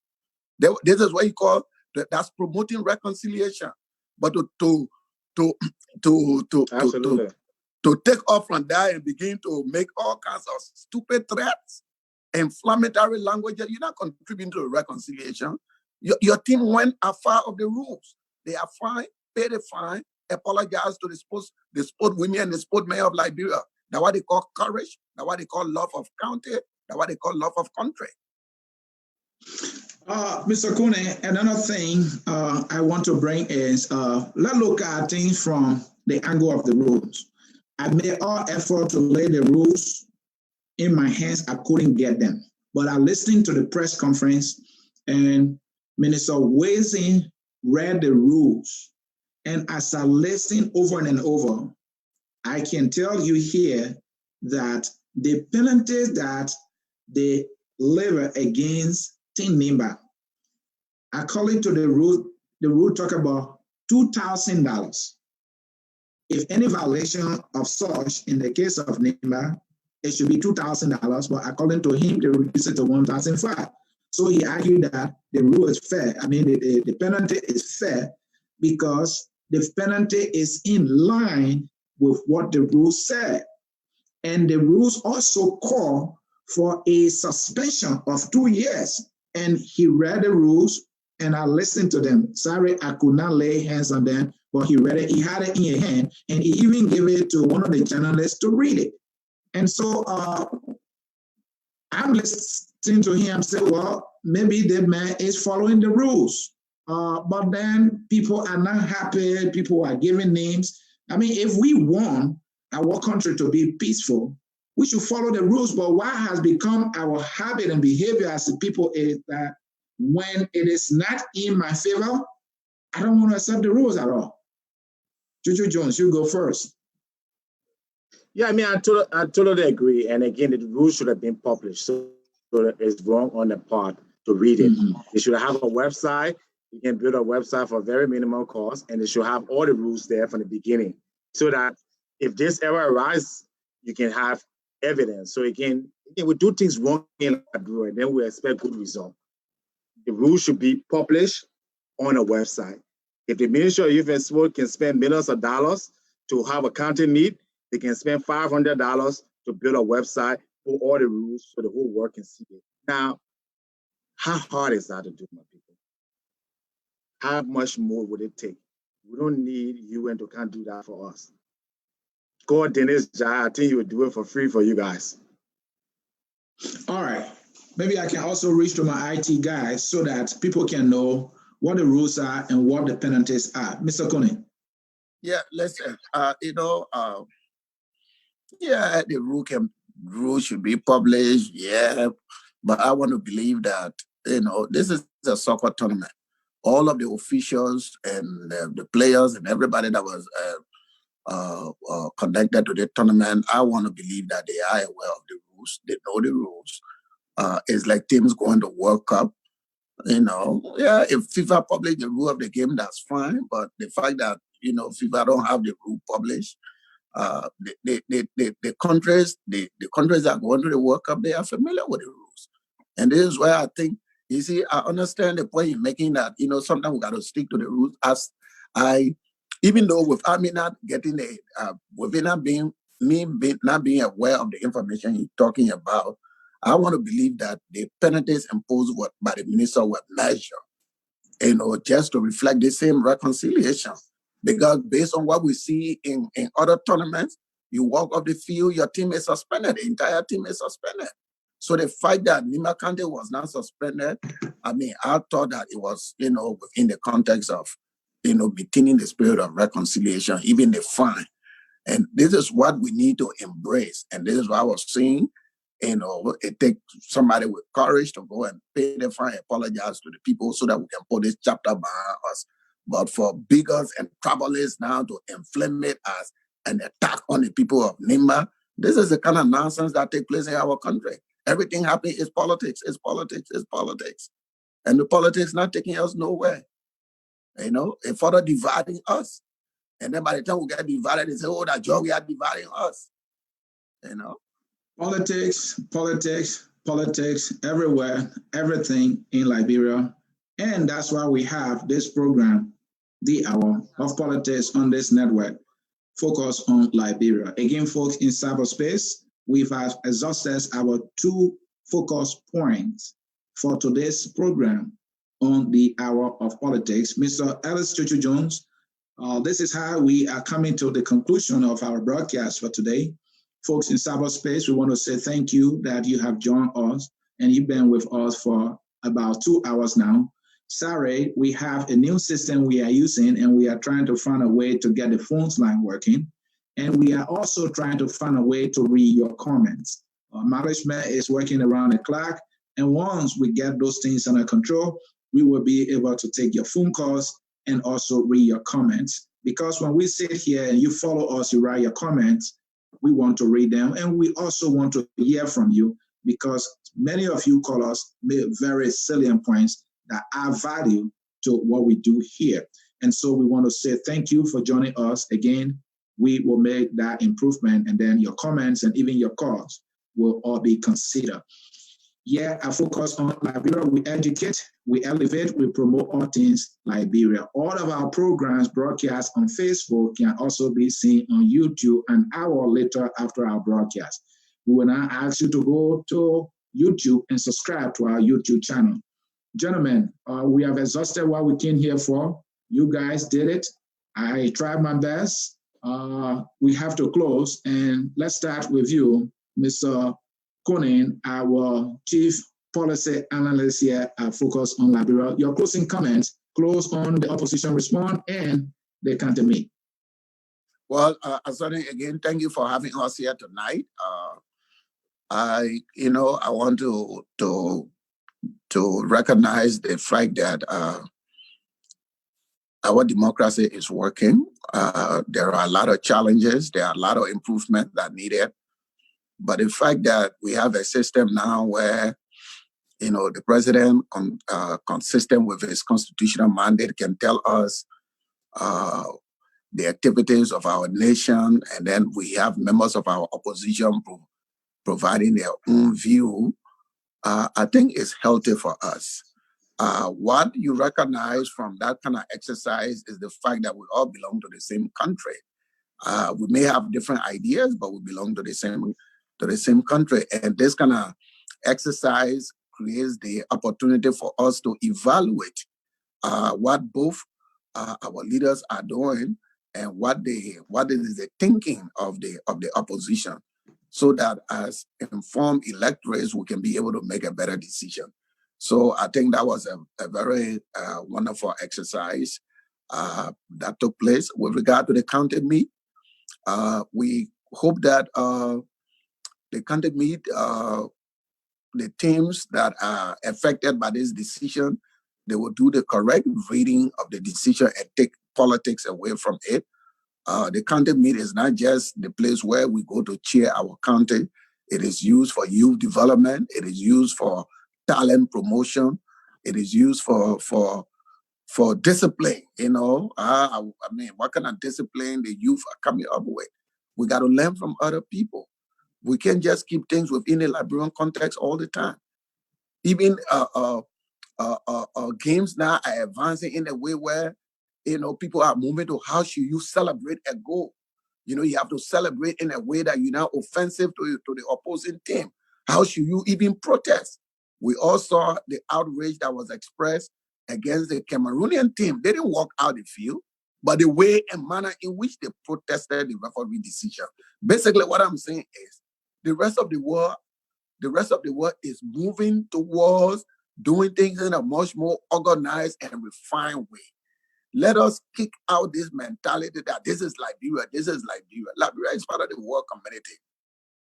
This is what you call that's promoting reconciliation. But to take off from that and begin to make all kinds of stupid threats, inflammatory language, you're not contributing to reconciliation. Your team went afar of the rules. They are fine, pay the fine, apologize to the sport women and the sport mayor of Liberia. That's what they call courage. That's what they call love of country. That's what they call love of country. Mr. Kune, another thing I want to bring is let's look at things from the angle of the rules. I made all effort to lay the rules in my hands. I couldn't get them. But I listened to the press conference and Minister Weah read the rules. And as I listened over and over, I can tell you here that the penalties that they lever against Team Nimba, according to the rule talk about $2,000. If any violation of such in the case of Nimba, it should be $2,000, but according to him, they reduce it to $1,500. So he argued that the rule is fair. I mean, the penalty is fair because the penalty is in line with what the rules said. And the rules also call for a suspension of 2 years. And he read the rules and I listened to them. Sorry, I could not lay hands on them, but he read it. He had it in his hand and he even gave it to one of the journalists to read it. And so I'm listening to him say, well, maybe the man is following the rules. But then people are not happy. People are giving names. I mean, if we want our country to be peaceful, we should follow the rules. But what has become our habit and behavior as a people is that when it is not in my favor, I don't want to accept the rules at all. Juju Jones, you go first. Yeah, I mean, I totally agree. And again, the rules should have been published. So it's wrong on the part to read it. Mm-hmm. They should have a website. You can build a website for very minimal cost, and they should have all the rules there from the beginning, so that if this ever arises, you can have evidence. So again, we do things wrong in Liberia, and then we expect good result. The rules should be published on a website. If the Ministry of Youth and Sport can spend millions of dollars to have a county meet, they can spend $500 to build a website for all the rules so the whole world can see it. Now, how hard is that to do, my people? How much more would it take? We don't need UN to can't do that for us. Go, Dennis, I think you would do it for free for you guys. All right. Maybe I can also reach to my IT guys so that people can know what the rules are and what the penalties are. Mr. Kone. Yeah, listen, yeah, the rule should be published, yeah, but I want to believe that, this is a soccer tournament. All of the officials and the players and everybody that was connected to the tournament, I want to believe that they are aware of the rules. They know the rules. It's like teams going to World Cup. Yeah, if FIFA publish the rule of the game, that's fine. But the fact that, FIFA don't have the rule published, the countries that are going to the World Cup, they are familiar with the rules. And this is where I think, you see, I understand the point you're making that, sometimes we got to stick to the rules. Even though without me not getting not being aware of the information you're talking about, I want to believe that the penalties imposed by the minister were measured, just to reflect the same reconciliation. Because based on what we see in other tournaments, you walk off the field, your team is suspended, the entire team is suspended. So the fact that Nima Kante was not suspended, I mean, I thought that it was, in the context of, maintaining the spirit of reconciliation, even the fine. And this is what we need to embrace. And this is what I was saying. It takes somebody with courage to go and pay the fine, apologize to the people so that we can put this chapter behind us. But for bigots and troublers now to inflame it as an attack on the people of Nima, this is the kind of nonsense that takes place in our country. Everything happening is politics, it's politics, it's politics. And the politics not taking us nowhere. It further dividing us. And then by the time we get divided, they say, oh, that job we are dividing us. Politics, politics, politics everywhere, everything in Liberia. And that's why we have this program, The Hour of Politics, on this network, focus on Liberia. Again, folks, in cyberspace, we've exhausted our 2 focus points for today's program on The Hour of Politics. Mr. Ellis Chuchu Jones, this is how we are coming to the conclusion of our broadcast for today. Folks in cyberspace, we want to say thank you that you have joined us and you've been with us for about 2 hours now. Sorry, we have a new system we are using and we are trying to find a way to get the phones line working. And we are also trying to find a way to read your comments. Management is working around the clock. And once we get those things under control, we will be able to take your phone calls and also read your comments. Because when we sit here and you follow us, you write your comments, we want to read them. And we also want to hear from you because many of you call us very salient points that add value to what we do here. And so we want to say thank you for joining us. Again, we will make that improvement and then your comments and even your calls will all be considered. Yeah, I focus on Liberia. We educate, we elevate, we promote all things Liberia. All of our programs broadcast on Facebook can also be seen on YouTube an hour later after our broadcast. We will now ask you to go to YouTube and subscribe to our YouTube channel. Gentlemen, we have exhausted what we came here for. You guys did it. I tried my best. We have to close, and let's start with you, Mr. Conan, our Chief Policy Analyst here at Focus on Liberia. Your closing comments, close on the opposition response and the counter meet. Well, Asani, again, thank you for having us here tonight. I want to recognize the fact that our democracy is working. There are a lot of challenges. There are a lot of improvement that needed. But the fact that we have a system now where, the president, consistent with his constitutional mandate, can tell us the activities of our nation, and then we have members of our opposition providing their own view, I think is healthy for us. What you recognize from that kind of exercise is the fact that we all belong to the same country. We may have different ideas, but we belong to the same country. And this kind of exercise creates the opportunity for us to evaluate what both our leaders are doing and what is the thinking of the opposition, so that as informed electorates, we can be able to make a better decision. So I think that was a very wonderful exercise that took place. With regard to the county meet, we hope that the county meet, the teams that are affected by this decision, they will do the correct reading of the decision and take politics away from it. The county meet is not just the place where we go to cheer our county. It is used for youth development. It is used for talent promotion. It is used for discipline. What kind of discipline the youth are coming up with? We got to learn from other people. We can't just keep things within the Liberian context all the time. Even games now are advancing in a way where, people are moving to how should you celebrate a goal. You have to celebrate in a way that you're not offensive to the opposing team. How should you even protest? We all saw the outrage that was expressed against the Cameroonian team. They didn't walk out the field, but the way and manner in which they protested the referee decision. Basically, what I'm saying is the rest of the world is moving towards doing things in a much more organized and refined way. Let us kick out this mentality that this is Liberia. Liberia is part of the world community.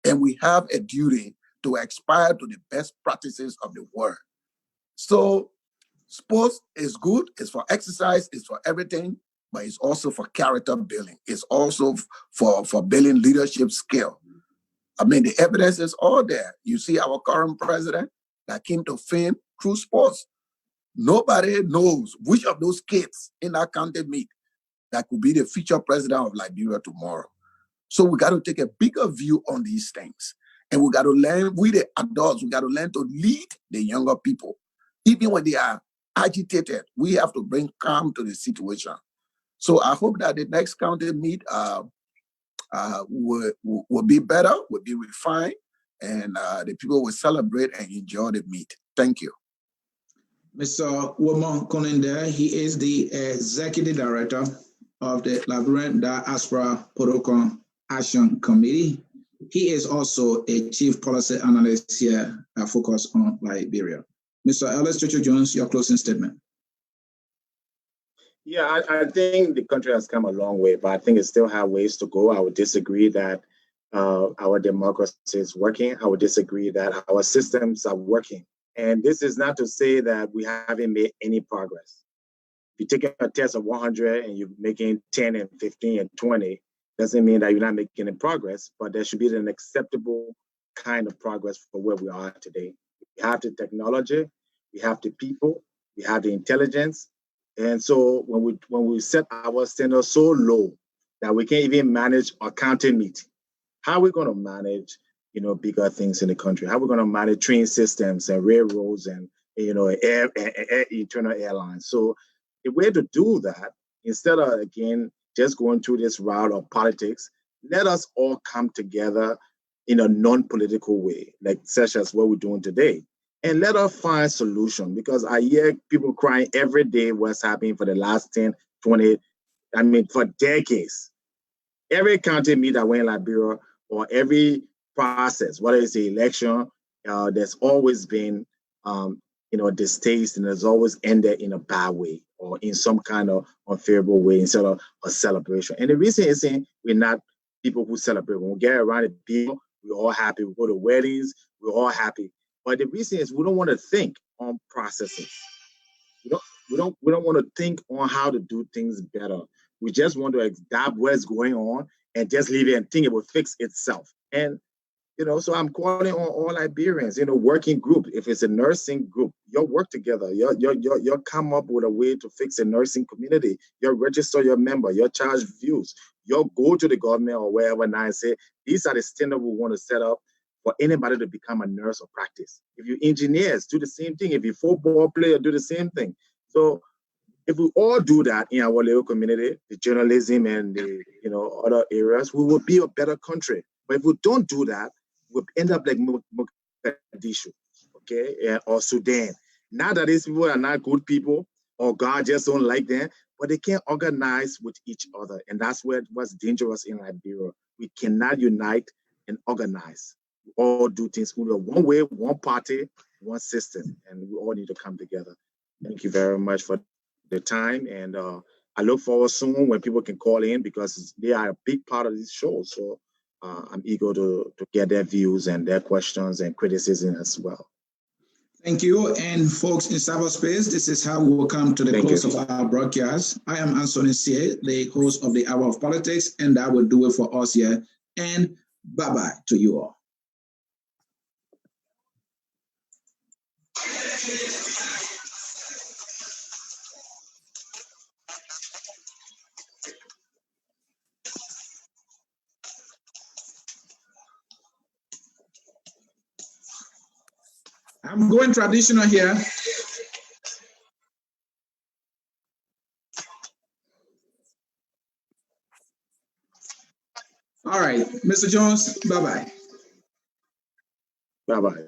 And we have a duty to aspire to the best practices of the world. So sports is good, it's for exercise, it's for everything, but it's also for character building. It's also for building leadership skill. The evidence is all there. You see our current president that came to fame through sports. Nobody knows which of those kids in that county meet that could be the future president of Liberia tomorrow. So we got to take a bigger view on these things. And we got to learn, we the adults, we got to learn to lead the younger people. Even when they are agitated, we have to bring calm to the situation. So I hope that the next county meet will be better, will be refined, and the people will celebrate and enjoy the meet. Thank you. Mr. Weah Conan there, he is the Executive Director of the Liberian Diaspora Protocol Action Committee. He is also a Chief Policy Analyst here at Focus on Liberia. Mr. Ellis Jones, your closing statement. Yeah, I think the country has come a long way, but I think it still has ways to go. I would disagree that our democracy is working. I would disagree that our systems are working. And this is not to say that we haven't made any progress. If you take a test of 100 and you're making 10 and 15 and 20, doesn't mean that you're not making any progress, but there should be an acceptable kind of progress for where we are today. We have the technology, we have the people, we have the intelligence. And so when we set our standards so low that we can't even manage our county meeting, how are we going to manage, bigger things in the country? How are we going to manage train systems and railroads and, internal airlines? So the way to do that, instead of, again, just going through this route of politics, let us all come together in a non-political way, like such as what we're doing today. And let us find solution, because I hear people crying every day what's happening for the last 10, 20, for decades. Every county meet that went in Liberia, or every process, whether it's the election, there's always been, distaste, and there's always ended in a bad way or in some kind of unfavorable way instead of a celebration. And the reason is we're not people who celebrate. When we get around the people, we're all happy. We go to weddings, we're all happy. But the reason is we don't want to think on processes. We don't want to think on how to do things better. We just want to adapt what's going on and just leave it and think it will fix itself. And so I'm calling on all Liberians, working group. If it's a nursing group, you'll work together. You'll come up with a way to fix a nursing community. You'll register your member. You'll charge views. You'll go to the government or wherever now and say, these are the standards we want to set up for anybody to become a nurse or practice. If you're engineers, do the same thing. If you're a football player, do the same thing. So if we all do that in our little community, the journalism and the other areas, we will be a better country. But if we don't do that, we'll end up like Mogadishu, okay, or Sudan. Not that these people are not good people or God just don't like them, but they can't organize with each other. And that's what's dangerous in Liberia. We cannot unite and organize. We all do things one way, one party, one system, and we all need to come together. Thank you very much for the time. And I look forward soon when people can call in, because they are a big part of this show. So I'm eager to get their views and their questions and criticism as well. Thank you. And folks in cyberspace, this is how we will come to the close of our broadcast. I am Anthony C., the host of the Hour of Politics, and that will do it for us here. And bye-bye to you all. I'm going traditional here. All right, Mr. Jones, bye-bye. Bye-bye.